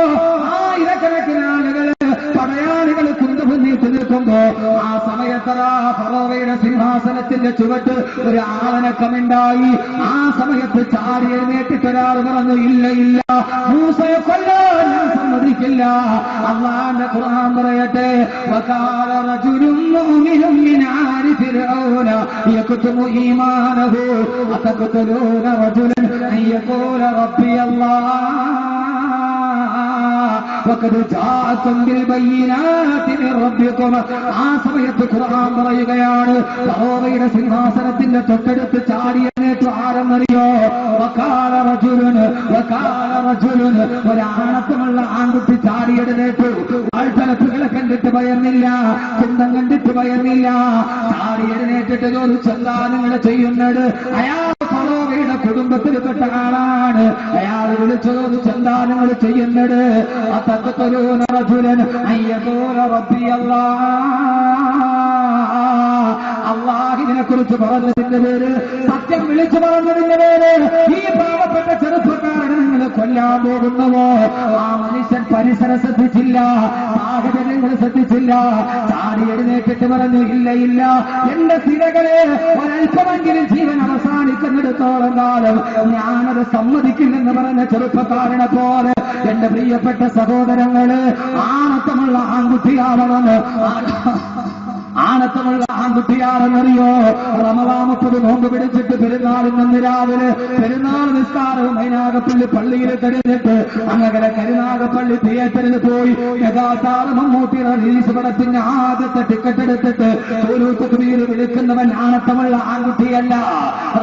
ആയിരക്കണക്കിന് ആളുകള് പടയാളികൾ കുന്തമുന്നിട്ട് നിൽക്കുമ്പോ ആ സമയത്തറാ ഫറോവയുടെ സിംഹാസനത്തിന്റെ ചുവട്ട് ഒരു ആളനക്കമുണ്ടായി. ആ സമയത്ത് ചാടി എഴുന്നേറ്റിട്ട് ഒരാൾ പറഞ്ഞു, ഇല്ല ഇല്ല, മൂസയെ കൊല്ലാൻ ഞാൻ സമ്മതിക്കില്ല. അല്ലാഹുവിന്റെ ഖുർആൻ പറയട്ടെ, വകാല റജുലുൻ മുഅ്മിനുൻ മിൻ ആലി ഫിർഔന യക്തുമു ഈമാനഹു അതഖ്തുലൂന റജുലൻ അൻ യഖൂല റബ്ബി അല്ലാഹ് വഖദ് ജാഅകും ബിൽ ബയ്യിനാതി മിർ റബ്ബികും. ആ സമയത്ത് ഖുർആൻ പറയുകയാണ്, ഫറോവയുടെ സിംഹാസനത്തിന്റെ തൊട്ടടുത്ത് ചാടി എഴുന്നേറ്റു ആരെന്നറിയോ? വകാല റജുലുൻ ഒരാണത്തമുള്ള ആൺകുട്ടി ചാടി എഴുന്നേറ്റു. ആൾത്തലപ്പുകളെ കണ്ടിട്ട് ഭയന്നില്ല, കുന്തം കണ്ടിട്ട് ഭയന്നില്ല. ചാടി എഴുന്നേറ്റിട്ട് ചോദിച്ചു, എന്താ നിങ്ങൾ ചെയ്യുന്നത്? അയാൾ ഫറോവയുടെ കുടുംബത്തിൽപ്പെട്ട ആളാണ്. അയാൾ വിളിച്ചു ചോദിച്ചു, എന്താ നിങ്ങൾ ചെയ്യുന്നത്? അതഖ്തുലൂന റജുലൻ അൻ യഖൂല റബ്ബി അല്ലാഹിനെ കുറിച്ച് പറഞ്ഞതിന്റെ പേര്, സത്യം വിളിച്ചു പറഞ്ഞതിന്റെ പേര് ഈ പാവപ്പെട്ട ചെറുപ്പക്കാരനെ നിങ്ങൾ കൊല്ലാൻ പോകുന്നവോ? ആ മനുഷ്യൻ പരിസരം ശ്രദ്ധിച്ചില്ല, സാഹചര്യങ്ങൾ ശ്രദ്ധിച്ചില്ല. ചാടി എഴുന്നേറ്റിട്ട് പറഞ്ഞു, ഇല്ല ഇല്ല, എന്റെ സിരകളെ ഒരൽപ്പമെങ്കിലും ജീവൻ അവസാനിക്കുന്നിടത്തോളം കാലം ഞാനത് സമ്മതിക്കില്ലെന്ന് പറഞ്ഞ ചെറുപ്പക്കാരനെ പോലെ എന്റെ പ്രിയപ്പെട്ട സഹോദരങ്ങള്, ആണത്തമുള്ള ആൺകുട്ടിയാവണമെന്ന് ആണത്തമുള്ള ആൺകുട്ടിയാണെന്നറിയോ? റമദാൻ 30 നോമ്പ് പിടിച്ചിട്ട് പെരുന്നാളിന് രാവിലെ പെരുന്നാൾ നിസ്കാരവും മൈനാഗപ്പള്ളി പള്ളിയിൽ കഴിഞ്ഞിട്ട് അങ്ങനെ കരുനാഗപ്പള്ളി തിയേറ്ററിൽ പോയി യഥാസ്ഥാന മമ്മൂട്ടിയുടെ റിലീസ് പടത്തിന്റെ ആദ്യത്തെ ടിക്കറ്റ് എടുത്തിട്ട് തക്ബീർ വിളിക്കുന്നവൻ ആണത്തമുള്ള ആൺകുട്ടിയല്ല.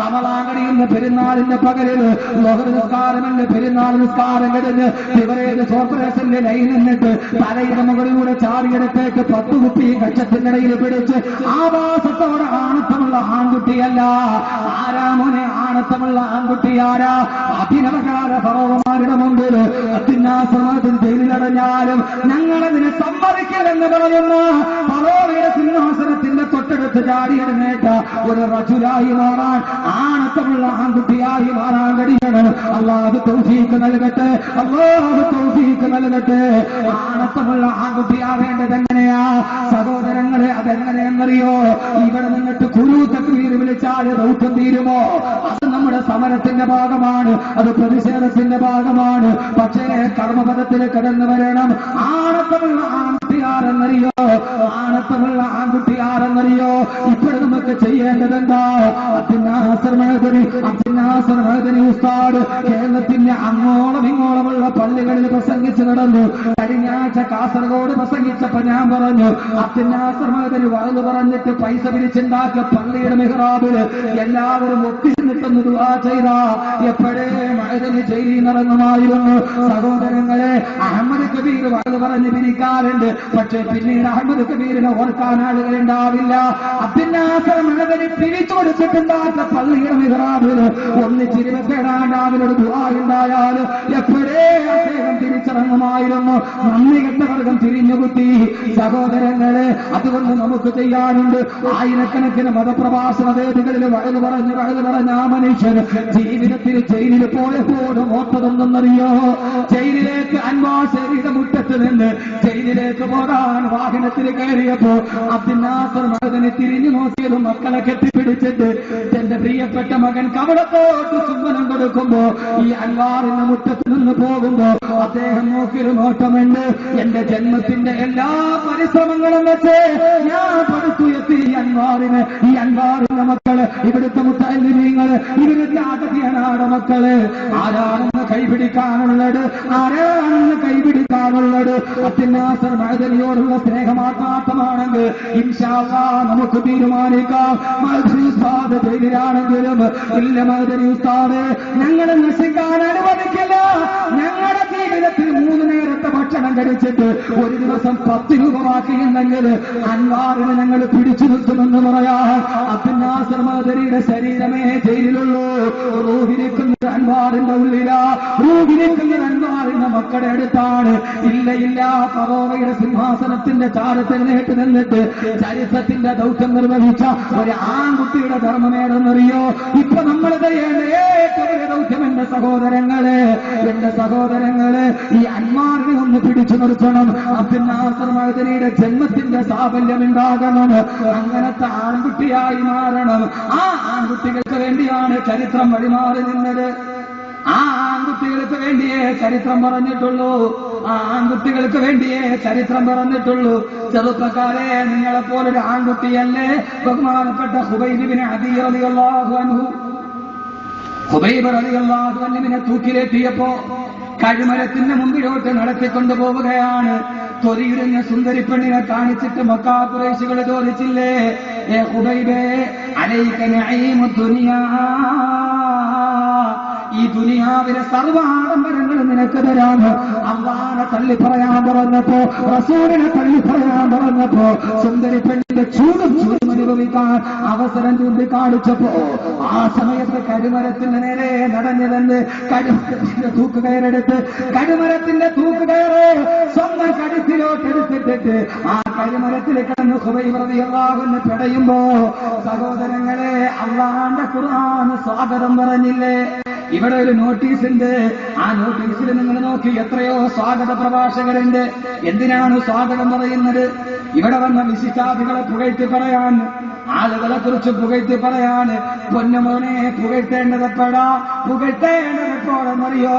റമദാൻ കഴിയുന്ന പെരുന്നാളിന്റെ പകലിൽ ലോഹർ നിസ്കാരമല്ല, പെരുന്നാൾ നിസ്കാരം കഴിഞ്ഞ് ബിവറേജ് കോർപ്പറേഷന്റെ ലൈൻ നിന്നിട്ട് തലയുടെ മുകളിലൂടെ ചാടിയെടുത്തേക്ക് 10 കുപ്പി കച്ചത്തിനിടയിൽ പിടിച്ച് ആവാസത്തോടെ ആണത്തമുള്ള ആൺകുട്ടിയല്ല. ആരാമോനെ ആണത്തമുള്ള ആൺകുട്ടിയാരാ? അഭിനവകാല ഫറോവമാരുടെ മുമ്പിൽ അത്യുന്നാശ്രമത്തിൽ ജയിലിലടഞ്ഞാലും ഞങ്ങളതിനെ സമ്മതിക്കില്ലെന്ന് പറയുന്ന ഫറോവയുടെ സിംഹാസനത്തിന്റെ തൊട്ടടുത്ത് ചാടിയെടുന്നേറ്റ ഒരു റജുലായി മാറാൻ, ആണത്തമുള്ള ആൺകുട്ടിയായി മാറാൻ കഴിയണം. അല്ലാഹു തൗഫീഖ് നൽകട്ടെ, അല്ലാഹു തൗഫീഖ് നൽകട്ടെ. ആണത്തമുള്ള ആൺകുട്ടിയാവേണ്ടത് എങ്ങനെയാ സഹോദരങ്ങളെ? അതെങ്ങനെയെന്നറിയോ? ഇവിടെ നിന്നിട്ട് കുരു തക്ബീർ വിളിച്ചാൽ ദൗത്യം തീരുമോ? അത് നമ്മുടെ സമരത്തിന്റെ ഭാഗമാണ്, അത് പ്രതിഷേധത്തിന്റെ ഭാഗമാണ്. പക്ഷേ കർമ്മപദത്തിൽ കടന്നു വരണം. ആണത്തമുള്ള ആൺകുട്ടിയാരെന്നറിയോ? ആണത്തമുള്ള ആൺകുട്ടിയാരെന്നറിയോ? ഇപ്പോൾ നമുക്ക് ചെയ്യേണ്ടതെന്താ? അബ്ദുൽ നാസർ മഅദനി ഉസ്താദ് കേരളത്തിന്റെ അങ്ങോളം ഇങ്ങോളമുള്ള പള്ളികളിൽ പ്രസംഗിച്ചു നടന്നു. കഴിഞ്ഞ ആഴ്ച കാസർഗോഡ് പ്രസംഗിച്ചപ്പോ ഞാൻ പറഞ്ഞു, അബ്ദുൽ നാസർ മഅദനി വഅദ് പറഞ്ഞിട്ട് പൈസ പിരിച്ചുണ്ടാക്കിയ പള്ളിയുടെ മിഹ്റാബിൽ എല്ലാവരും ഒത്തിരുന്നിട്ടൊന്ന് ദുആ ചെയ്ത എപ്പോഴേ മഅദനി ജയിലിൽ നിറങ്ങുമായിരുന്നു. സഹോദരങ്ങളെ, അഹമ്മദ് കബീർ വഅദ് പറഞ്ഞ് പിരിക്കാറുണ്ട്, പക്ഷേ പിന്നീട് അഹമ്മദ് കബീറിനെ ഓർക്കാൻ ആളുകൾ ഉണ്ടാവില്ല. അബ്ദുൽ നാസർ മഅദനി പിരിച്ചു കൊടുത്തിട്ടുണ്ടാക്കിയ പള്ളിയുടെ മിഹ്റാബിൽ ഒന്നിച്ചിരുവക്കേടാണ്ട് അവരുടെ ദുആ ഉണ്ടായാൽ എപ്പോഴേ അദ്ദേഹം തിരിച്ചിറങ്ങുമായിരുന്നു. നന്ദി കെട്ടവർഗം തിരിഞ്ഞുകുത്തി. സഹോദരങ്ങളെ, അതുകൊണ്ട് നമുക്ക് ചെയ്യാനുണ്ട്. ആയിരക്കണക്കിന് മതപ്രഭാഷണ വേദികളിൽ വഴുതു പറഞ്ഞ ആ മനുഷ്യൻ ജീവിതത്തിൽ ജയിലിൽ പോയപ്പോഴും ഓർത്തതൊന്നെന്നറിയോ? ജയിലിലേക്ക് അൻവാശേരിയുടെ മുറ്റത്ത് നിന്ന് ജയിലിലേക്ക് പോകാൻ വാഹനത്തിൽ കയറിയപ്പോ അബ്ദുൽ നാസർ മഅദനി തിരിഞ്ഞു നോക്കിയതും മക്കളെ കെട്ടിപ്പിടിച്ചിട്ട് എന്റെ പ്രിയപ്പെട്ട മകൻ കവളത്തോട്ട് ചുംബനം കൊടുക്കുമ്പോ ഈ അൻവാറിന്റെ മുറ്റത്ത് നിന്ന് പോകുമ്പോ അദ്ദേഹം നോക്കിയൊരു നോട്ടമുണ്ട്. എന്റെ ജന്മത്തിന്റെ എല്ലാ പരിശ്രമങ്ങളും വെച്ച് ഞാൻ പടുത്തുയർത്തി ഈ അൻവാറിന്റെ മക്കള്, ഇവിടുത്തെ മുത്തഅല്ലിമീങ്ങള്, ഇവിടുത്തെ ആകതിയനാട് മക്കള് ആരാണെന്ന് കൈപിടിക്കാനുള്ളത്? ആരാണെന്ന് കൈപിടിക്കാനുള്ളത്? അബ്ദുൽ നാസർ മഅദനിയോടുള്ള സ്നേഹമാത്മാർത്ഥമാണെങ്കിൽ ഇൻഷാ അല്ലാഹ് നമുക്ക് തീരുമാനിക്കാം. മഅദനി ഉസ്താദ് ജയിലിലാണെങ്കിലും ഇല്ല, മഅദനി ഉസ്താദ് ഞങ്ങളെ നശിക്കാൻ അനുവദിക്കില്ല. ഞങ്ങളുടെ ജീവിതത്തിൽ 3 നേരത്തെ ഭക്ഷണം കഴിച്ചിട്ട് ഒരു ദിവസം 10 രൂപ ബാക്കിയുണ്ടെങ്കിൽ അൻവാറിനെ ഞങ്ങൾ പിടിച്ചു നിർത്തുമെന്ന് പറയാം. അബ്ദുൽ നാസർ മഅദനിയുടെ ശരീരമേ ജയിലിലുള്ളൂ. റൂഹിരിക്കുന്നത് അൻവാറിന്റെ ഉള്ളിലാ, റൂഹിരിക്കുന്നത് അൻവാറിന്റെ മക്കളുടെ അടുത്താണ്. ഇല്ല ഇല്ല, ഫറോവയുടെ സിംഹാസനത്തിന്റെ ചാരത്തെഴുന്നേറ്റ് നിന്നിട്ട് ചരിത്രത്തിന്റെ ദൗത്യം നിർവഹിച്ച ഒരു ആൺകുട്ടിയുടെ ധർമ്മമേതെന്നറിയോ? ഇപ്പൊ നമ്മൾ ചെയ്യേണ്ട ഏറ്റവും വലിയ ദൗത്യം എന്റെ സഹോദരങ്ങളെ, ഈ അൻവാറിനെ ഒന്ന് പിടിച്ചു നിർത്തണം. അബ്ദുൽ നാസർ മഅദനിയുടെ ജന്മത്തിന്റെ സാഫല്യം ഉണ്ടാകണം. അങ്ങനത്തെ ആൺകുട്ടിയായി മാറണം. ആ ആൺകുട്ടികൾക്ക് വേണ്ടിയാണ് ചരിത്രം വഴിമാറി നിന്നത്. ആ ആൺകുട്ടികൾക്ക് വേണ്ടിയേ ചരിത്രം പറഞ്ഞിട്ടുള്ളൂ. ആ ആൺകുട്ടികൾക്ക് വേണ്ടിയേ ചരിത്രം പറഞ്ഞിട്ടുള്ളൂ. ചെറുപ്പക്കാരെ, നിങ്ങളെപ്പോലൊരു ആൺകുട്ടിയല്ലേ ബഹുമാനപ്പെട്ട ഖുബൈബ് ഇബ്നു അദി റളിയല്ലാഹു അൻഹു. ഖുബൈബ് റളിയല്ലാഹു അൻഹുവിനെ തൂക്കിലേറ്റിയപ്പോ കഴുമരത്തിന്റെ മുമ്പിലോട്ട് നടത്തിക്കൊണ്ടു പോവുകയാണ്. തൊരിയുരഞ്ഞ സുന്ദരി പെണ്ണിനെ കാണിച്ചിട്ട് മക്കാ ഖുറൈശികൾ ചോദിച്ചില്ലേ, ഏ ഖുബൈബേ, അലൈക നഈമു ദുനിയാ, ഈ ദുനിയാവിലെ സർവ്വാഡംബരങ്ങൾ നിനക്ക് തരാണ്. അല്ലാഹുവിനെ തള്ളി പറയാൻ പറഞ്ഞപ്പോ, റസൂലിനെ തള്ളി പറയാൻ പറഞ്ഞപ്പോ, സുന്ദരി പെണ്ണിന്റെ ചൂടും അനുഭവിക്കാൻ അവസരം ചൂണ്ടിക്കാണിച്ചപ്പോ ആ സമയത്ത് കഴുമരത്തിന്റെ നേരെ നടഞ്ഞതെന്ന് കഴുമരത്തിന്റെ തൂക്കുകയറെടുത്ത് കഴുമരത്തിന്റെ തൂക്കുകയറ് സ്വന്തം കഴുത്തിലോട്ട് എടുത്തിട്ടിട്ട് ആ കഴുമരത്തിൽ കിടന്ന് ഖുബൈബ് റളിയല്ലാഹു അൻഹു പിടയുമ്പോ, സഹോദരങ്ങളെ, അല്ലാഹുവിന്റെ ഖുർആൻ സ്വാഗതം പറഞ്ഞില്ലേ? ഇവിടെ ഒരു നോട്ടീസ് ഉണ്ട്. ആ നോട്ടീസിൽ നിങ്ങൾ നോക്കി, എത്രയോ സ്വാഗത പ്രഭാഷകരുണ്ട്. എന്തിനാണ് സ്വാഗതം പറയുന്നത്? ഇവിടെ വന്ന വിശിഷ്ടാദികളെ പുകഴ്ത്തി പറയാൻ, ആളുകളെ കുറിച്ച് പുകഴ്ത്തി പറയാന്, പൊന്നുമോനെ പുകഴ്ത്തേണ്ടതെപ്പോഴാ, പുകഴ്ത്തേണ്ടതെപ്പോഴെന്നറിയോ?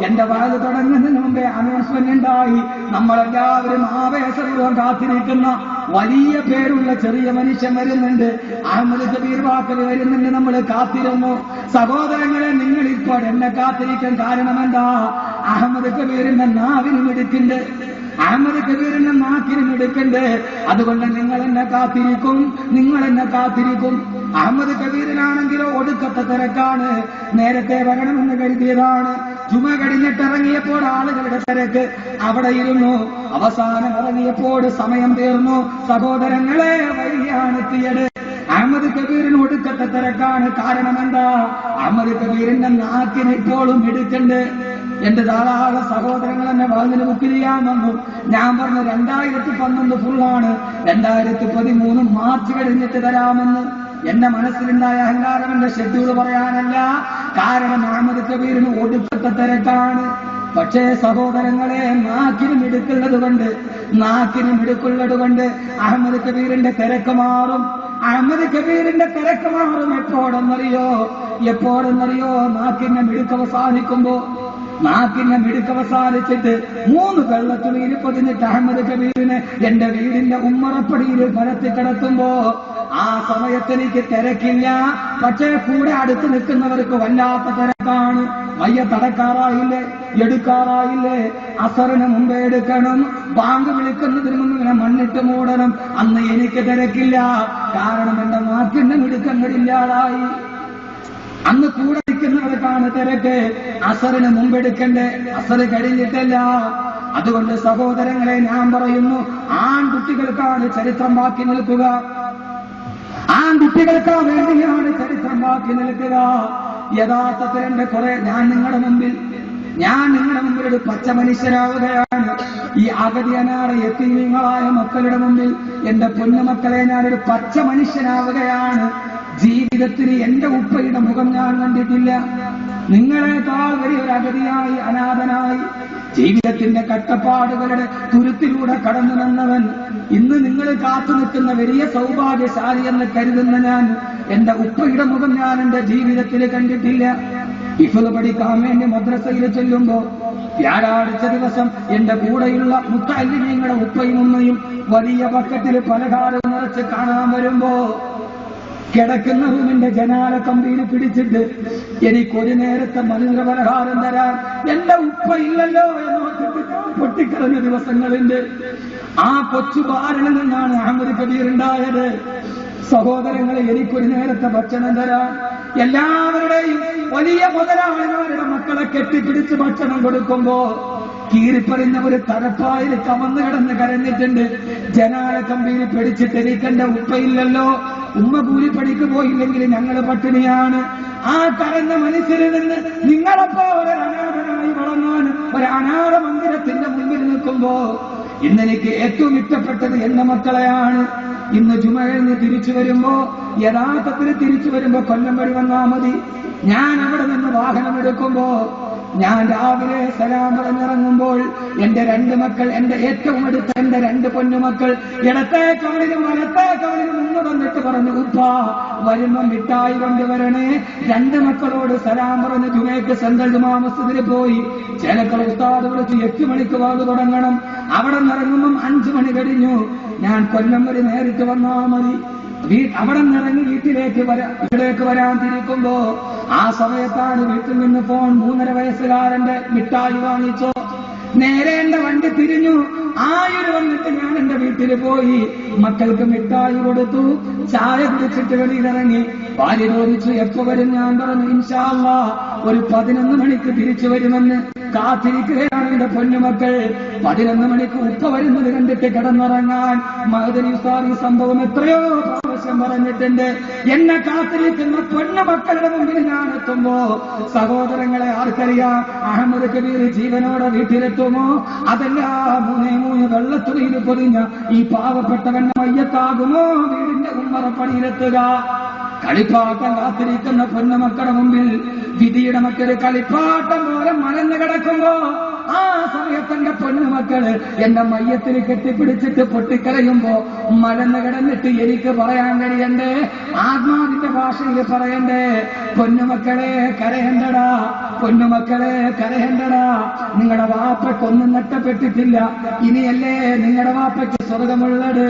എന്റെ വാല് തുടങ്ങുന്നതിന് മുമ്പേ അനൗൺസ്മെന്റ് ഉണ്ടായി. നമ്മളെല്ലാവരും ആവേശപൂർവ്വം കാത്തിരിക്കുന്ന വലിയ പേരുള്ള ചെറിയ മനുഷ്യൻ വരുന്നുണ്ട്. അഹമ്മദ് കബീർ വാക്കർ വരുന്നുണ്ട്. നമ്മൾ കാത്തിരുന്നു. സഹോദരങ്ങളെ, നിങ്ങളിപ്പോൾ എന്നെ കാത്തിരിക്കാൻ കാരണമെന്താ? അഹമ്മദ് കബീറിന്റെ നാവിനും എടുക്കുന്നുണ്ട്, അഹമ്മദ് കബീറിന്റെ നാക്കിനും എടുക്കണ്ട്. അതുകൊണ്ട് നിങ്ങൾ എന്നെ കാത്തിരിക്കും, നിങ്ങൾ എന്നെ കാത്തിരിക്കും. അഹമ്മദ് കബീറിനാണെങ്കിലോ ഒടുക്കത്തെ തിരക്കാണ്. നേരത്തെ വരണമെന്ന് കരുതിയതാണ്. ജുമ കഴിഞ്ഞിട്ട് ഇറങ്ങിയപ്പോൾ ആളുകളുടെ തിരക്ക്. അവിടെ ഇരുന്നു. അവസാനം ഇറങ്ങിയപ്പോൾ സമയം തീർന്നു. സഹോദരങ്ങളെ, വഴിയാണെത്തിയത്. അഹമ്മദ് കബീറിന് ഒടുക്കത്തെ തിരക്കാണ്. കാരണം എന്താ? അഹമ്മദ് കബീറിന്റെ നാക്കിന് ഇപ്പോഴും എടുക്കണ്ട്. എന്റെ ധാരാളം സഹോദരങ്ങൾ എന്നെ വാങ്ങിന് ബുക്ക് ചെയ്യാൻ വന്നു. ഞാൻ പറഞ്ഞു 2011 ഫുള്ളാണ്, 2013 മാർച്ച് കഴിഞ്ഞിട്ട് തരാമെന്ന്. എന്റെ മനസ്സിലുണ്ടായ അഹങ്കാരം എന്റെ ഷെഡ്യൂൾ പറയാനല്ല. കാരണം അഹമ്മദ് കബീറിന് ഒടുക്കത്തെ തിരക്കാണ്. പക്ഷേ സഹോദരങ്ങളെ, നാക്കിനും ഇടുക്കുള്ളത് കൊണ്ട് അഹമ്മദ് കബീറിന്റെ തിരക്ക് മാറും. അഹമ്മദ് കബീറിന്റെ തിരക്ക് മാറും എപ്പോഴെന്നറിയോ? നാക്കിന്റെ മിടുക്കവസാനിച്ചിട്ട് 3 വെള്ളത്തുണിയിൽ പൊതിഞ്ഞിട്ട് അഹമ്മദ് കബീറിനെ എന്റെ വീടിന്റെ ഉമ്മറപ്പടിയിൽ പരത്തി കിടത്തുമ്പോ ആ സമയത്ത് എനിക്ക് തിരക്കില്ല. പക്ഷേ കൂടെ അടുത്ത് നിൽക്കുന്നവർക്ക് വല്ലാത്ത തിരക്കാണ്. മയ്യ തടക്കാറായില്ലേ, എടുക്കാറായില്ലേ, അസറിന് മുമ്പേ എടുക്കണം, ബാങ്ക് വിളിക്കുന്നതിന് മുമ്പ് മണ്ണിട്ട് മൂടണം. അന്ന് എനിക്ക് തിരക്കില്ല. കാരണം എന്റെ നാക്കിന്റെ മിടുക്കങ്ങളില്ലാതായി. അന്ന് കൂടെ നിൽക്കുന്നവർക്കാണ് തിരക്ക്. അസറിന് മുമ്പെടുക്കണ്ടേ, അസറ് കഴിഞ്ഞിട്ടല്ല. അതുകൊണ്ട് സഹോദരങ്ങളെ, ഞാൻ പറയുന്നു, ആൺകുട്ടികൾക്കാണ് ചരിത്രം ബാക്കി നിൽക്കുക. ആൺകുട്ടികൾക്ക് വേണ്ടിയാണ് ചരിത്രം ബാക്കി നിൽക്കുക. യഥാർത്ഥത്തിൽ എന്റെ ഞാൻ നിങ്ങളുടെ മുമ്പിൽ ഒരു പച്ച മനുഷ്യരാവുകയാണ്. ഈ അഗതിയനായ യതീമീങ്ങളായ മക്കളുടെ മുമ്പിൽ എന്റെ പൊന്നുമക്കളെ, ഞാനൊരു പച്ച മനുഷ്യനാവുകയാണ്. ജീവിതത്തിൽ എന്റെ ഉപ്പയുടെ മുഖം ഞാൻ കണ്ടിട്ടില്ല. നിങ്ങളെക്കാൾ വലിയൊരു അഗതിയായി, അനാഥനായി, ജീവിതത്തിന്റെ കഷ്ടപ്പാടുകളുടെ തുരുത്തിലൂടെ കടന്നു നിന്നവൻ. ഇന്ന് നിങ്ങൾ കാത്തു നിൽക്കുന്ന വലിയ സൗഭാഗ്യശാലി എന്ന് കരുതുന്ന ഞാൻ, എന്റെ ഉപ്പയുടെ മുഖം ഞാൻ എന്റെ ജീവിതത്തിൽ കണ്ടിട്ടില്ല. ഹിഫ്ള് പഠിക്കാൻ വേണ്ടി മദ്രസയിൽ ചെല്ലുമ്പോ വ്യാഴാഴ്ച ദിവസം എന്റെ കൂടെയുള്ള മുത്തഅല്ലിമീങ്ങളുടെ ഉപ്പയും ഉമ്മയും വലിയ ബക്കറ്റിൽ പലഹാരം നിറച്ച് കാണാൻ വരുമ്പോ കിടക്കുന്ന റൂമിന്റെ ജനാല കമ്പിയിൽ പിടിച്ചിട്ട് എനിക്കൊരു നേരത്തെ മധുര പലഹാരം തരാൻ എന്റെ ഉപ്പ ഇല്ലല്ലോ എന്ന് പൊട്ടിക്കളഞ്ഞ ദിവസങ്ങളുണ്ട്. ആ കൊച്ചു ബാരനിൽ നിന്നാണ് അഹമ്മദ് കബീർ ഉണ്ടായത്. സഹോദരങ്ങളെ, എനിക്കൊരു നേരത്തെ ഭക്ഷണം തരാൻ എല്ലാവരുടെയും വലിയ മുതലാളിമാരുടെ മക്കളെ കെട്ടിപ്പിടിച്ച് ഭക്ഷണം കൊടുക്കുമ്പോ കീറിപ്പറിഞ്ഞ ഒരു തലപ്പായിൽ കമന്ന് കിടന്ന് കരഞ്ഞിട്ടുണ്ട്. ജനാല കമ്പിയിൽ പിടിച്ചിട്ട് എനിക്കെന്റെ ഉപ്പയില്ലല്ലോ, ഉമ്മ കൂലിപ്പണിക്ക് പോയില്ലെങ്കിൽ ഞങ്ങൾ പട്ടിണിയാണ്. ആ കരഞ്ഞ മനുഷ്യരിൽ നിന്ന് നിങ്ങളപ്പോ ഒരു അനാഥനായി വളർന്നാൻ ഒരു അനാഥ മന്ദിരത്തിന്റെ മുമ്പിൽ നിൽക്കുമ്പോ ഇന്നെനിക്ക് ഏറ്റവും ഇഷ്ടപ്പെട്ടത് എന്റെ മക്കളെയാണ്. ഇന്ന് ജുമയിൽ നിന്ന് തിരിച്ചു വരുമ്പോ, യഥാർത്ഥത്തിൽ തിരിച്ചു വരുമ്പോ കൊല്ലം വഴി വന്നാ മതി. ഞാൻ അവിടെ നിന്ന് വാഹനം എടുക്കുമ്പോ, ഞാൻ രാവിലെ സലാം പറഞ്ഞിറങ്ങുമ്പോൾ എന്റെ 2 മക്കൾ, എന്റെ ഏറ്റവും അടുത്ത എന്റെ 2 പൊന്നുമക്കൾ ഇടത്തെ കവളിലും വലത്തെ കവളിലും മുന്നു തന്നിട്ട് പറഞ്ഞു, ഉപ്പാ വരുമ്പം മിഠായി കൊണ്ടുവരണേ. 2 മക്കളോട് സലാം പറഞ്ഞ് ജുമയ്ക്ക് സെൻട്രൽ ജുമാ മസ്ജിദിൽ പോയി. ചേലക്കള ഉസ്താദ് വിളിച്ച് 8 മണിക്ക് വാത് തുടങ്ങണം. അവിടെ നിറങ്ങുമ്പം 5 മണി കഴിഞ്ഞു. ഞാൻ കൊല്ലം വരെ നേരിട്ട് വന്നാ മതി. അവിടെ നിറങ്ങി വീട്ടിലേക്ക് വരാൻ തിരിക്കുമ്പോ ആ സമയത്താണ് വീട്ടിൽ നിന്ന് ഫോൺ. 3.5 വയസ്സുകാരന്റെ മിഠായി വാങ്ങിച്ചോ. നേരെ എന്റെ വണ്ടി തിരിഞ്ഞു. 1000 വന്നിട്ട് ഞാൻ എന്റെ വീട്ടിൽ പോയി. മക്കൾക്ക് മിഠായി കൊടുത്തു. ചായ കുടിച്ചിട്ട് വെളിയിലിറങ്ങി. ഭാര്യ ചോദിച്ചു എപ്പോ വരും? ഞാൻ പറഞ്ഞു ഇൻഷാ അല്ലാഹ് ഒരു 11 മണിക്ക് തിരിച്ചു വരുമെന്ന്. കാത്തിരിക്കുകയാണ് എന്റെ പൊന്നുമക്കൾ. 11 മണിക്ക് ഉപ്പ വരുന്നത് കണ്ടിട്ട് കിടന്നുറങ്ങാൻ മഹദനി ഉസ്താദ് ഈ സംഭവം എത്രയോ പ്രാവശ്യം പറഞ്ഞിട്ടുണ്ട്. എന്നെ കാത്തിരിക്കുന്ന പൊന്നുമക്കളുടെ മുമ്പിൽ ഞാൻ എത്തുമ്പോ സഹോദരങ്ങളെ ആർക്കറിയാം, അഹമ്മദ് കബീർ ജീവനോടെ വീട്ടിലെത്തുമോ? അതല്ല 3 വെള്ളത്തുണിയിൽ പൊതിഞ്ഞ ഈ പാവപ്പെട്ടവന്റെ മയ്യത്താകുമോ വീടിന്റെ ഉമ്മറപ്പടിയിലെത്തുക? കളിപ്പാട്ടം കാത്തിരിക്കുന്ന പൊന്നുമക്കളുടെ മുമ്പിൽ വിധിയുടെ മറ്റൊരു കളിപ്പാട്ടം പോലെ മലന്ന് കിടക്കുമ്പോ ആ സമയത്ത് എന്റെ പൊന്നുമക്കള് എന്റെ മയ്യത്തിൽ കെട്ടിപ്പിടിച്ചിട്ട് പൊട്ടിക്കരയുമ്പോ മലന്ന് കിടന്നിട്ട് എനിക്ക് പറയാൻ കഴിയണ്ടേ, ആത്മാവിന്റെ ഭാഷയിൽ പറയണ്ടേ, പൊന്നുമക്കളെ കരയണ്ടടാ, പൊന്നുമക്കളെ കരയണ്ടടാ, നിങ്ങളുടെ വാപ്പയ്ക്കൊന്നും നഷ്ടപ്പെട്ടിട്ടില്ല, ഇനിയല്ലേ നിങ്ങളുടെ വാപ്പയ്ക്ക് സ്വർഗമുള്ളത്,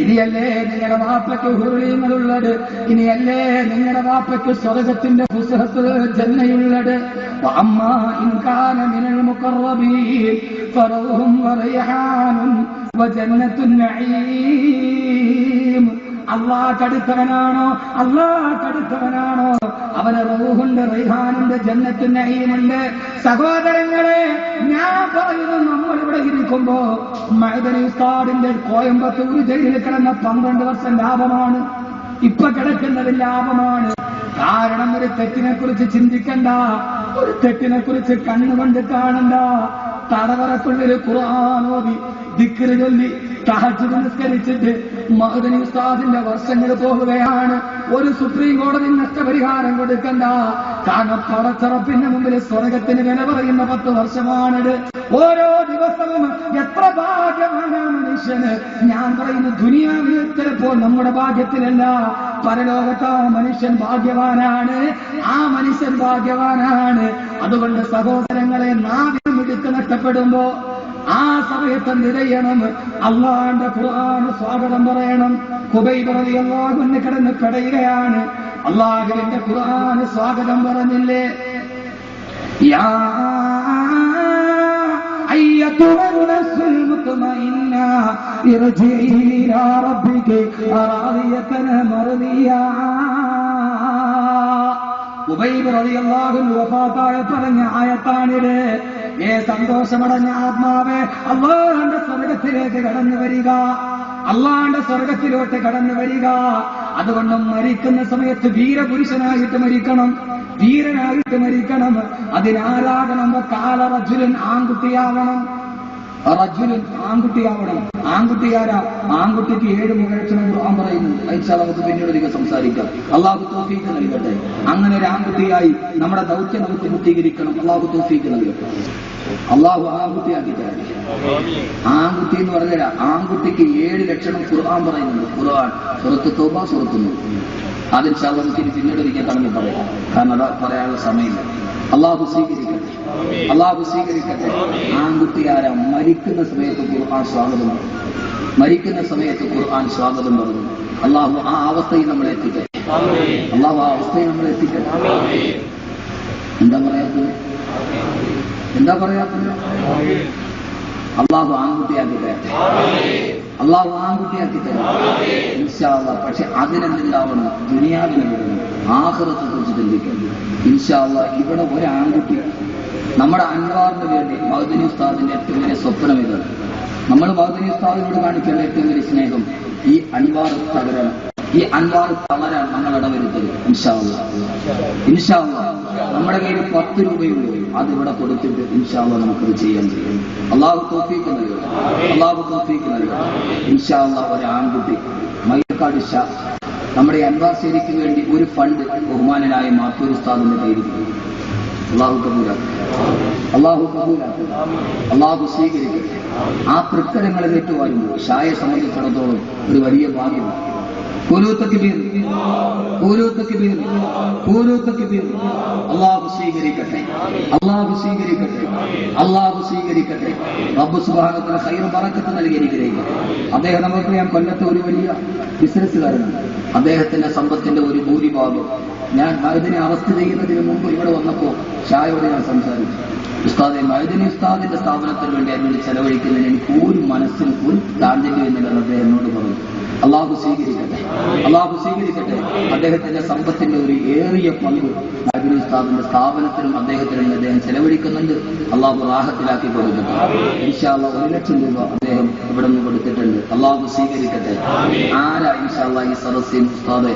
ഇനിയല്ലേ നിങ്ങളുടെ വാപ്പയ്ക്ക് ഹുറീങ്ങളുള്ളത്, ഇനിയല്ലേ നിങ്ങളുടെ വാപ്പയ്ക്ക് സ്വർഗത്തിന്റെ ഫുസ്ഹത്ത് ജന്നയുള്ളത്. വഅമ്മാ ഇൻ കാന മിനൽ മുഖറബീൻ ഫറൗഹും വറയ്ഹാനും വജന്നത്തുൻ നഈം. അല്ലാഹുക്കടുത്തവനാണോ, അല്ലാഹുക്കടുത്തവനാണോ അവന് റൂഹുണ്ട്, റൈഹാനുണ്ട്, ജന്നത്തുൻ നഈമുണ്ട്. സഹോദരങ്ങളെ, ഞാൻ പറയുന്നു, നമ്മളിവിടെ ഇരിക്കുമ്പോ മഅദനി ഉസ്താദിന്റെ കോയമ്പത്തൂർ ജയിലിൽ കിടന്ന 12 വർഷം ലാഭമാണ്, ഇപ്പൊ കിടക്കുന്നത് ലാഭമാണ്. കാരണം ഒരു തെറ്റിനെ കുറിച്ച് ചിന്തിക്കണ്ട, ഒരു തെറ്റിനെ കുറിച്ച് കണ്ണുകൊണ്ട് കാണണ്ട. തടവറക്കുള്ളിൽ ഖുർആൻ ഓതി ദിക്ർ ചൊല്ലി തഹജ്ജുദ് നിസ്കരിച്ചിട്ട് മഅദനി ഉസ്താദിന്റെ വർഷങ്ങൾ പോകുകയാണ്. ഒരു സുപ്രീം കോടതി നഷ്ടപരിഹാരം കൊടുക്കണ്ട. കാരണം പടച്ചറപ്പിന്റെ മുമ്പിൽ സ്വർഗത്തിന് വില പറയുന്ന 10 വർഷമാണിത്. ഓരോ ദിവസവും എത്ര ഭാഗ്യമാണ് മനുഷ്യന്. ഞാൻ പറയുന്നു, ദുനിയാവിൽ ചിലപ്പോൾ നമ്മുടെ ഭാഗ്യത്തിലല്ല, പരലോകത്ത് മനുഷ്യൻ ഭാഗ്യവാനാണ്, ആ മനുഷ്യൻ ഭാഗ്യവാനാണ്. അതുകൊണ്ട് സഹോദരങ്ങളെ, നാവിന് മിടുക്ക് നഷ്ടപ്പെടുമ്പോ ആ സമയത്ത് നിരയണം, അള്ളാന്റെ ഖുർആൻ സ്വാഗതം പറയണം. ഖുബൈബ് റളിയല്ലാഹു അൻഹു കിടന്ന് പെടയുകയാണ്, അള്ളാഹുവിന്റെ ഖുർആൻ സ്വാഗതം പറഞ്ഞില്ലേ, യാ അയ്യത്തുഹൻ നഫ്സുൽ മുത്മഇന്ന ഇർജിഇ ഇലാ റബ്ബികി റാദിയതൻ മർദിയാ. ഖുബൈബ് റളിയല്ലാഹു അൻഹു വഫാത്തായ പറഞ്ഞ ആയത്താണിത്. സന്തോഷമടഞ്ഞ ആത്മാവേ, അല്ലാഹുവിന്റെ സ്വർഗത്തിലേക്ക് കടന്നു വരിക, അല്ലാഹുവിന്റെ സ്വർഗത്തിലോട്ട് കടന്നു വരിക. അതുകൊണ്ട് മരിക്കുന്ന സമയത്ത് വീരപുരുഷനായിട്ട് മരിക്കണം, ധീരനായിട്ട് മരിക്കണം. അതിനാരാകണം? കാല റജുലൻ, ആൺകുട്ടിയാവണം, റജുലൻ ആൺകുട്ടിയാവണം. ആൺകുട്ടിയാരാ? ആൺകുട്ടിക്ക് 7 മുഖലക്ഷണം ഖുർആൻ പറയുന്നു. നമുക്ക് പിന്നീട് അധികം സംസാരിക്കാം. അള്ളാഹു തൗഫീഖ് നൽകട്ടെ. അങ്ങനെ ഒരു ആൺകുട്ടിയായി നമ്മുടെ ദൗത്യം നമുക്ക് പൂർത്തീകരിക്കണം. അള്ളാഹു തൗഫീഖ് നൽകട്ടെ. അള്ളാഹു ആൺകുട്ടിയാക്കി തരാം. ആൺകുട്ടി എന്ന് പറഞ്ഞാൽ ആൺകുട്ടിക്ക് 7 ലക്ഷണം ഖുർആൻ പറയുന്നുണ്ട്. ഖുർആൻ സൂറത്ത് തൗബ, സൂറത്ത് നൂർ. അതിൽ നമുക്ക് പിന്നീട് ഒരിക്കൽ കടന്നു പറയാം, കാരണം അത് പറയാനുള്ള സമയമില്ല. അള്ളാഹു സ്വീകരിക്കട്ടെ, അള്ളാഹു സ്വീകരിക്കട്ടെ. ആൺകുട്ടിയാരാ? മരിക്കുന്ന സമയത്ത് ഖുർആൻ സ്വാഗതം പറഞ്ഞു, മരിക്കുന്ന സമയത്ത് ഖുർആൻ സ്വാഗതം പറഞ്ഞു. അള്ളാഹു ആ അവസ്ഥയിൽ നമ്മളെ എത്തിക്കട്ടെ, അള്ളാഹു ആ അവസ്ഥയിൽ നമ്മളെ എത്തിക്കട്ടെ. എന്താ പറയാത്തത്? എന്താ പറയാത്തത്? അള്ളാഹു ആൺകുട്ടിയാക്കി തരട്ടെ, അള്ളാഹു ആൺകുട്ടിയാക്കി തരട്ടെ ഇൻഷാ അല്ലാഹ്. പക്ഷെ അതിനെന്തുണ്ടാവണം? ദുനിയാവിനെ വിടണം, ആഖിറത്തെ കുറിച്ച് ചിന്തിക്കണം ഇൻഷാ അല്ലാഹ്. ഇവിടെ ഒരു ആൺകുട്ടി നമ്മുടെ അൻവാറിന് വേണ്ടി മഅദനി ഉസ്താദിന്റെ ഏറ്റവും വലിയ സ്വപ്നം ഇതാണ്. നമ്മൾ മഅദനി ഉസ്താദിനോട് കാണിക്കേണ്ട ഏറ്റവും വലിയ സ്നേഹം ഈ അൻവാർ തകരണം, ഈ അൻവാർ തളരാൻ നമ്മൾ ഇടവരുത്തരുത് ഇൻഷാ അല്ലാഹ്. ഇൻഷാ അല്ലാഹ് നമ്മുടെ കയ്യിൽ 10 രൂപയുള്ളൂ, അതിവിടെ കൊടുത്തിട്ട് ഇൻഷാ അല്ലാഹ് നമുക്കത് ചെയ്യാൻ കഴിയും. അള്ളാഹു തൗഫീഖ് നൽകുക, അള്ളാഹു തൗഫീഖ് നൽകുക ഇൻഷാ അല്ലാഹ്. ഒരു ആൺകുട്ടി മയ്യക്കാട് ഷാ നമ്മുടെ അൻവാർശേരിക്ക് വേണ്ടി ഒരു ഫണ്ട് ബഹുമാനനായ മാത്തൂർ ഉസ്താദിന്റെ കയ്യിൽ അള്ളാഹു കബൂലാക്കും, അള്ളാഹു കബൂലാക്കും, അള്ളാഹു സ്വീകരിക്കട്ടെ. ആ തൃക്കരങ്ങളിൽ ഏറ്റുവാരുമ്പോൾ ഷായെ സംബന്ധിച്ചിടത്തോളം ഒരു വലിയ ഭാഗ്യമാണ്. ഓരോ തക്ബീർ, ഓരോ തക്ബീർ, ഓരോ തക്ബീർ. അള്ളാഹു സ്വീകരിക്കട്ടെ, അള്ളാഹു സ്വീകരിക്കട്ടെ, അള്ളാഹു സ്വീകരിക്കട്ടെ. റബ്ബ് സുബ്ഹാനഹു വ തആല ഖൈർ ബറക്കത്ത് നൽകി അനുഗ്രഹിക്കട്ടെ. അദ്ദേഹം നമുക്കറിയാം, കൊല്ലത്തെ ഒരു വലിയ ബിസിനസ്സുകാരനാണ്. അദ്ദേഹത്തിന്റെ സമ്പത്തിന്റെ ഒരു ഭൂരിഭാഗം ഞാൻ മഅദനി അറസ്റ്റ് ചെയ്യുന്നതിന് മുമ്പ് ഇവിടെ വന്നപ്പോൾ ഷായോട് ഞാൻ സംസാരിച്ചു. ഉസ്താദെ, മഅദനി ഉസ്താദിന്റെ സ്ഥാപനത്തിന് വേണ്ടി അതിനോട് ചെലവഴിക്കുന്നതിന് എനിക്ക് ഒരു മനസ്സിന് ഒരു താല്പര്യമില്ലെന്ന് അദ്ദേഹം എന്നോട് പറഞ്ഞു. അള്ളാഹു സ്വീകരിക്കട്ടെ, അള്ളാഹു സ്വീകരിക്കട്ടെ. അദ്ദേഹത്തിന്റെ സമ്പത്തിന്റെ ഒരു ഏറിയ പങ്ക് മഅദനി ഉസ്താദിന്റെ സ്ഥാപനത്തിനും അദ്ദേഹത്തിനും അദ്ദേഹം ചെലവഴിക്കുന്നുണ്ട്. അള്ളാഹു റാഹത്തിലാക്കി കൊടുക്കട്ടെ ഇൻഷാ അല്ലാഹ്. 1 ലക്ഷം രൂപ അദ്ദേഹം ഇവിടെ നിന്ന് കൊടുത്തിട്ടുണ്ട്. അള്ളാഹു സ്വീകരിക്കട്ടെ. ആരാ ഇൻഷാ അല്ലാഹ് ഈ സദസ്സിൽ ഉസ്താദെ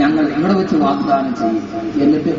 ഞങ്ങൾ ഇവിടെ വെച്ച് വാഗ്ദാനം ചെയ്യും, എന്നിട്ട്